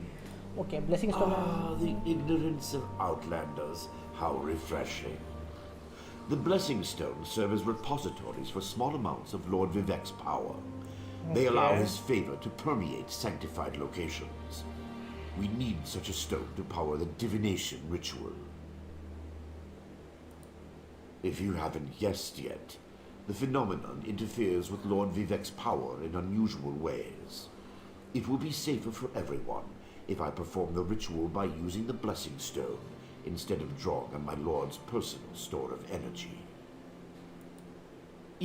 Okay, blessing stone. Ah, the ignorance of Outlanders. How refreshing. The blessing stones serve as repositories for small amounts of Lord Vivek's power. They allow his favor to permeate sanctified locations. We need such a stone to power the divination ritual. If you haven't guessed yet, the phenomenon interferes with Lord Vivek's power in unusual ways. It will be safer for everyone if I perform the ritual by using the blessing stone instead of drawing on my Lord's personal store of energy.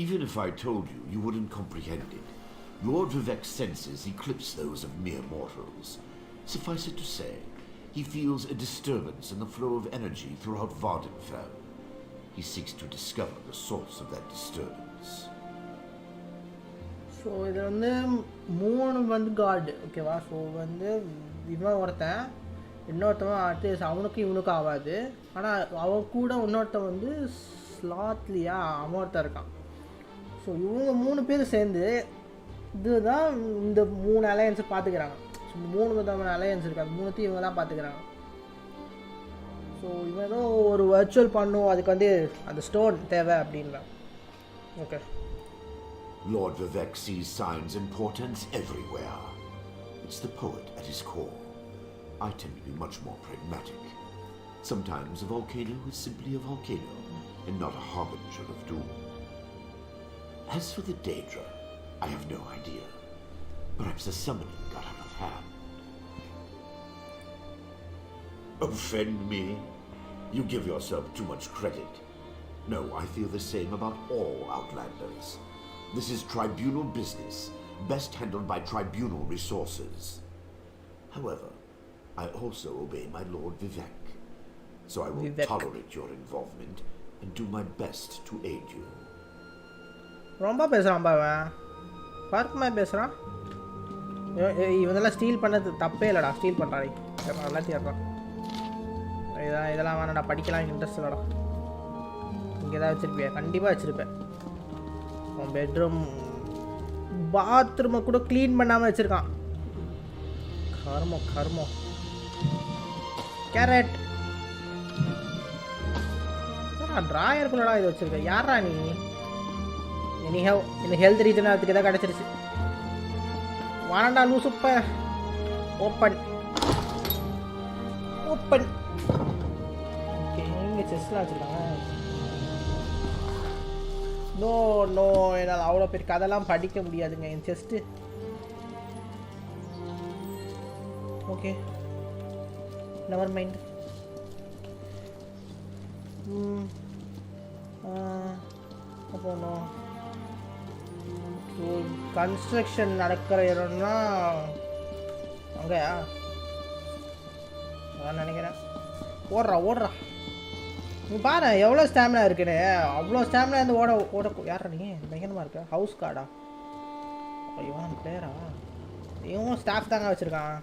Even if I told you, you wouldn't comprehend it. Lord Vivek's senses eclipse those of mere mortals. Suffice it to say, he feels a disturbance in the flow of energy throughout Vardenfell. He seeks to discover the source of that disturbance. So, இது வந்து மூணு வந்து God ஓகேவா? So வந்து இவன் ஒருத்தன், இன்னொருத்தவன் அடுத்து அவனுக்கும் இவனுக்கும் ஆகாது. ஆனால் அவன் கூட இன்னொருத்தன் வந்து ஸ்லாத்லியா அவன் ஒருத்தன் இருக்கான். ஸோ இவங்க மூணு பேர் சேர்ந்து இதுதான் இந்த 3 அலையன்ஸை பார்த்துக்கிறாங்க. ஸோ 3 விதமான அலையன்ஸ் இருக்குது, அது 3த்தையும் இவங்க தான் பார்த்துக்கிறாங்க. ஸோ இவன் ஏதோ ஒரு வர்ச்சுவல் பண்ணும், அதுக்கு வந்து அந்த ஸ்டோன் தேவை அப்படின்றான். Okay. Lord Vivek sees signs and portents everywhere. It's the poet at his core. I tend to be much more pragmatic. Sometimes a volcano is simply a volcano and not a harbinger of doom. As for the Daedra, I have no idea. Perhaps the summoning got out of hand. Offend me? You give yourself too much credit. No, I feel the same about all Outlanders. This is tribunal business, best handled by tribunal resources. However, I also obey my Lord Vivek, so I will tolerate your involvement and do my best to aid you. ரொம்ப பேசுகிறான் பாவன், பார்க்குமே பேசுகிறான். இவனெல்லாம் steel பண்ணது தப்பே இல்லைடா, steel பண்ணுறாடி எல்லாத்தையும் ஏறான். இதெல்லாம் வேணாடா, படிக்கலாம் இன்ட்ரெஸ்ட் இல்லைடா. இங்கே தான் வச்சுருப்பியா? கண்டிப்பாக வச்சுருப்பேன். உன் பெட்ரூம் பாத்ரூமை கூட க்ளீன் பண்ணாமல் வச்சுருக்கான். கர்மம். கேரட் ட்ராயருக்குள்ளடா இது வச்சிருக்க. யாரா நீ? எனிஹவ் எனக்கு ஹெல்த் ரீஜன் அதுக்கு தான் கிடச்சிருச்சு. வானண்டா லூசுப்ப. Open open. ஓகே, இங்கே செஸ்லாம் வச்சுருக்காங்க. நோ நோ, என்னால் அவ்வளோ பெரிய கதைலாம் படிக்க முடியாதுங்க என் செஸ்ட்டு. Okay, never mind. போனோம். கன்ஸ்ட்ரக்ஷன் நடக்கிற இடம்னா அங்கேயா? அதான் நினைக்கிறேன். ஓடுறா. நீ பாரு எவ்வளோ ஸ்டாமினா இருக்குன்னு. அவ்வளோ ஸ்டாமினா இருந்து ஓட யாரா நீ? பயங்கரமாக இருக்க. ஹவுஸ் கார்டா? இவன் பிளேயரா? இவன் ஸ்டாஃப் தாங்க வச்சுருக்கான்.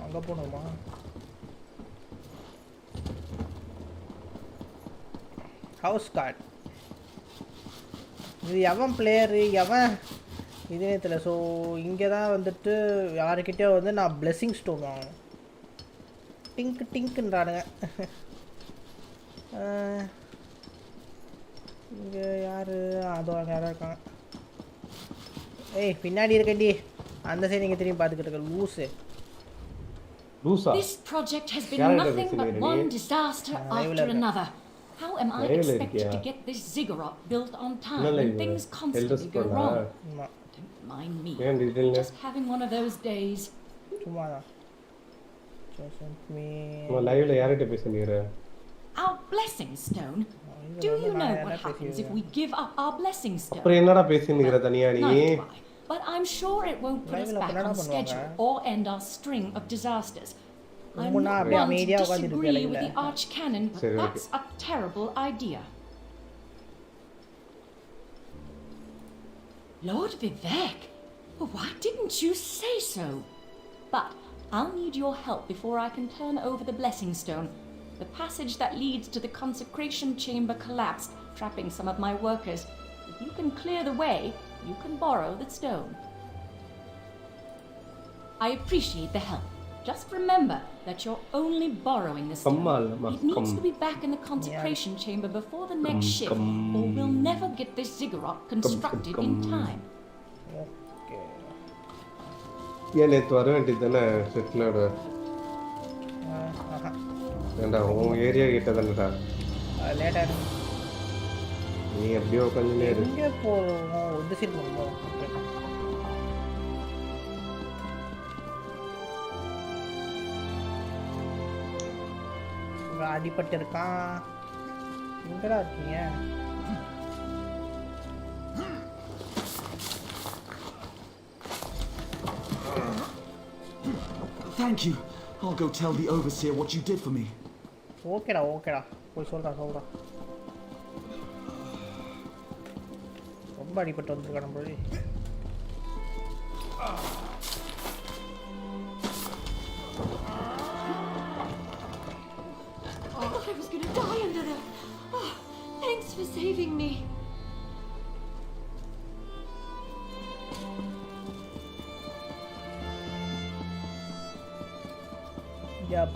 அங்கே போகணுமா? House card. இது எவன் பிளேயரு எவன் இதே தெரியல. ஸோ இங்கே தான் வந்துட்டு யாருக்கிட்டே வந்து நான் பிளெஸிங் ஸ்டோன் வாங்கணும். டிங்க்குன்றானுங்க. இங்கே யார்? அதோ அங்கே யாராக இருக்காங்க. ஏய் பின்னாடி இருக்கண்டி. அந்த சைடு நீங்கள் திரும்பி பார்த்துக்கிட்டு இருக்க loose. This project has been nothing but one disaster after another. How am I expected to get this ziggurat built on time when things constantly go wrong? Don't mind me. Just having one of those days. Our blessing stone. Do you know what happens if we give up our blessing stone? But I'm sure it won't put us back on schedule or end our string of disasters. I'm not one to disagree with the archcanon, but that's a terrible idea. Lord Vivek, why didn't you say so? But I'll need your help before I can turn over the blessing stone. The passage that leads to the consecration chamber collapsed, trapping some of my workers. If you can clear the way, you can borrow the stone. I appreciate the help. Just remember that you're only borrowing the stone. It needs to be back in the consecration chamber before the next shift, or we'll never get this ziggurat constructed in time. நேற்று வர வேண்டியது தானே செட்டிலோட. ஏண்டா உன் area கிட்ட தானேடா. லேட்டாக நீ எப்படியோ கொஞ்ச நேரம் எங்கே போகணும்? இந்த சைடு போகணும். அடிபட்டு இருக்கான். எங்கடா இருக்கீங்க? Thank you. I'll go tell the overseer what you did for me. ஓகேடா போய் சொல்றா. ரொம்ப அடிபட்டு வந்துருக்கான் நம்மளே. I was going to die under there. Oh, thanks for saving me.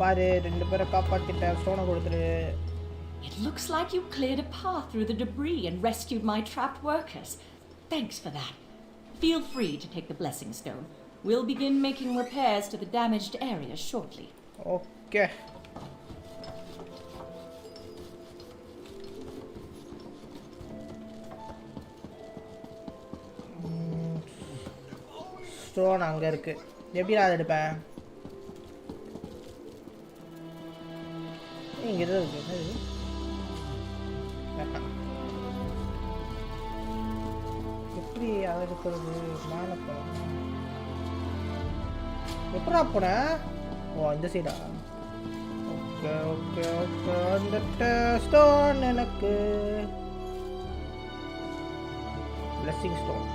பாரு ரெண்டு பேரை காப்பாத்திட்டேன். ஸ்டோனை கொடுத்துரு. It looks like you cleared a path through the debris and rescued my trapped workers. Thanks for that. Feel free to take the blessing stone. We'll begin making repairs to the damaged area shortly. Okay. Stone அங்கே இருக்கு. எப்படி அதை எடுப்பேன்? இங்கே தான் இருக்கு. எப்படி அதை எடுக்கிறது? மேலே போகணும். எப்படா போனேன்? ஓ இந்த சைடா? ஓகே வந்துட்டு ஸ்டோன் எனக்கு பிளெஸிங் ஸ்டோன்.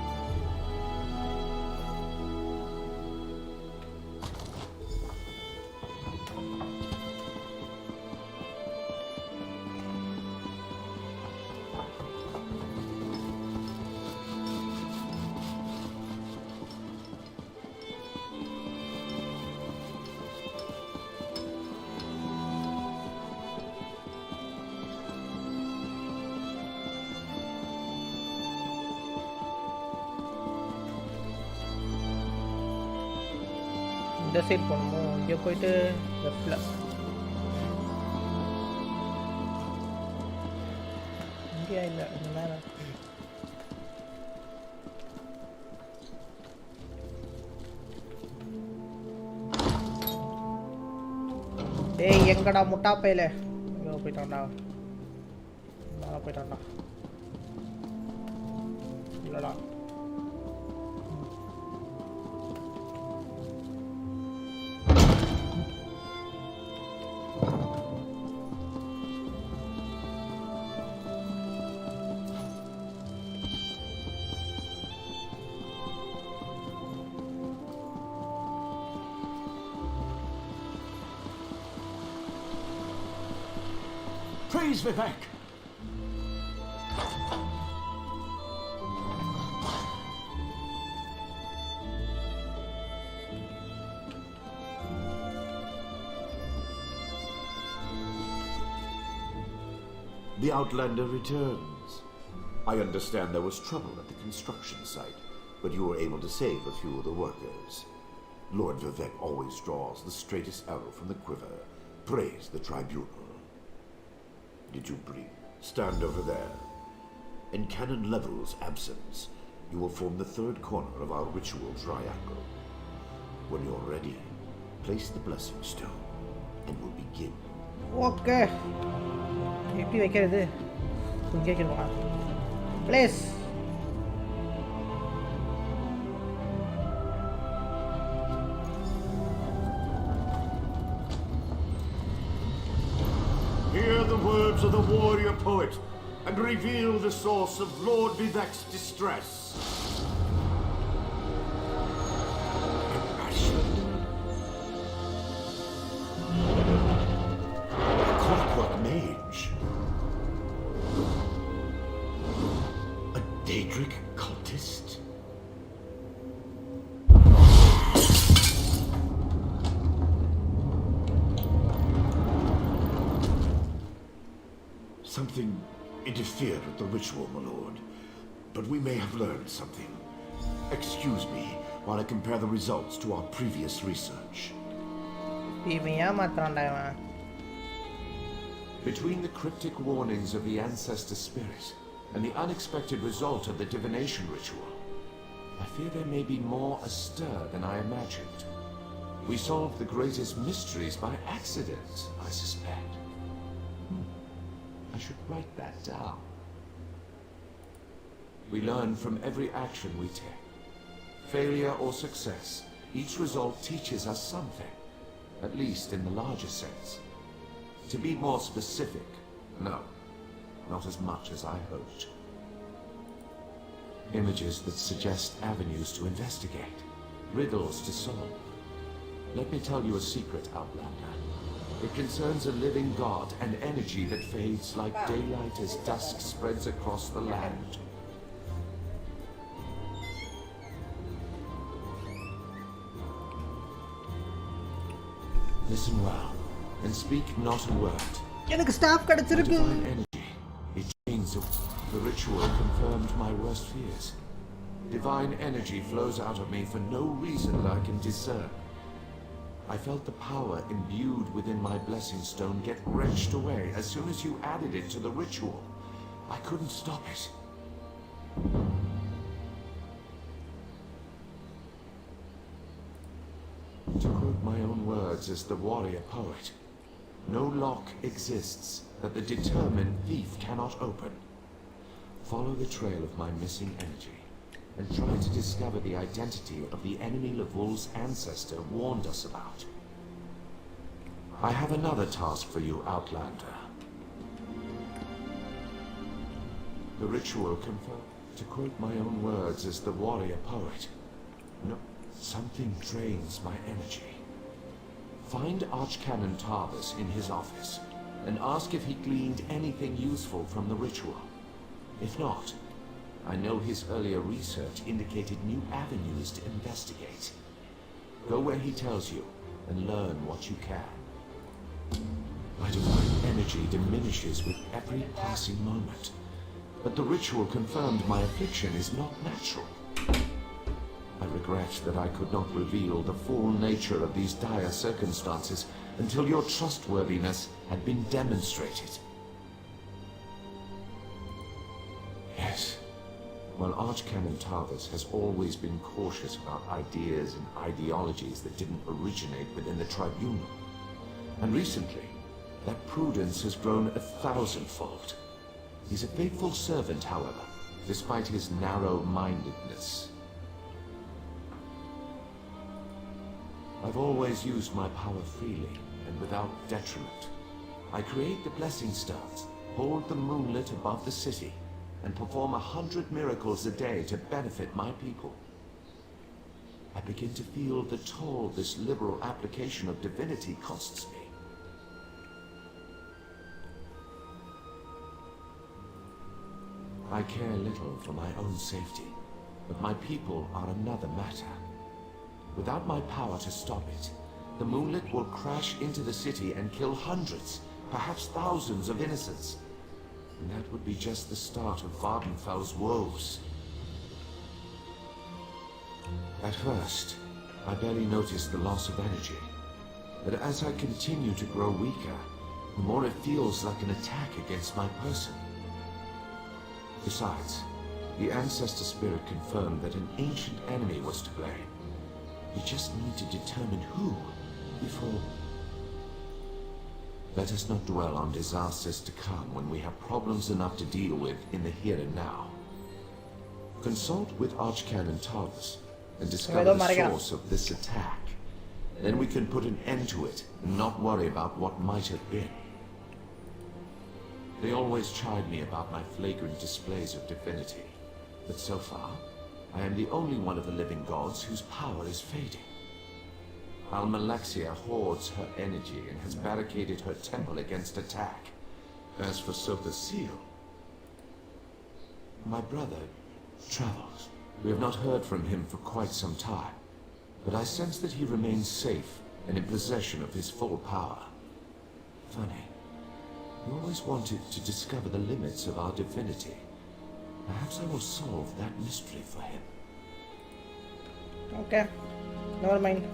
இந்த சைடு போகணுமோ? இங்கே போயிட்டு லெஃப்டில். இங்கே இல்லை, இந்த நேரம். டேய் எங்கடா முட்டா பையில? இங்கே போயிட்டான்டா. மேலே போயிட்டான்டா. இல்லடா. Praise Vivek! The Outlander returns. I understand there was trouble at the construction site, but you were able to save a few of the workers. Lord Vivek always draws the straightest arrow from the quiver. Praise the tribunal. Did you breathe? Stand over there. In Canon Level's absence, you will form the third corner of our ritual triangle. When you're ready, place the blessing stone, and we'll begin. Okay. எப்படி வைக்கிறது? இங்கே வைக்கணுமா? Place. Hear the words of the warrior poet and reveal the source of Lord Vivek's distress. A clockwork mage. A Daedric cultist. Something interfered with the ritual, my lord. But we may have learned something. Excuse me while I compare the results to our previous research. Between the cryptic warnings of the ancestor spirit and the unexpected result of the divination ritual, I fear there may be more astir than I imagined. We solved the greatest mysteries by accident, I suspect. I should write that down. We learn from every action we take. Failure or success, each result teaches us something, at least in the larger sense. To be more specific, no, not as much as I hoped. Images that suggest avenues to investigate, riddles to solve. Let me tell you a secret, Outlander. It concerns a living god and energy that fades like daylight as dusk spreads across the land. Listen well, and speak not a word. எனக்கு stop கிடைச்சிருக்கு. Divine energy, it chains of the ritual confirmed my worst fears. Divine energy flows out of me for no reason that I can discern. I felt the power imbued within my blessing stone get wrenched away as soon as you added it to the ritual. I couldn't stop it. To quote my own words as the warrior poet, no lock exists that the determined thief cannot open. Follow the trail of my missing energy and try to discover the identity of the enemy Lavul's ancestor warned us about. I have another task for you, Outlander. The ritual confirmed, to quote my own words as the warrior poet, no, something drains my energy. Find Archcanon Tarbus in his office and ask if he gleaned anything useful from the ritual. If not, I know his earlier research indicated new avenues to investigate. Go where he tells you and learn what you can. My divine energy diminishes with every passing moment, but the ritual confirmed my affliction is not natural. I regret that I could not reveal the full nature of these dire circumstances until your trustworthiness had been demonstrated. Yes. While Archcanon Tarvis has always been cautious about ideas and ideologies that didn't originate within the Tribunal. And recently, that prudence has grown 1,000-fold. He's a faithful servant, however, despite his narrow-mindedness. I've always used my power freely and without detriment. I create the Blessing Stones, hold the moonlit above the city, and perform 100 miracles a day to benefit my people. I begin to feel the toll this liberal application of divinity costs me. I care little for my own safety, but my people are another matter. Without my power to stop it, the moonlit will crash into the city and kill hundreds, perhaps thousands of innocents. And that would be just the start of Vardenfell's woes. At first, I barely noticed the loss of energy. But as I continue to grow weaker, the more it feels like an attack against my person. Besides, the Ancestor Spirit confirmed that an ancient enemy was to blame. We just need to determine who before... Let us not dwell on disasters to come when we have problems enough to deal with in the here and now. Consult with Archcanon Tarvis and discover the source of this attack. Then we can put an end to it and not worry about what might have been. They always chide me about my flagrant displays of divinity, but so far, I am the only one of the living gods whose power is fading. Almalexia hoards her energy and has barricaded her temple against attack. As for Sotha Seal, my brother travels. We have not heard from him for quite some time, but I sense that he remains safe and in possession of his full power. Funny. We always wanted to discover the limits of our divinity. Perhaps I will solve that mystery for him. Okay, never mind.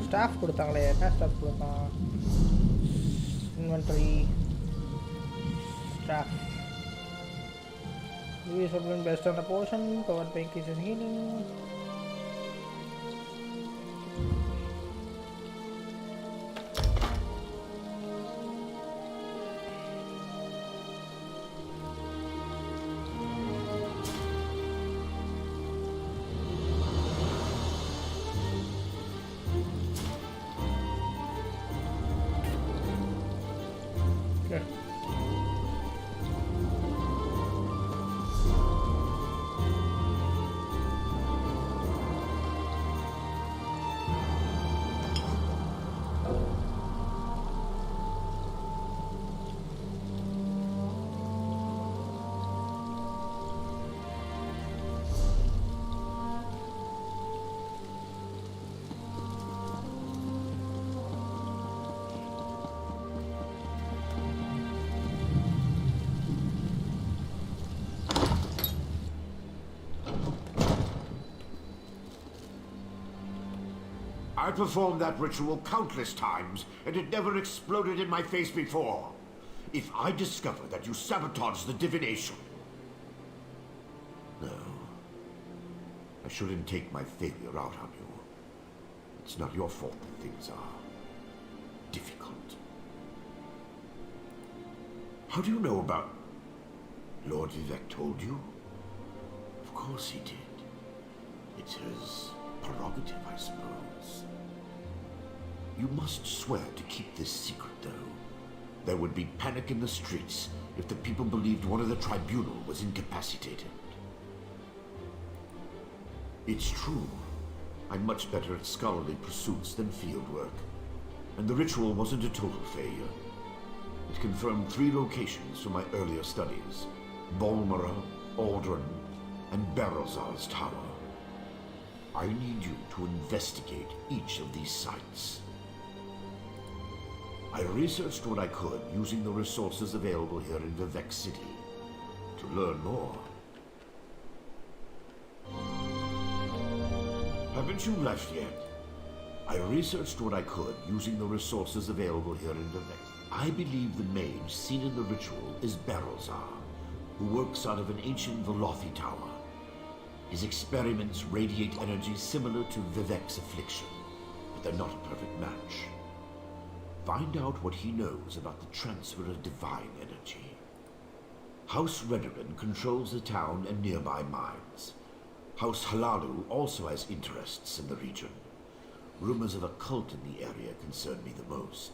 Staff கொடுத்தாங்களே என்ன staff கொடுத்தான் inventory staff use something based on the potion covered by increase in healing. I performed that ritual countless times, and it never exploded in my face before. If I discover that you sabotaged the divination... No. I shouldn't take my failure out on you. It's not your fault that things are... difficult. How do you know about... Lord Vivek told you? Of course he did. It's his prerogative, I suppose. You must swear to keep this secret, though. There would be panic in the streets if the people believed one of the Tribunal was incapacitated. It's true. I'm much better at scholarly pursuits than fieldwork. And the ritual wasn't a total failure. It confirmed 3 locations from my earlier studies. Bolmora, Aldrin, and Berozar's Tower. I need you to investigate each of these sites. I researched what I could using the resources available here in Vivec City. To learn more. Haven't you left yet? I researched what I could using the resources available here in Vivec. I believe the mage seen in the ritual is Barrelzar, who works out of an ancient Velothi tower. His experiments radiate energy similar to Vivec's affliction, but they're not a perfect match. Find out what he knows about the transfer of divine energy. House Redoran controls the town and nearby mines. House Halalu also has interests in the region. Rumors of a cult in the area concern me the most.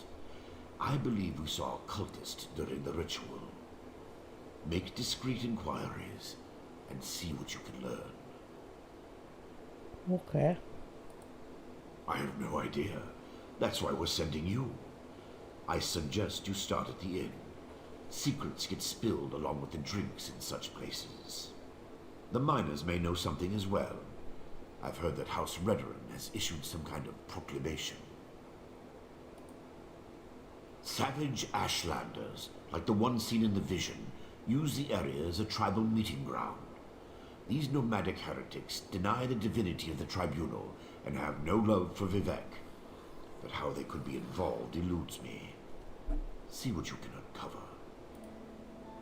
I believe we saw a cultist during the ritual. Make discreet inquiries and see what you can learn. Okay. I have no idea. That's why we're sending you. I suggest you start at the inn. Secrets get spilled along with the drinks in such places. The miners may know something as well. I've heard that House Redoran has issued some kind of proclamation. Savage Ashlanders, like the one seen in the vision, use the area as a tribal meeting ground. These nomadic heretics deny the divinity of the tribunal and have no love for Vivec. But how they could be involved eludes me. See what you can uncover.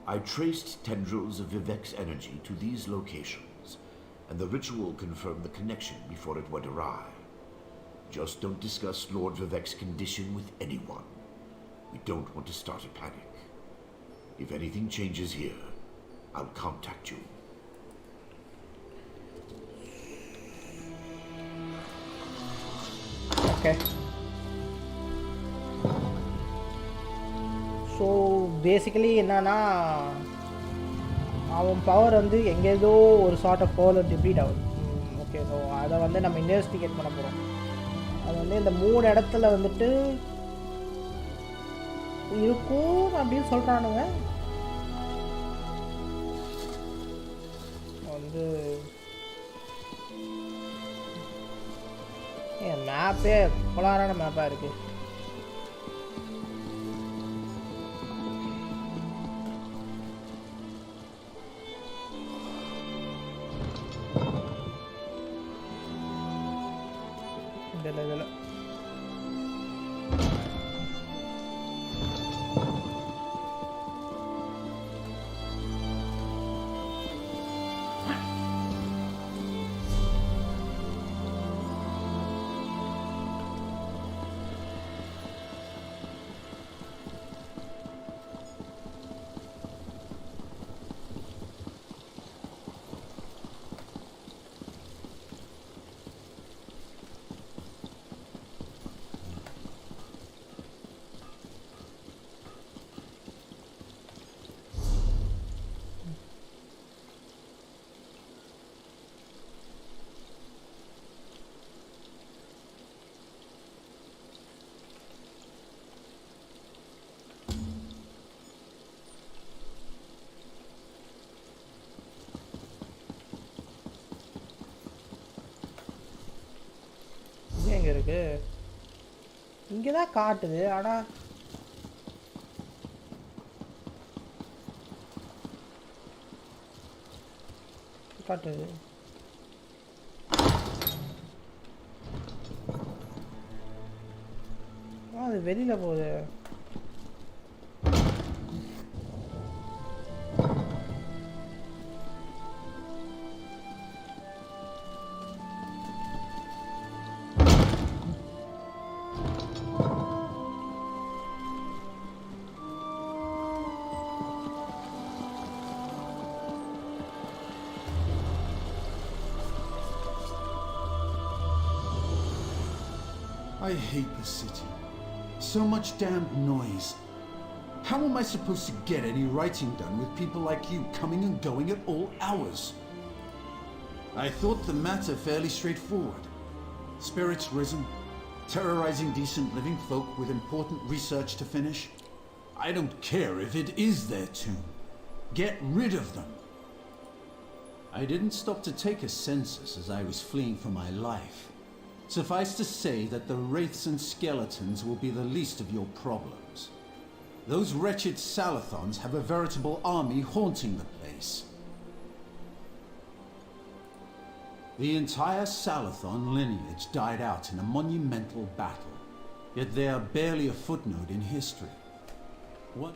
I traced tendrils of Vivec's energy to these locations, and the ritual confirmed the connection before it went awry. Just don't discuss Lord Vivec's condition with anyone. We don't want to start a panic. If anything changes here, I'll contact you. Okay. So basically என்னன்னா அவன் power வந்து எங்கேதோ ஒரு sort of பவரில் deplete ஆகுது. Okay, so அதை வந்து நம்ம investigate பண்ண போகிறோம். அது வந்து இந்த 3 இடத்துல வந்துட்டு இருக்கும் அப்படின்னு சொல்கிறானுங்க. வந்து மேப்பே கோளாறான மேப்பாக இருக்குது. இதில் எங்கே இருக்கு? இங்கே தான் காட்டுது. ஆனால் காட்டுது. அது வெளியில் போகுது. I hate this city. So much damned noise. How am I supposed to get any writing done with people like you coming and going at all hours? I thought the matter fairly straightforward. Spirits risen, terrorizing decent living folk with important research to finish. I don't care if it is their tomb. Get rid of them. I didn't stop to take a census as I was fleeing for my life. Suffice to say that the wraiths and skeletons will be the least of your problems. Those wretched Salathons have a veritable army haunting the place. The entire Salathon lineage died out in a monumental battle, yet they are barely a footnote in history. What?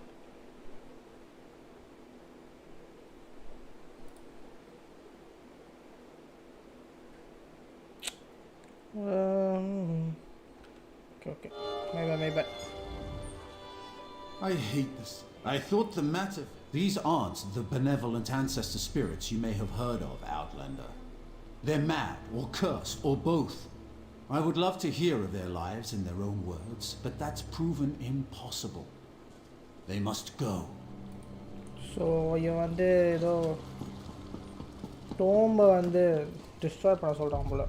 Okay. My bad. I hate this. I thought the matter... These aren't the benevolent ancestor spirits you may have heard of, Outlander. They're mad, or cursed, or both. I would love to hear of their lives in their own words, but that's proven impossible. They must go. So, you want to tomb and destroy பண்ண சொல்றான் போல.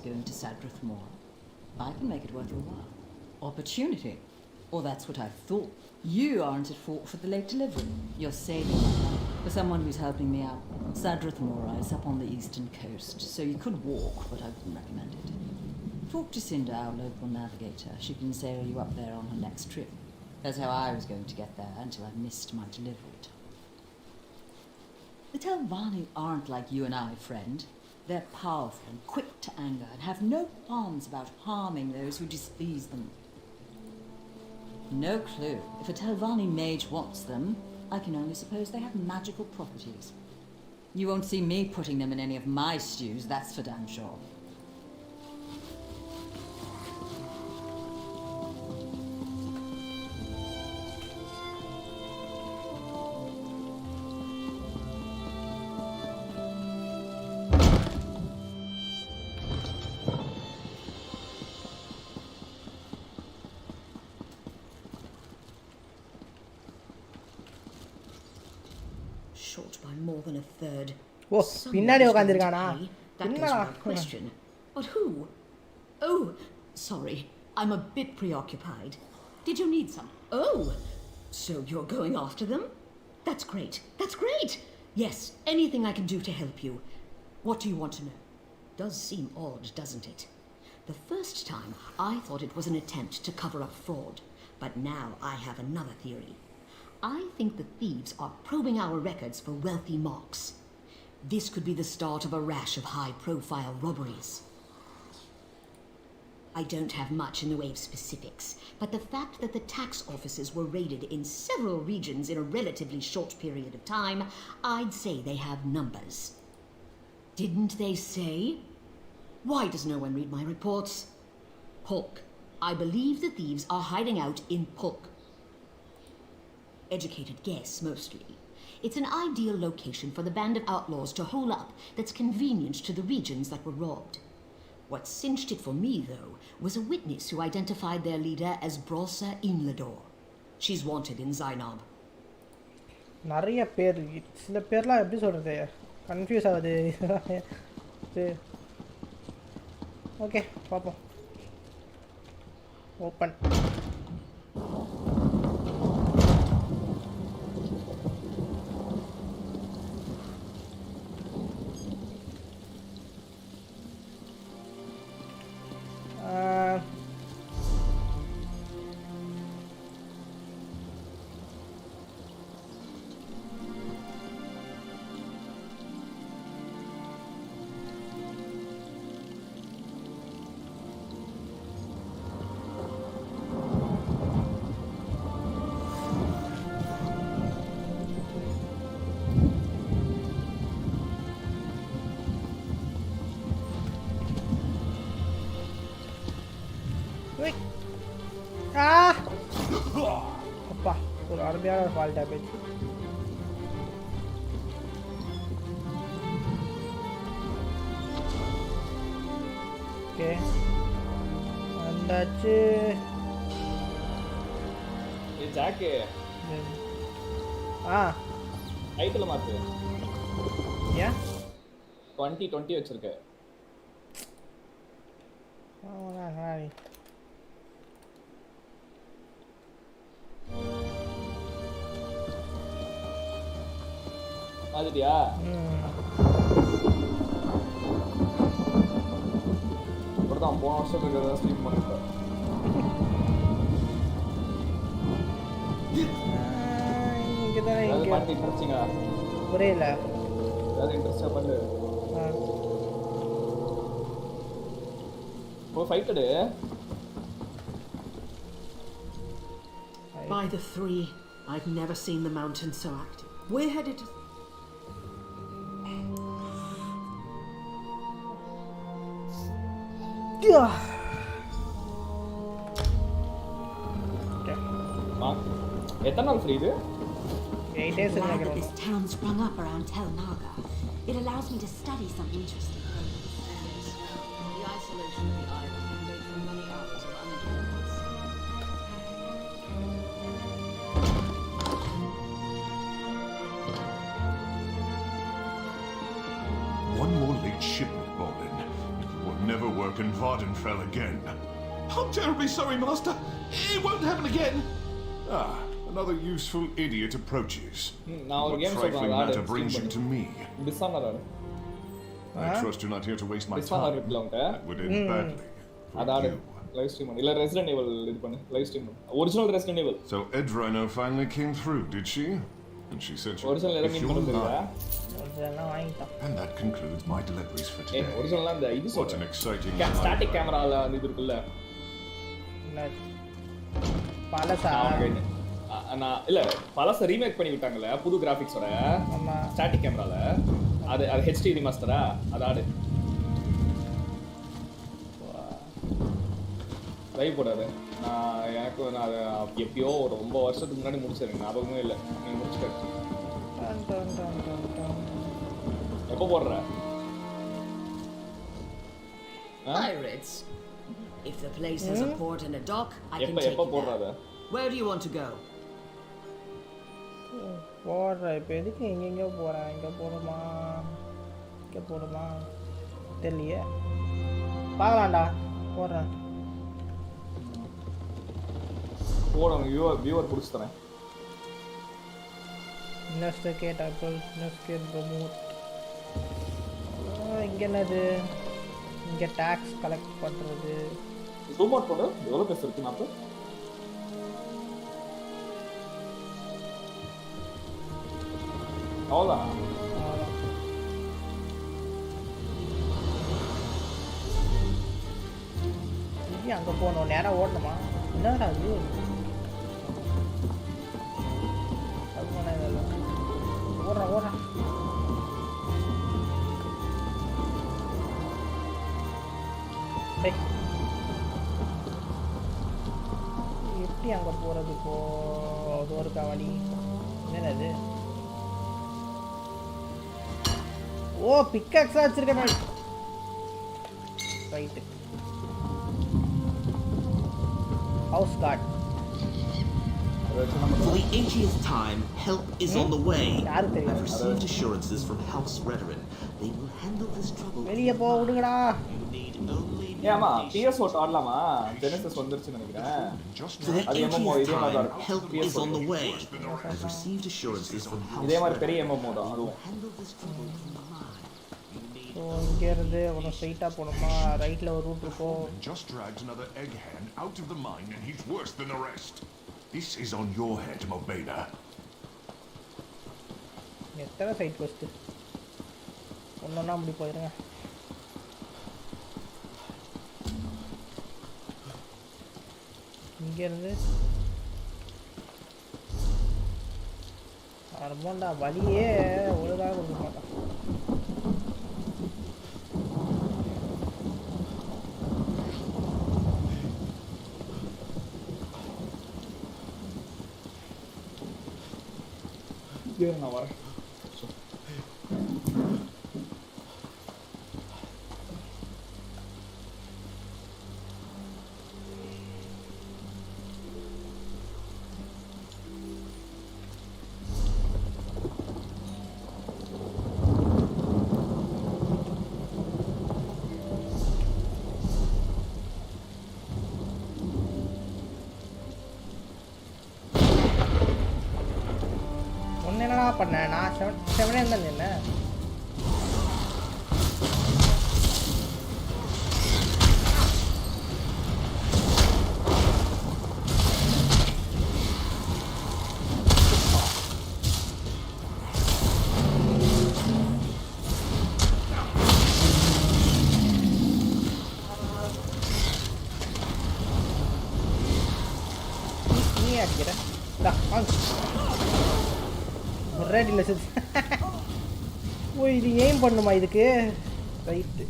Going to Sadrith Moor. I can make it worth your while. Opportunity. Or that's what I thought. You aren't at fault for the late delivery. You're saving me. For someone who's helping me out. Sadrith Moor is up on the eastern coast, so you could walk, but I wouldn't recommend it. Talk to Cinda, our local navigator. She can sail you up there on her next trip. That's how I was going to get there until I missed my delivery time. The Telvanni aren't like you and I, friend. They're powerful and quick to anger and have no qualms about harming those who displease them. No clue. If a Telvanni mage wants them, I can only suppose they have magical properties. You won't see me putting them in any of my stews, that's for damn sure. By more than a third. Oh, பின்னாடி உட்கார்ந்திருக்கானா? That goes without question. But who? Oh, sorry. I'm a bit preoccupied. Did you need some? Oh, so you're going after them? That's great. That's great. Yes, anything I can do to help you. What do you want to know? Does seem odd, doesn't it? The first time, I thought it was an attempt to cover up fraud. But now I have another theory. I think the thieves are probing our records for wealthy marks. This could be the start of a rash of high-profile robberies. I don't have much in the way of specifics, but the fact that the tax offices were raided in several regions in a relatively short period of time, I'd say they have numbers. Didn't they say? Why does no one read my reports? Polk. I believe the thieves are hiding out in Polk. Educated guess, mostly. It's an ideal location for the band of outlaws to hole up that's convenient to the regions that were robbed. What cinched it for me, though, was a witness who identified their leader as Brosa Inlador. She's wanted in Zainab. நிறைய பேர் சில பேர்லாம் எப்படி சொல்றது confuse ஆகுது okay பாப்போம் open அப்பா ஒரு அருமையான ஃபால் டேமேஜ். ஓகே வந்தாச்சு. ஜாக்கு டைட்டில் மாத்து. ஏன் 2020 வச்சிருக்க? மாத்திட்டியா? இப்படிதான் போன வருஷம் இருக்கிறத ஸ்ட்ரீம் பண்ணிட்டேன். பாட்டு இன்ட்ரெஸ்டிங்கா புரியல. ஏதாவது இன்ட்ரெஸ்டா பண்ணு. ஃபைட் எடு. By the three, I've never seen the mountain so active. We're headed to... எத்தனை நாள் ஃப்ரீ இது? 8 days. Now that this town sprung up around Tel Naga, it allows me to study some interesting things. The isolation of the island can make for many hours of unendurance. One more late shipment, Bolin. It will never work in Vardenfell again. I'm terribly sorry, Master. It won't happen again. Ah, another useful idiot approaches. Now What again, trifling matter brings you to me? Dishonored. I trust you're not here to waste my Dishonored time. That would end badly. Adad live stream on. Illa Resident Evil idu pannu live stream. Original Resident Evil. So Edrino finally came through, did she? And she said she Original if you're lying. And that concludes my deliveries for today. Original la the idu What an exciting static camera la idu irukulla. பலசா நான் இல்ல பலச remake பண்ணி விட்டாங்கல புது கிராபிக்ஸோட. ஆமா static கேமரால அது HD ரீமாஸ்டரா அதாடு live போடாது. நான் அது எப்பயோ ரொம்ப வருஷத்துக்கு முன்னாடி முடிச்சிருக்கேன், ஞாபகமே இல்லை. நீ முடிச்சுக்க. எப்போ போடுற? Pirates. If the place has a port and a dock, I can take you there. Where do you want to go? போடுற இப்போ எதுக்கு எங்கெங்கோ போகிறேன்? இங்கே போடுமா இங்கே போடுமா தெரியலையே. பார்க்கலாம்டா போடுறேன். போடுறேன் வியூவர் பிடிச்சி தரேன். Investigate apple investigate promote. இங்கே என்னது? இங்கே டேக்ஸ் கலெக்ட் பண்ணுறது. ஜூம் அவுட் பண்ணு. எவ்வளோ பேச இருக்கு நான் அவ்வளோதான். அங்கே போகணும், நேராக ஓடணுமா? என்னடா அது? ஓடுறேன் ஓடுறேன். எப்படி அங்கே போகிறது? இப்போ அது ஒரு வழி. என்னது? ஓ பிக்காக்ஸா வச்சிருக்கேன். Right. House guard. For the 80th time, help is on the way. I've received assurances from House Redoran. They will handle this trouble. வெளிய போ விடுங்கடா. ஏமா PS ஓட் ஆடலாமா? ஜெனசிஸ் வந்துருச்சு நினைக்கிறேன். அது MMO இதே மாதிரி தான் இருக்கும். Help is on the way. I've received assurances from House இதே மாதிரி பெரிய MMO தான் அதுவும். ஸோ இங்கேருந்து உனக்கு ஸ்ட்ரைட்டாக போகணுமா? ரைட்டில் ஒரு ரூட் இருக்கும். Just dragged another egg hand out of the mine and he's worse than the rest. This is on your head, Mobeda. எத்தனை சைட் ஃபஸ்ட்டு ஒன்றா அப்படி போயிருங்க. இங்கேருந்து அரமோண்டா வழியே ஒழுங்காக கொடுக்க மாட்டான். நான் வரேன். என்னடா பண்ண நான் செவனே இருந்தா என்ன நீ அடிக்கிற ரெட் இல்லை சார் ஓ இது ஏம் பண்ணுமா இதுக்கு ரைட்டு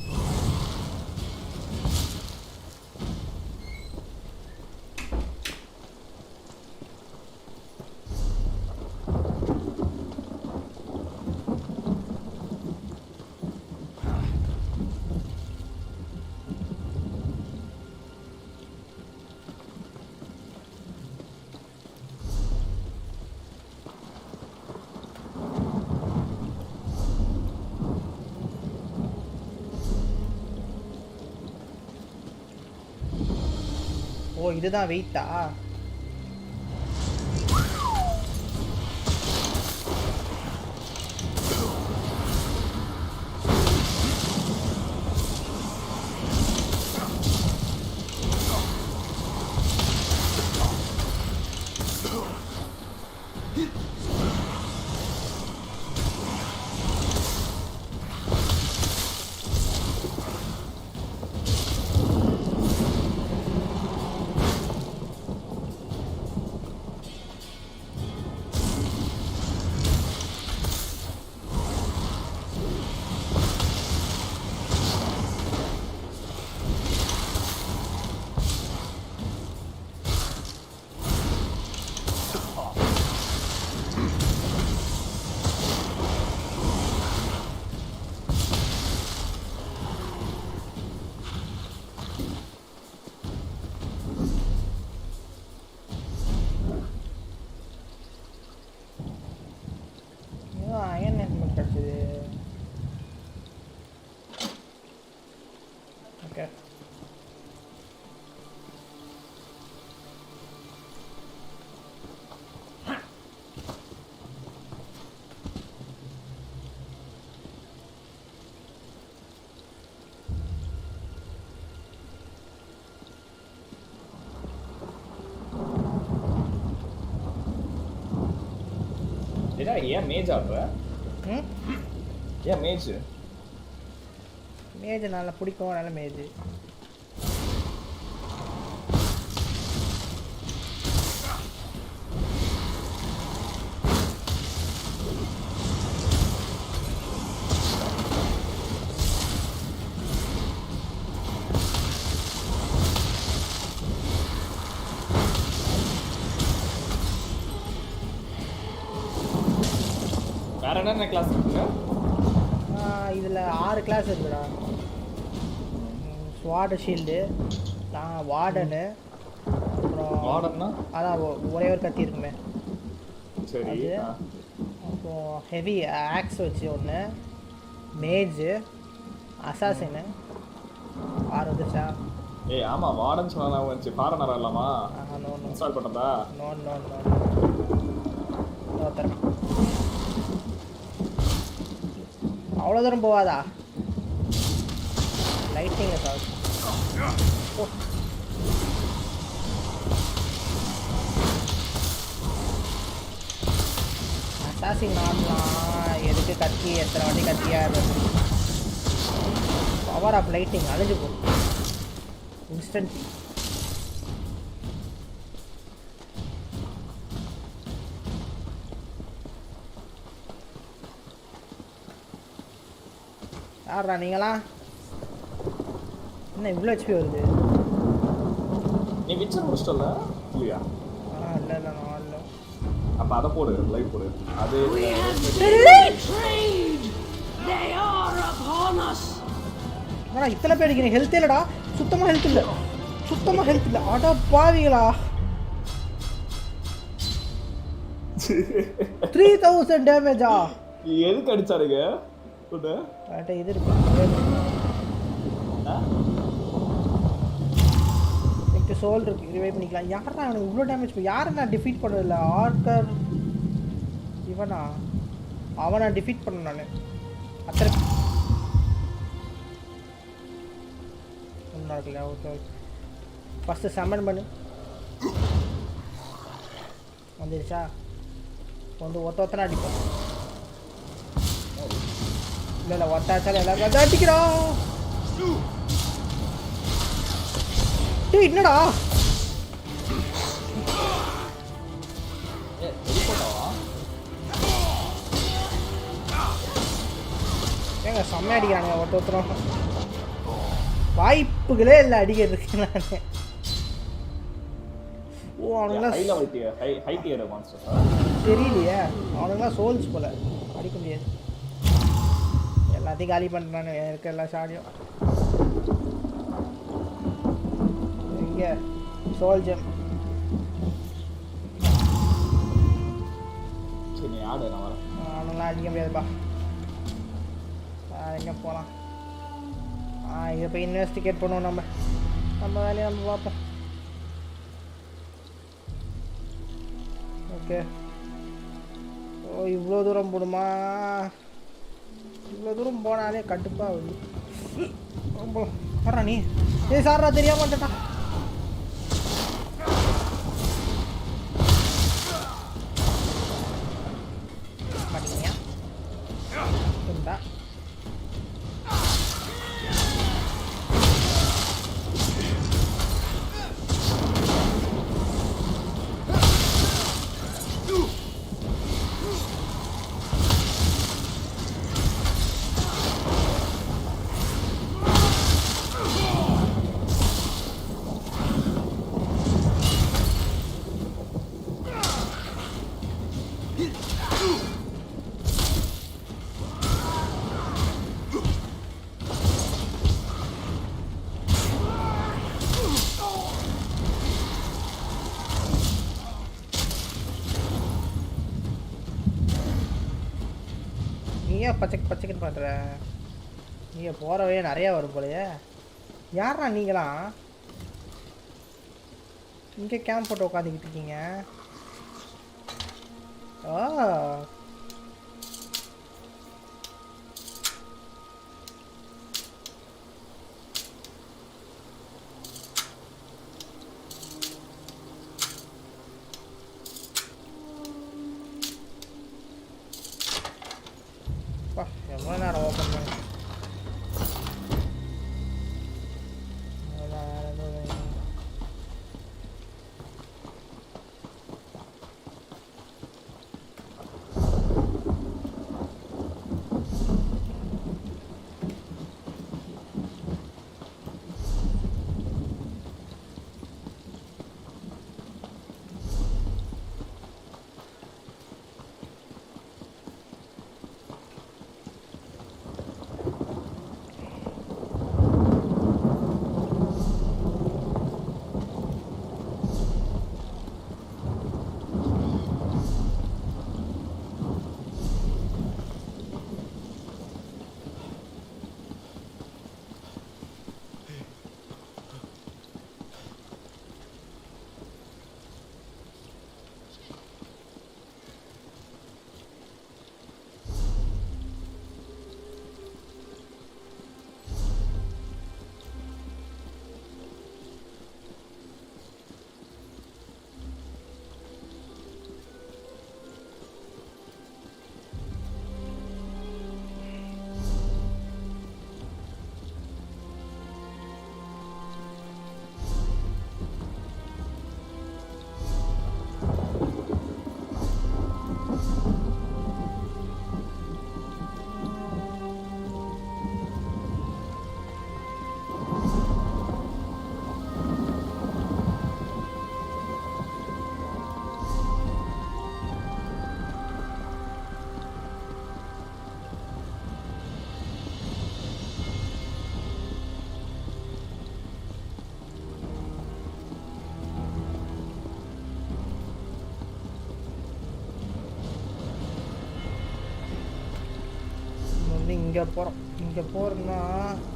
ஓ இதுதான் வெயிட்டா ஏன் மேஜ் ஆடுற ஏன் மேஜ் மேஜ் நல்லா பிடிக்கும் நல்ல மேஜ் வேற என்ன கிளாஸ் இருக்குங்க இதில் 6 கிளாஸ் இருக்குடா ஸ்வாட் ஷீல்டு வார்டனு அப்புறம் வார்டன்னா அதான் ஒரே ஒரு கத்தி இருக்குமே சரி அது அப்புறம் ஹெவி ஆக்ஸ் வச்சு ஒன்று மேஜு அசாசின்னு 6 வந்துச்சா ஏய் ஆமா வார்டன் சொன்னா வந்துச்சு ஃபாரனர் இல்லாமா இன்ஸ்டால் பண்ணதா நோ நோ நோ அவ்வளோ தூரம் போவாதா லைட்டிங் அசாசிங் நார்மலாம் எதுக்கு கத்தி எத்தனை வாட்டி கத்தியாக இருந்தது பவர் ஆஃப் லைட்டிங் அழிஞ்சு போகும் இன்ஸ்டன்ட் யாரா நீங்களா என்ன இவ்வளோ ஹெச்பி வருது நீ விச்சர் முடிச்சிட்டல இல்லையா இல்லை நான் இல்லை அப்ப அத போடு லைவ் போடு அது They are upon us. ஆனா இத்தனை பேர் இருக்கீங்க ஹெல்த் இல்லடா சுத்தமா ஹெல்த் இல்ல அட பாவிகளா 3000 டேமேஜா எதுக்கு அடிச்சாருங்க உன்ன அட இது இருக்கு எனக்கு சோல் இருக்கு ரிவைவ் பண்ணிக்கலாம் யாரா அவனுக்கு இவ்வளவு டேமேஜ் யாரை நான் டிஃபீட் பண்ணது இல்ல ஆர்கர் அவனை டிஃபீட் பண்ண நானு அத்தனை ஒன்றாகல ஓகே ஃபஸ்ட்டு சம்மன் பண்ணு வந்துருச்சா வந்து ஒத்தனை அடிப்போம் இல்லை ஒத்தாச்சாலும் எல்லாரும் அடிக்கிறோம் டேய் என்னடா ஏங்க செம்ம அடிக்கிறானுங்க ஒருத்தரும் வாய்ப்புகளே இல்லை அடிக்கிறதுக்கு நான் ஓ அவனுங்களாம் தெரியலையே அவனுங்களாம் சோல்ஸ் போல அடிக்க முடியாது எல்லாத்தையும் காலி பண்ணுறானு இருக்க எல்லா ஷாடியும் இங்கே சோல் ஜெம் அவனுங்களாம் அடிக்க முடியாதுப்பா எங்கே போகலாம் இதை போய் இன்வெஸ்டிகேட் பண்ணுவோம் நம்ம வேலையை நம்ம பார்ப்போம் ஓகே ஓ இவ்வளோ தூரம் போடுமா இவ்வளோ தூரம் போனாலே கட்டுப்பாக வருது ரொம்ப வர்றா நீ சாரா தெரியாம மாட்டேட்டா மாட்டீங்க இருந்தா பச்சைக்குன்னு பார்க்குற நீங்கள் போகிறவே நிறையா வரும் போலையே யாரா நீங்களாம் இங்கே கேம்ப் போட்டு உட்காந்துக்கிட்டு இருக்கீங்க எவ்வளோ நேரம் ஓப்பன் பண்ணி இங்கே போகிறோம். இங்கே போகிறோம்னா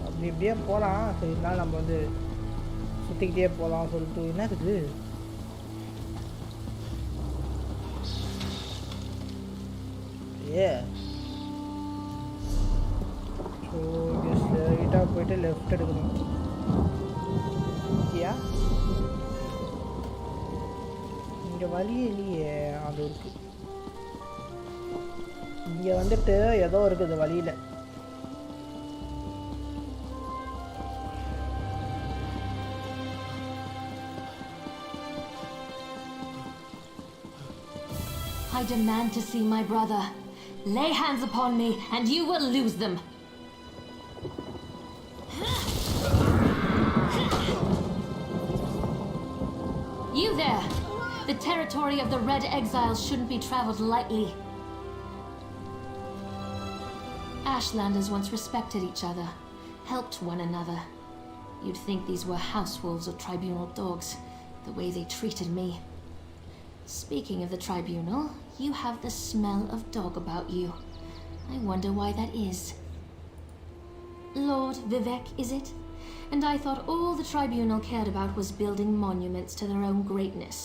அப்படி இப்படியே போகலாம். சரி, இருந்தாலும் நம்ம வந்து சுற்றிக்கிட்டே போகலாம் சொல்லிட்டு. என்ன இருக்குது? ஏ ஸோ இங்கே ஸ்ட்ரைட்டாக போயிட்டு லெஃப்ட் எடுக்கணும். ஓகேயா? இங்கே வழியே இல்லையே. அது இருக்குது. இங்கே வந்துட்டு ஏதோ இருக்குது வழியில். I demand to see my brother. Lay hands upon me, and you will lose them. You there! The territory of the Red Exiles shouldn't be traveled lightly. Ashlanders once respected each other, helped one another. You'd think these were house wolves or tribunal dogs, the way they treated me. Speaking of the tribunal, you have the smell of dog about you. I wonder why that is. Lord Vivek, is it? And I thought all the tribunal cared about was building monuments to their own greatness.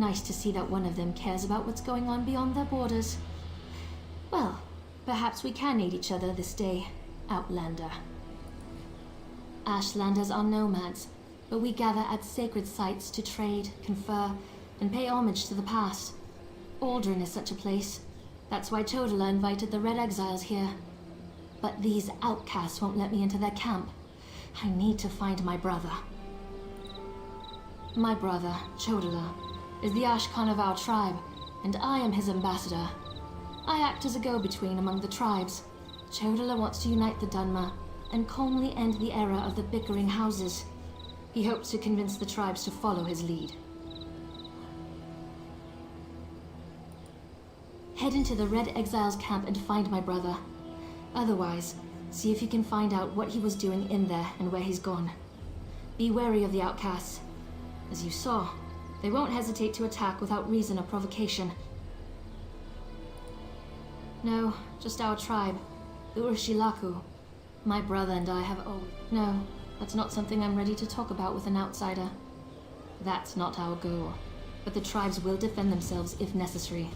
Nice to see that one of them cares about what's going on beyond their borders. Well, perhaps we can aid each other this day, Outlander. Ashlanders are nomads, but we gather at sacred sites to trade, confer, and pay homage to the past. Aldrin is such a place. That's why Chodala invited the Red Exiles here. But these outcasts won't let me into their camp. I need to find my brother. My brother, Chodala, is the Ashkan of our tribe, and I am his ambassador. I act as a go-between among the tribes. Chodala wants to unite the Dunma and calmly end the era of the bickering houses. He hopes to convince the tribes to follow his lead. Head into the Red Exiles camp and find my brother. Otherwise, see if you can find out what he was doing in there and where he's gone. Be wary of the outcasts. As you saw, they won't hesitate to attack without reason or provocation. No, just our tribe, the Urshilaku. My brother and I have always... No, that's not something I'm ready to talk about with an outsider. That's not our goal. But the tribes will defend themselves if necessary.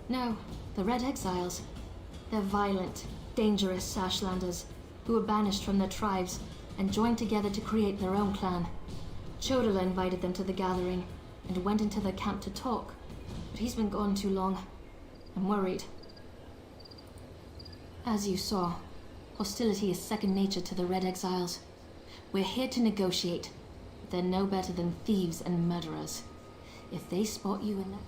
No, the Red Exiles. They're violent, dangerous Ashlanders who were banished from their tribes and joined together to create their own clan. Chodala invited them to the gathering and went into their camp to talk, but he's been gone too long. I'm worried. As you saw, hostility is second nature to the Red Exiles. We're here to negotiate, but they're no better than thieves and murderers. If they spot you in that...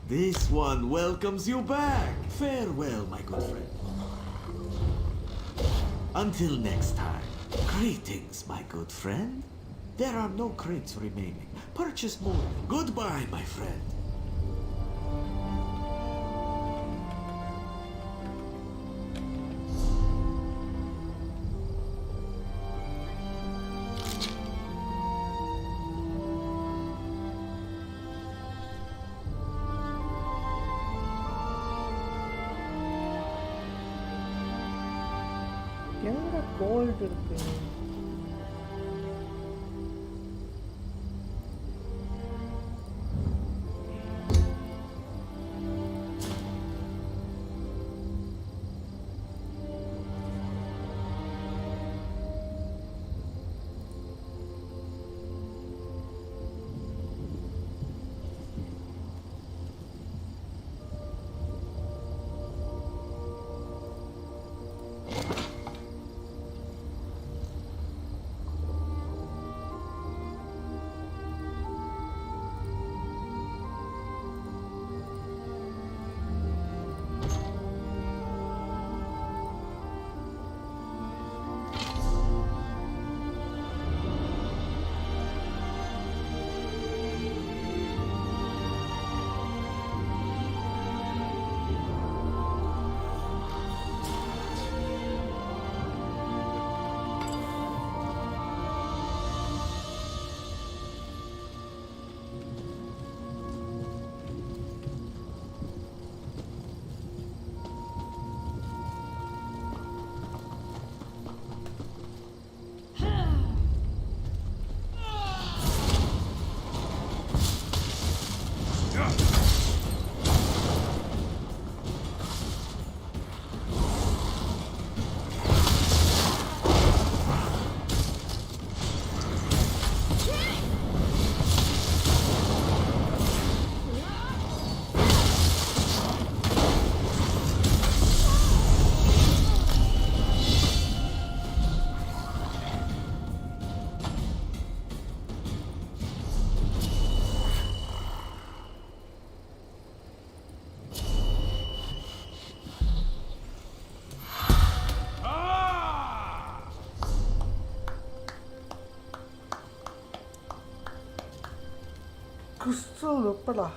This one welcomes you back. Farewell, my good friend. Until next time, greetings, my good friend. There are no crates remaining. Purchase more. Goodbye, my friend. எங்க gold இருக்கு? Crystal எப்படா?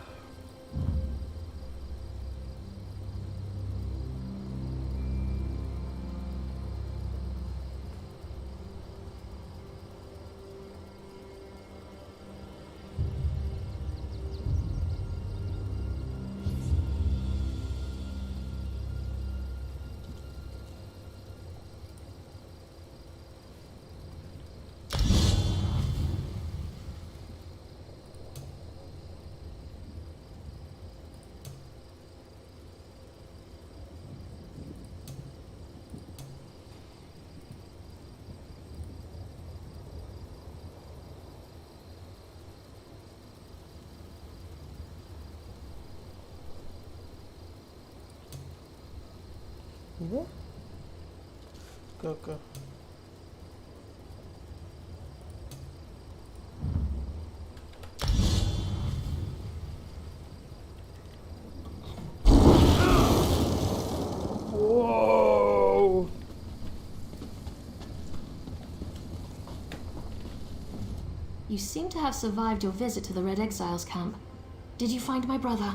இது okay. Whoa! You seem to have survived your visit to the Red Exiles camp. Did you find my brother?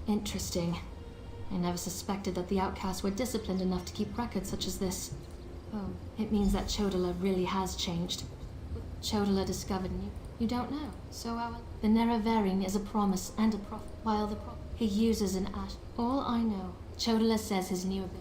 Interesting. I never suspected that the outcasts were disciplined enough to keep records such as this. Oh, it means that Chodala really has changed. Chodala discovered you. You don't know. So the Nerevarine is a promise and a prophet, while the prophet he uses an ash. All I know, Chodala says his new ability.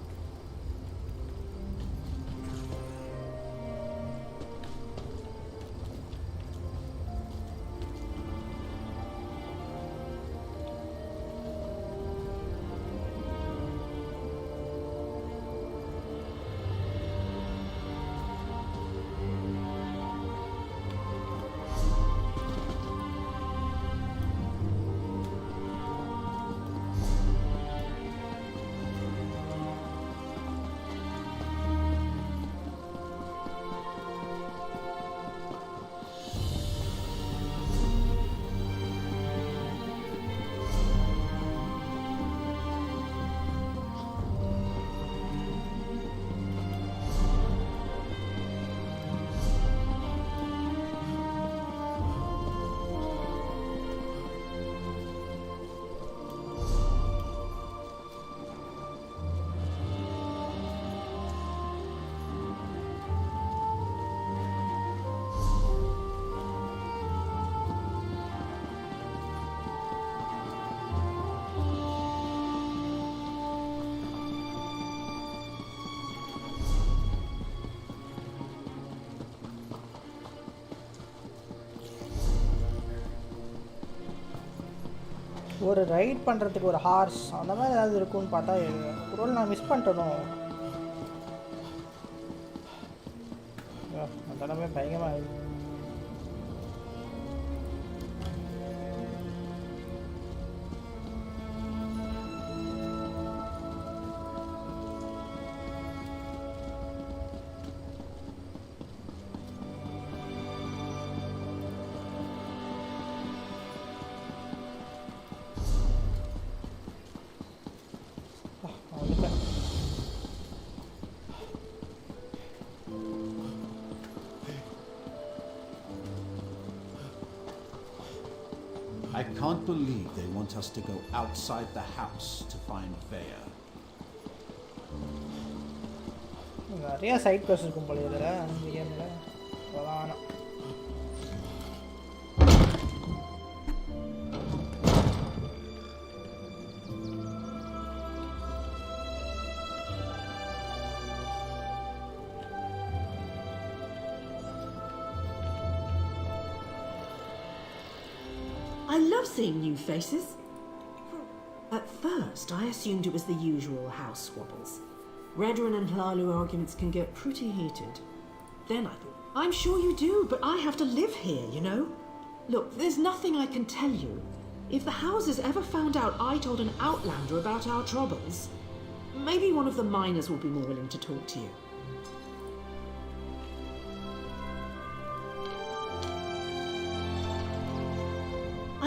ஒரு right பண்ணுறதுக்கு ஒரு hours அந்த மாதிரி ஏதாவது இருக்கும்னு பார்த்தா ஒரு நான் மிஸ் பண்ணிட்டேனோ. அந்த இடமே பயங்கரமாக இருக்கு. I can't believe they want us to go outside the house to find Vaya. நிறைய சைட் குவெஸ்ட் இருக்கும் போல இதில் இந்த கேமில். அவ்வளோதான். I love seeing new faces. At first, I assumed it was the usual house squabbles. Redrin and Hlalu arguments can get pretty heated. Then I thought, I'm sure you do, but I have to live here, you know? Look, there's nothing I can tell you. If the houses ever found out I told an outlander about our troubles, maybe one of the miners will be more willing to talk to you.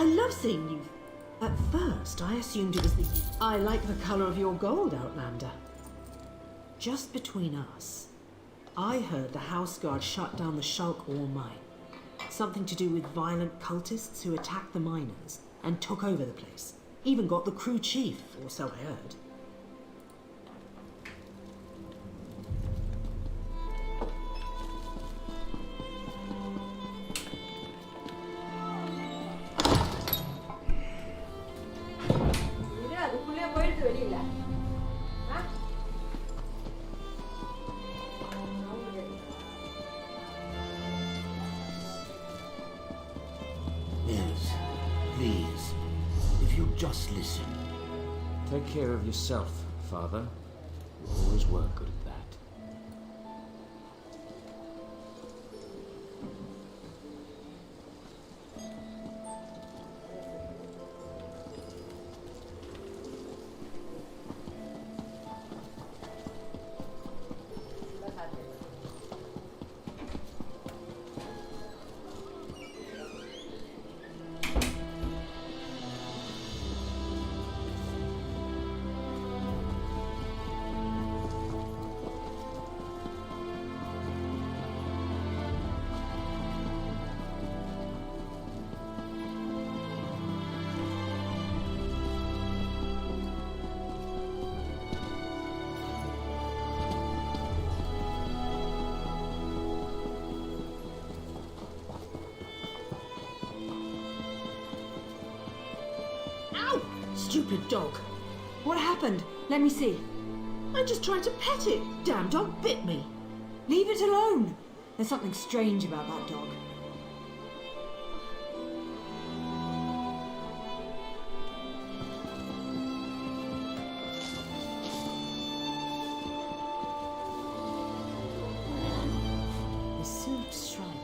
I love seeing you. At first, I assumed it was the... I like the color of your gold, Outlander. Just between us, I heard the house guard shut down the Shulk ore mine. Something to do with violent cultists who attacked the miners and took over the place. Even got the crew chief, or so I heard. Just listen. Take care of yourself, Father. You always were good at that. Stupid dog. What happened? Let me see. I just tried to pet it. Damn dog bit me. Leave it alone. There's something strange about that dog. The Silk Shrine.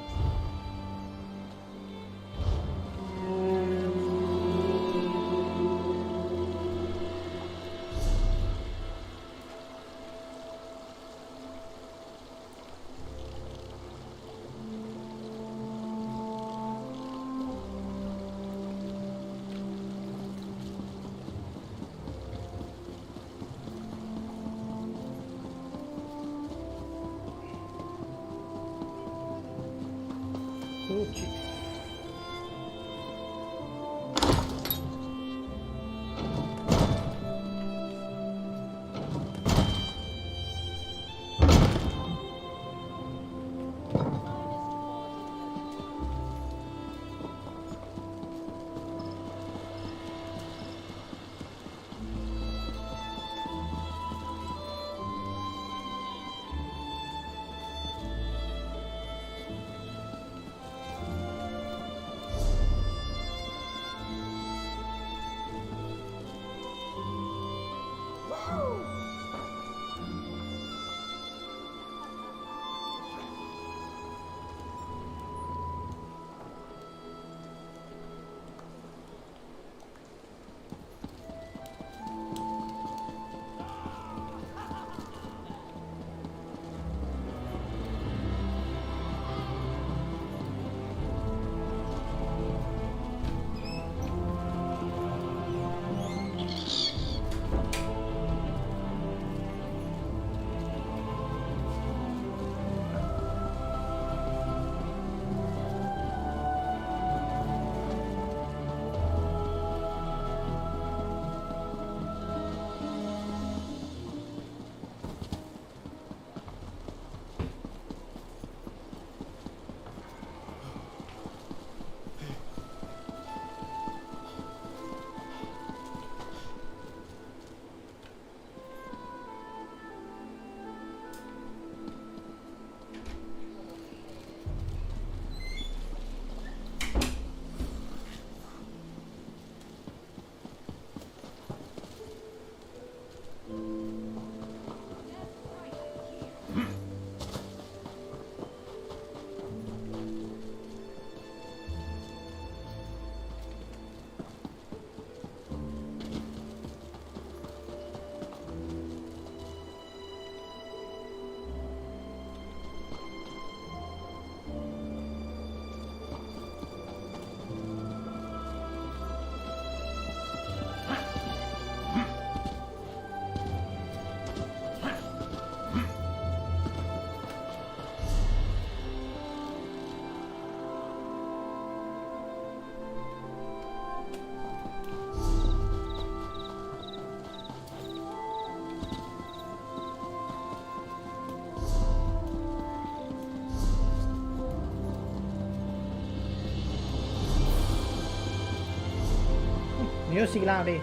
மியூசிக்லாம் அப்படியே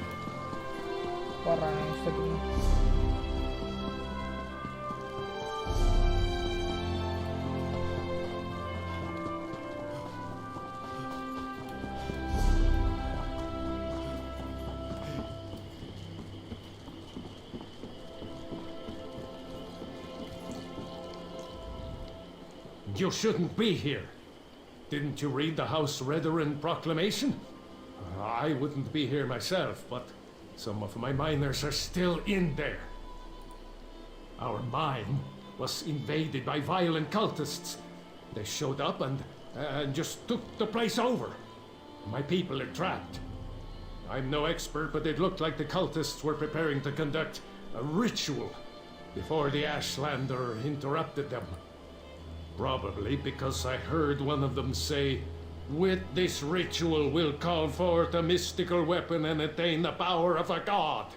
போடுறாங்க இஷ்டத்துக்கு. You shouldn't be here. Didn't you read the House Redoran proclamation? I wouldn't be here myself, but some of my miners are still in there. Our mine was invaded by violent cultists. They showed up and just took the place over. My people are trapped. I'm no expert, but it looked like the cultists were preparing to conduct a ritual before the Ashlander interrupted them. Probably because I heard one of them say, "With this ritual we'll call forth a mystical weapon and attain the power of a god."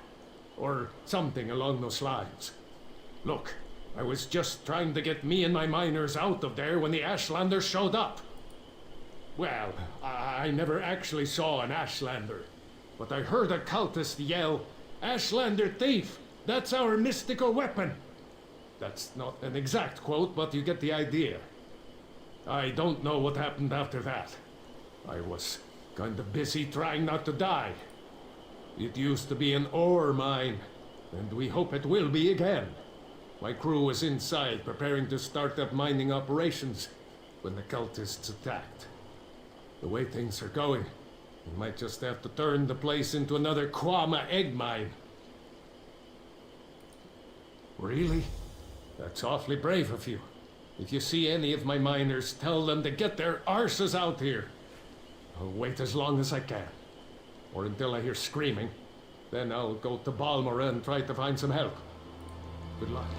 Or something along those lines. Look, I was just trying to get me and my miners out of there when the Ashlander showed up. Well, I never actually saw an Ashlander, but I heard a cultist yell, "Ashlander thief! That's our mystical weapon!" That's not an exact quote, but you get the idea. I don't know what happened after that. I was kind of busy trying not to die. It used to be an ore mine, and we hope it will be again. My crew was inside preparing to start up mining operations when the cultists attacked. The way things are going, we might just have to turn the place into another Kwama egg mine. Really? That's awfully brave of you. If you see any of my miners, tell them to get their arses out here. I'll wait as long as I can. Or until I hear screaming. Then I'll go to Balmora and try to find some help. Good luck.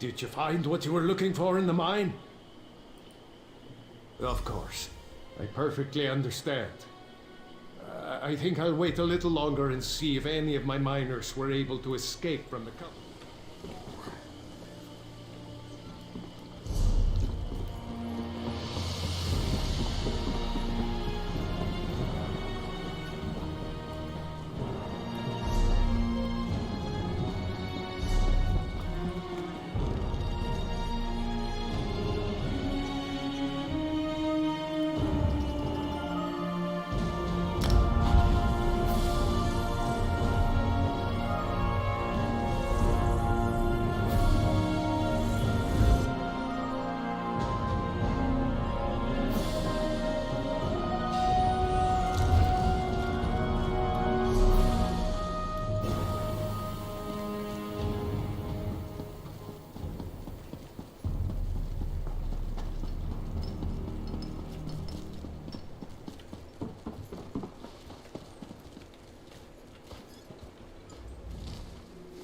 Did you find what you were looking for in the mine? Of course. I perfectly understand. I think I'll wait a little longer and see if any of my miners were able to escape from the company.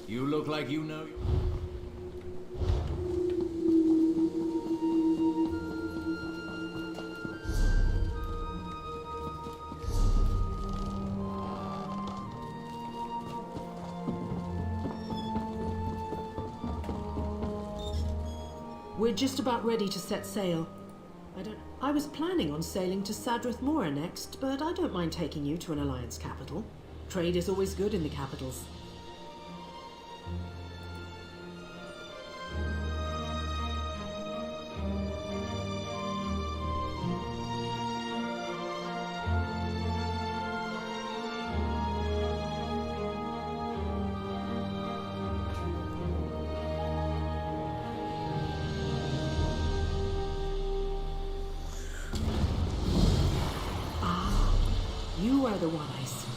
You look like you know. We're just about ready to set sail. I was planning on sailing to Sadrith Mora next, but I don't mind taking you to an Alliance capital. Trade is always good in the capitals. You are the one I see.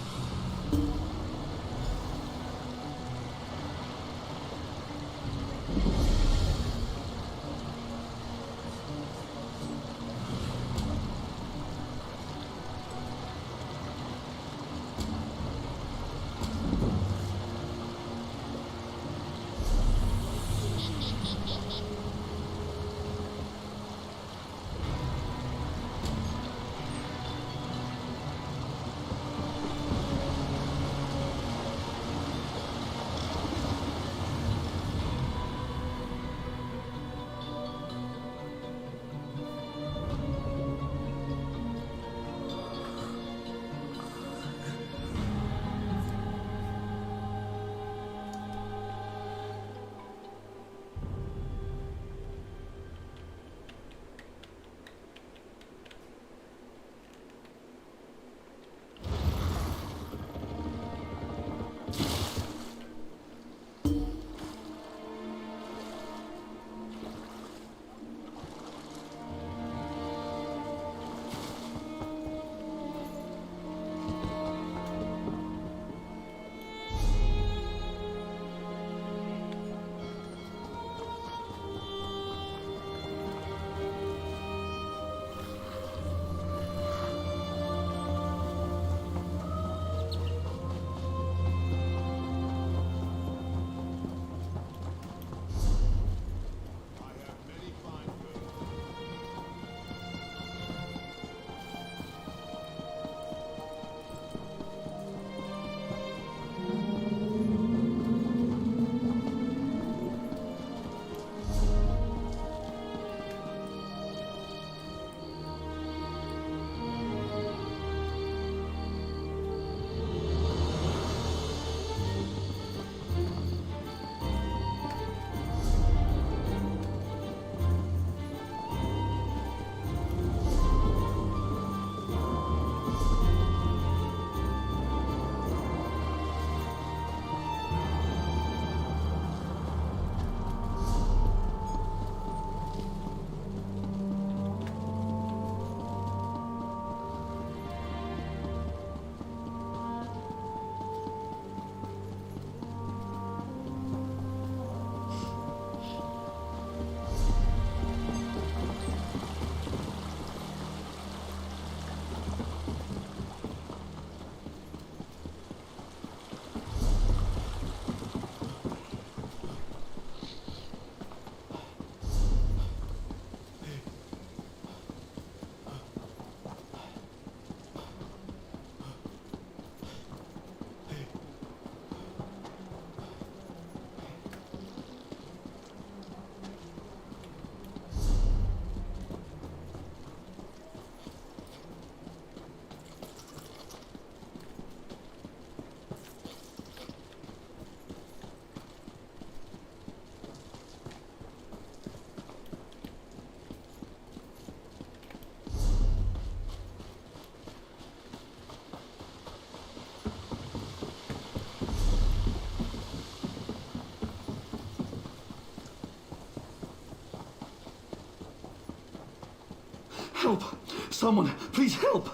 Help! Someone, please help!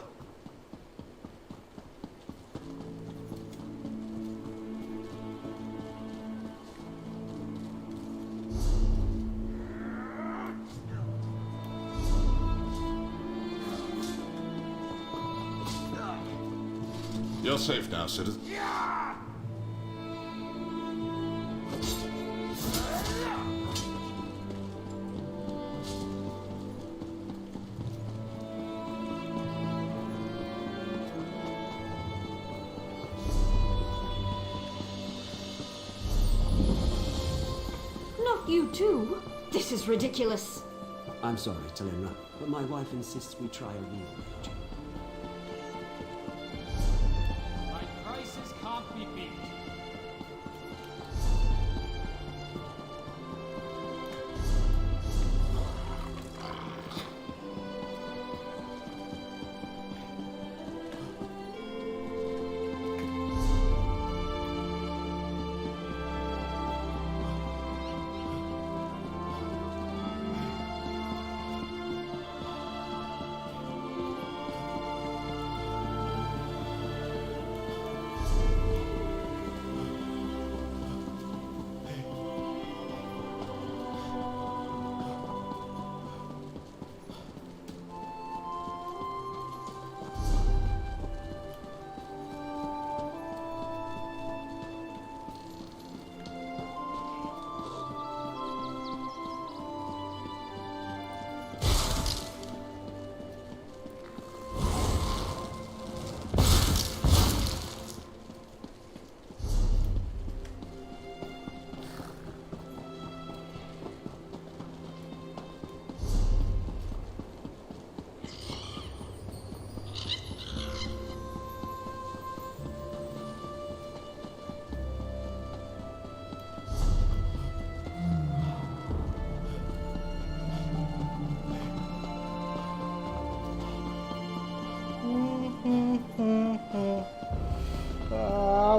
You're safe now, citizen. Not you too. This is ridiculous. I'm sorry, Talimra, but my wife insists we try a real religion. My prices can't be beat.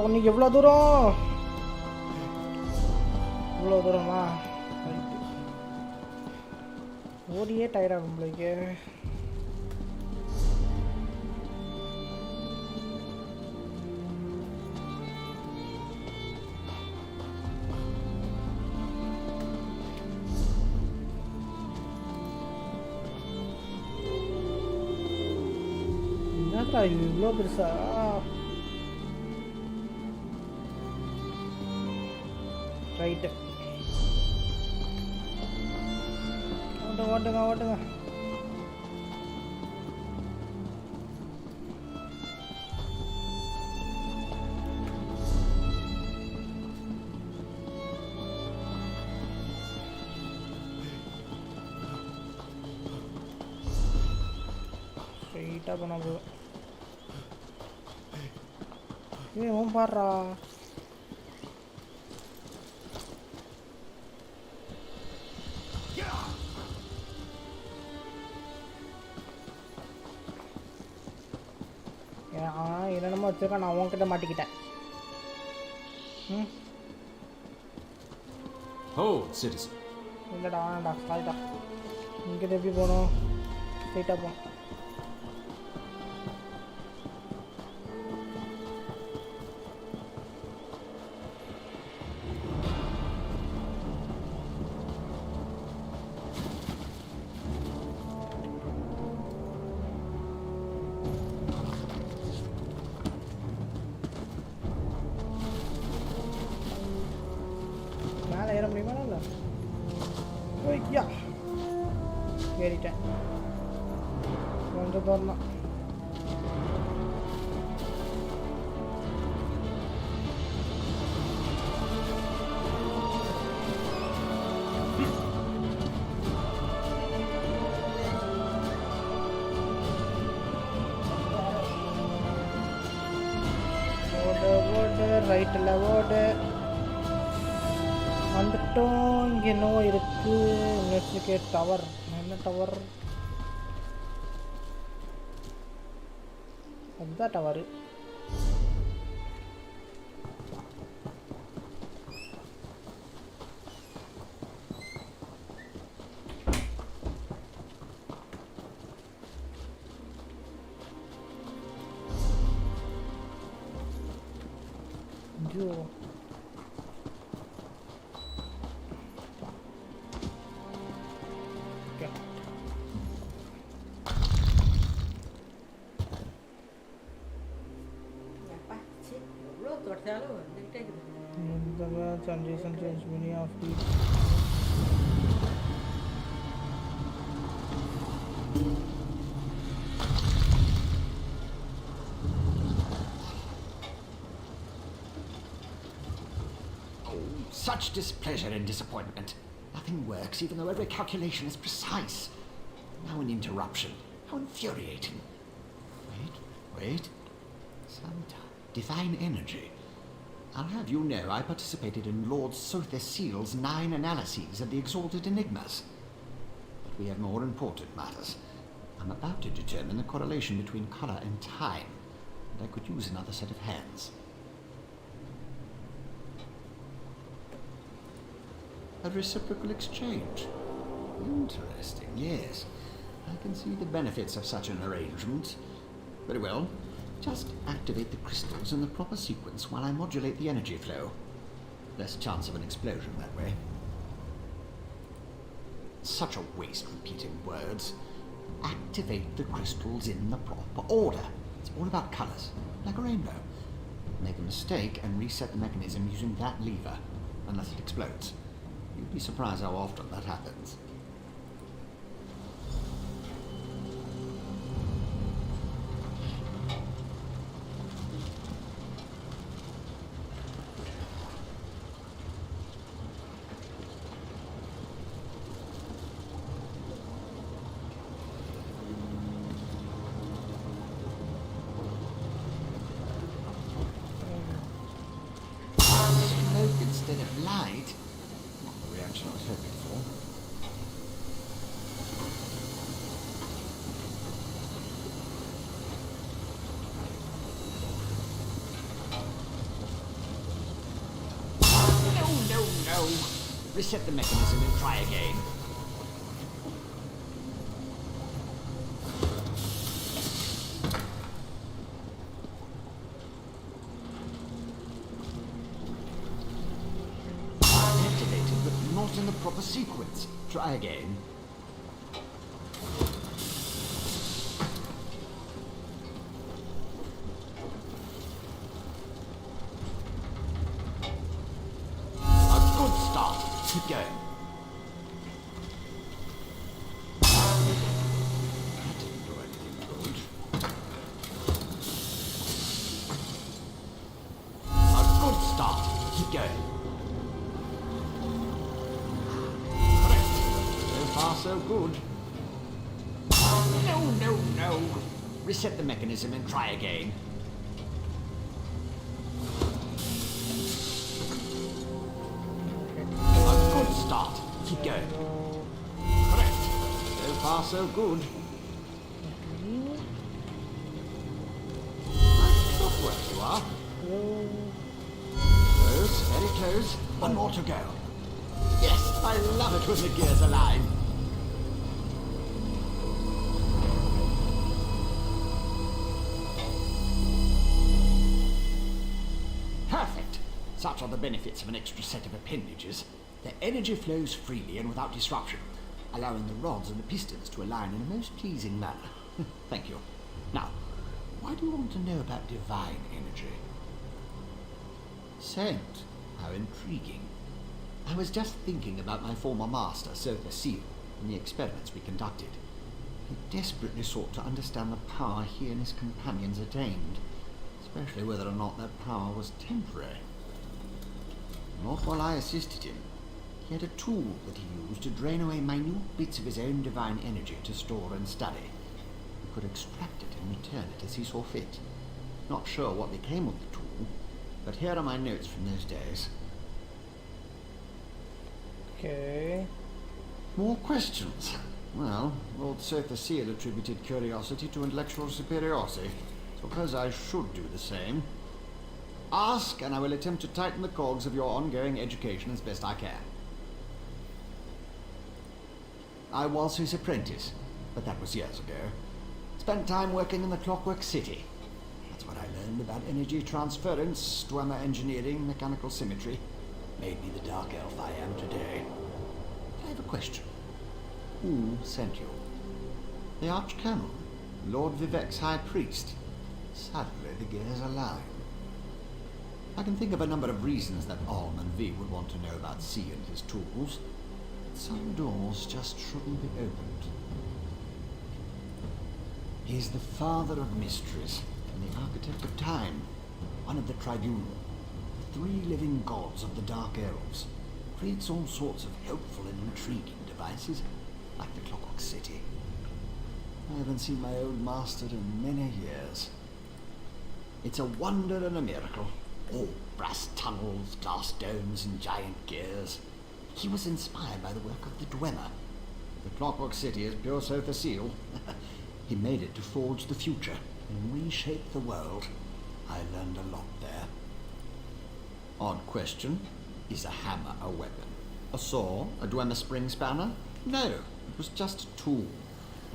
உனக்கு எவ்வளோ தூரம் இவ்வளோ தூரமா ஓடியே டயர்டாகும் உங்களுக்கு என்னடா இது இவ்வளோ பெருசா ரைட்டு ஓட்டுங்க ஓட்டுங்க ஸ்ட்ரெயிட்டாக போனால் போதும் ஓம் பாடுறா என்னென்னமோ வச்சிருக்கேன் நான் உன்கிட்ட மாட்டிக்கிட்டேன் citizen. இல்லைடா வேணாண்டா சாரிடா இங்கிட்ட எப்படி போகணும் ஸ்ட்ரெயிட்டாக போகணும் மேலே ஏற முடியுமா இல்லை ஐயா ஏறிட்டேன் கொஞ்சம் தூரம் தான் ஓடு ரைட்டில் ஓடு வந்துட்டோம் இங்கே என்னவோ இருக்கு இன்வெஸ்டிகேட் டவர் என்ன டவர் அதுதான் டவரு ஐயோ The words and recent change many of the Such displeasure and disappointment. Nothing works, even though every calculation is precise. Now an interruption. How infuriating. Wait. Sometime. Divine energy. I'll have you know I participated in Lord Sotha Seal's 9 analyses of the exalted enigmas. But we have more important matters. I'm about to determine the correlation between color and time, and I could use another set of hands. A reciprocal exchange. Interesting, yes. I can see the benefits of such an arrangement. Very well. Just activate the crystals in the proper sequence while I modulate the energy flow. Less chance of an explosion that way. Such a waste repeating words. Activate the crystals in the proper order. It's all about colors, like a rainbow. Make a mistake and reset the mechanism using that lever, unless it explodes. You'd be surprised how often that happens. Smoke instead of light? Not the reaction I was hoping for. No. Reset the mechanism and try again. Activated, but not in the proper sequence. Try again. Keep going. That didn't do anything good. A good start. Keep going. Correct. So far, so good. No. Reset the mechanism and try again. Start. Keep going. Correct. So far, so good. Like clockwork you are. Close, very close. One more to go. Yes, I love it when the gears align. Perfect. Such are the benefits of an extra set of appendages. The energy flows freely and without disruption, allowing the rods and the pistons to align in a most pleasing manner. Thank you. Now, why do you want to know about divine energy? Saint, how intriguing. I was just thinking about my former master, Sotha Seal, and the experiments we conducted. He desperately sought to understand the power he and his companions attained, especially whether or not that power was temporary. Not while I assisted him. He had a tool that he used to drain away minute bits of his own divine energy to store and study. He could extract it and return it as he saw fit. Not sure what became of the tool, but here are my notes from those days. Okay. More questions? Well, Lord Sotha Seal attributed curiosity to intellectual superiority. Suppose I should do the same. Ask, and I will attempt to tighten the cogs of your ongoing education as best I can. I was his apprentice, but that was years ago. Spent time working in the Clockwork City. That's what I learned about energy transference, Dwemer engineering, mechanical symmetry. Made me the dark elf I am today. I have a question. Who sent you? The Archcanon? Lord Vivek's High Priest? Sadly, the gears align. I can think of a number of reasons that Alm and V would want to know about C and his tools. Some doors just shouldn't be opened. He's the father of mysteries and the architect of time, one of the tribunal, the three living gods of the Dark Elves. Creates all sorts of helpful and intriguing devices, like the Clockwork City. I haven't seen my old master in many years. It's a wonder and a miracle. All brass tunnels, glass domes, and giant gears. He was inspired by the work of the Dwemer. The Clockwork City is pure Sotha Seal. He made it to forge the future and reshape the world. I learned a lot there. Odd question. Is a hammer a weapon? A saw? A Dwemer spring spanner? No, it was just a tool.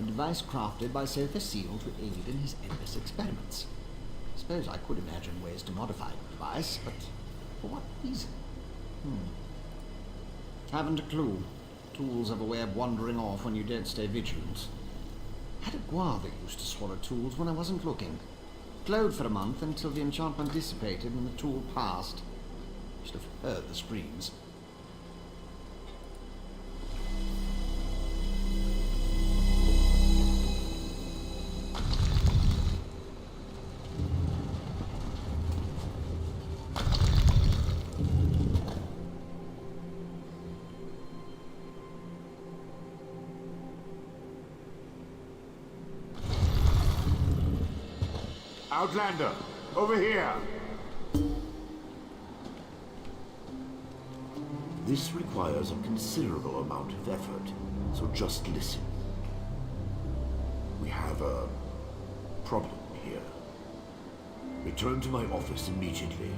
A device crafted by Sotha Seal to aid in his endless experiments. I suppose I could imagine ways to modify the device, but for what reason? Haven't a clue. Tools have a way of wandering off when you don't stay vigilant. I had a guar that used to swallow tools when I wasn't looking. Glowed for a month until the enchantment dissipated and the tool passed. Should have heard the screams. Outlander, over here! This requires a considerable amount of effort, so just listen. We have a problem here. Return to my office immediately.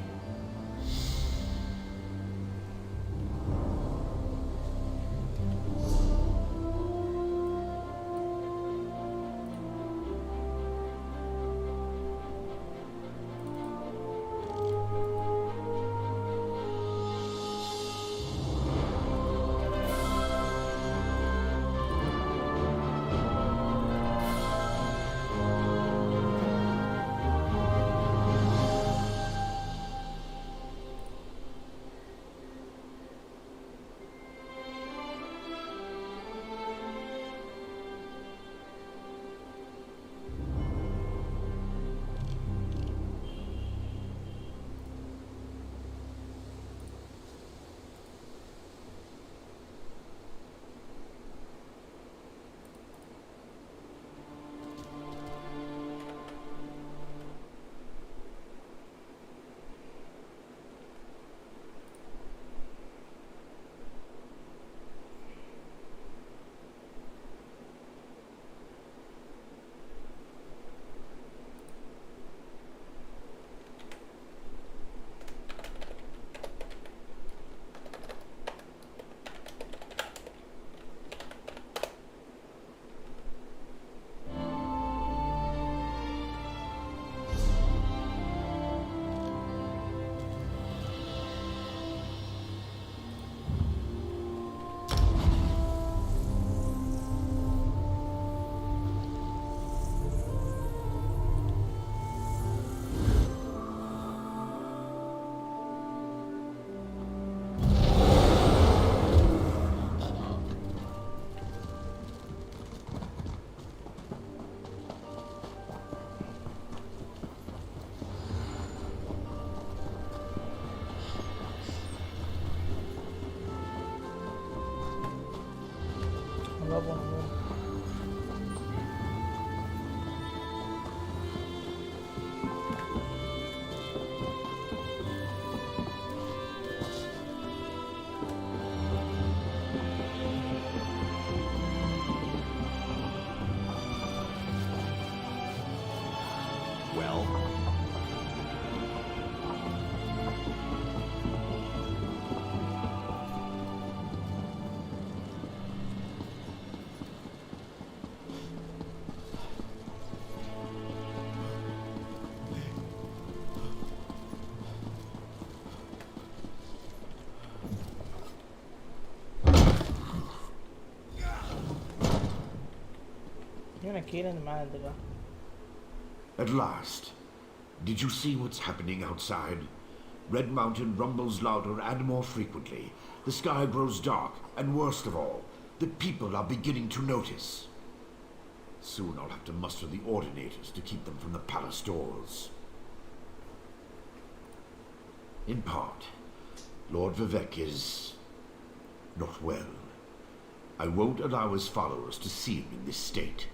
At last. Did you see what's happening outside? Red Mountain rumbles louder and more frequently. The sky grows dark, and worst of all, the people are beginning to notice. Soon I'll have to muster the ordinators to keep them from the palace doors. In part, Lord Vivek is not well. I won't allow his followers to see him in this state.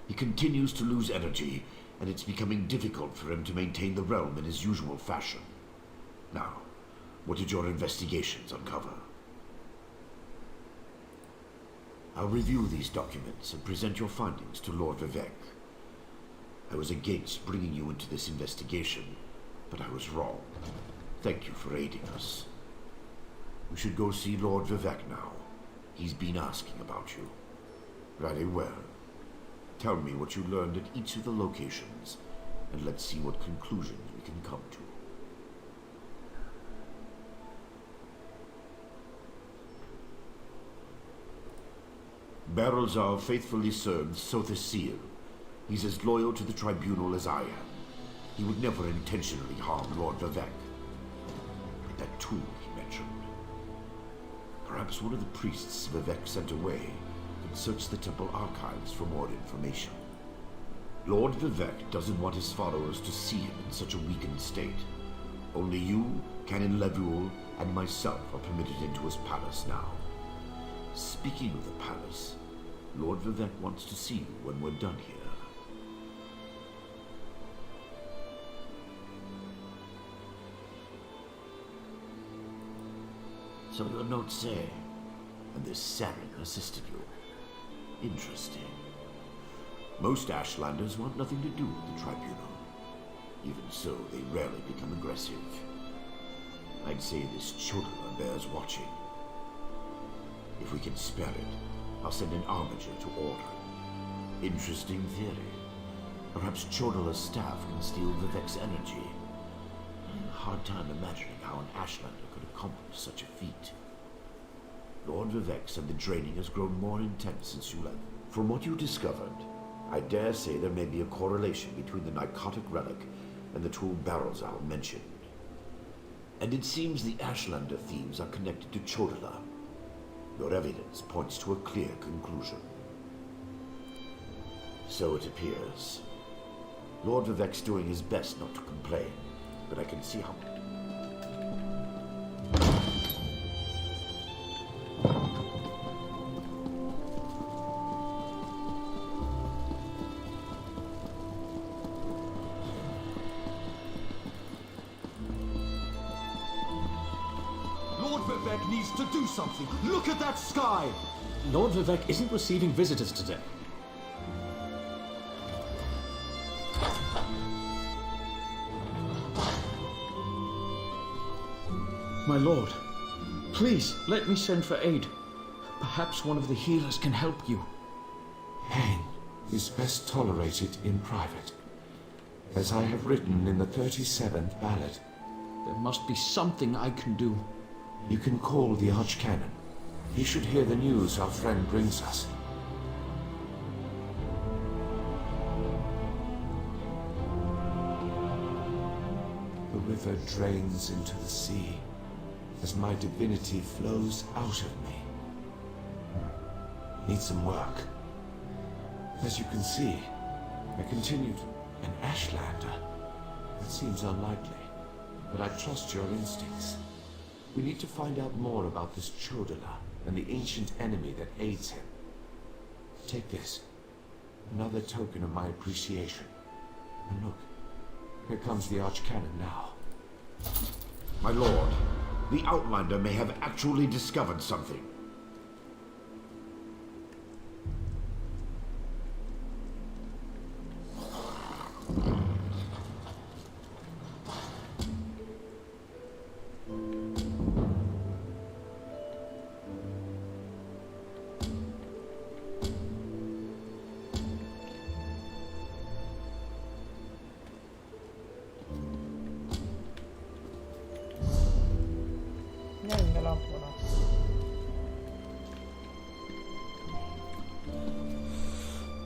He continues to lose energy, and it's becoming difficult for him to maintain the realm in his usual fashion. Now, what did your investigations uncover? I'll review these documents and present your findings to Lord Vivek. I was against bringing you into this investigation, but I was wrong. Thank you for aiding us. We should go see Lord Vivek now. He's been asking about you. Very well. Tell me what you learned at each of the locations, and let's see what conclusions we can come to. Barrelzal faithfully serves Sotha Seal. He's as loyal to the tribunal as I am. He would never intentionally harm Lord Vivek. But that tool he mentioned. Perhaps one of the priests Vivek sent away could search the temple archives for more information. Lord Vivek doesn't want his followers to see him in such a weakened state. Only you, Canon Levuel, and myself are permitted into his palace now. Speaking of the palace, Lord Vivek wants to see you when we're done here. So your notes say, and this Saren assisted you. Interesting. Most Ashlanders want nothing to do with the tribunal. Even so, they rarely become aggressive. I'd say this Chodala bears watching. If we can spare it, I'll send an armiger to order. Interesting theory. Perhaps Chodala's staff can steal Vivek's energy. I have a hard time imagining how an Ashlander could accomplish such a feat. Lord Vivek said the draining has grown more intense since you left. From what you discovered, I dare say there may be a correlation between the narcotic relic and the tool Barrelzal mentioned. And it seems the Ashlander thieves are connected to Chodala. Your evidence points to a clear conclusion. So it appears. Lord Vivek's doing his best not to complain, but I can see how... Lord Vivek needs to do something. Look at that sky! Lord Vivek isn't receiving visitors today. My lord, please let me send for aid. Perhaps one of the healers can help you. Pain is best tolerated in private, as I have written in the 37th ballad. There must be something I can do. You can call the Archcanon. He should hear the news our friend brings us. The river drains into the sea as my divinity flows out of me. Need some work. As you can see, I continued an Ashlander. That seems unlikely, but I trust your instincts. We need to find out more about this Chodala and the ancient enemy that aids him. Take this. Another token of my appreciation. And look, here comes the Archcanon now. My lord, the Outlander may have actually discovered something.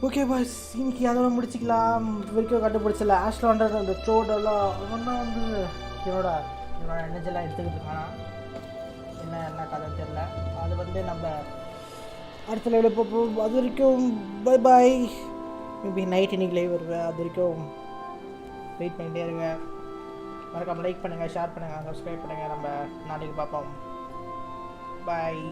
Okay boys, இன்னைக்கு அதோட முடிச்சிக்கலாம். வரைக்கும் கண்டுபிடிச்சல ஆஷ்லாண்டர் அந்த ட்ரோடெல்லாம் அவன் தான் வந்து என்னோட எனர்ஜிலாம் எடுத்துக்கிட்டு இருக்கானா, என்ன கதை தெரியல. அது வந்து நம்ம அடுத்த லைவில் பார்ப்போம். அது வரைக்கும் பை பாய். மேபி நைட் இன்னைக்கு லைவ் வருவேன். அது வரைக்கும் வெயிட் பண்ணிகிட்டே இருங்க. மறக்காமல் லைக் பண்ணுங்கள், ஷேர் பண்ணுங்கள், சப்ஸ்கிரைப் பண்ணுங்கள். நம்ம நாளைக்கு பார்ப்போம். பாய்.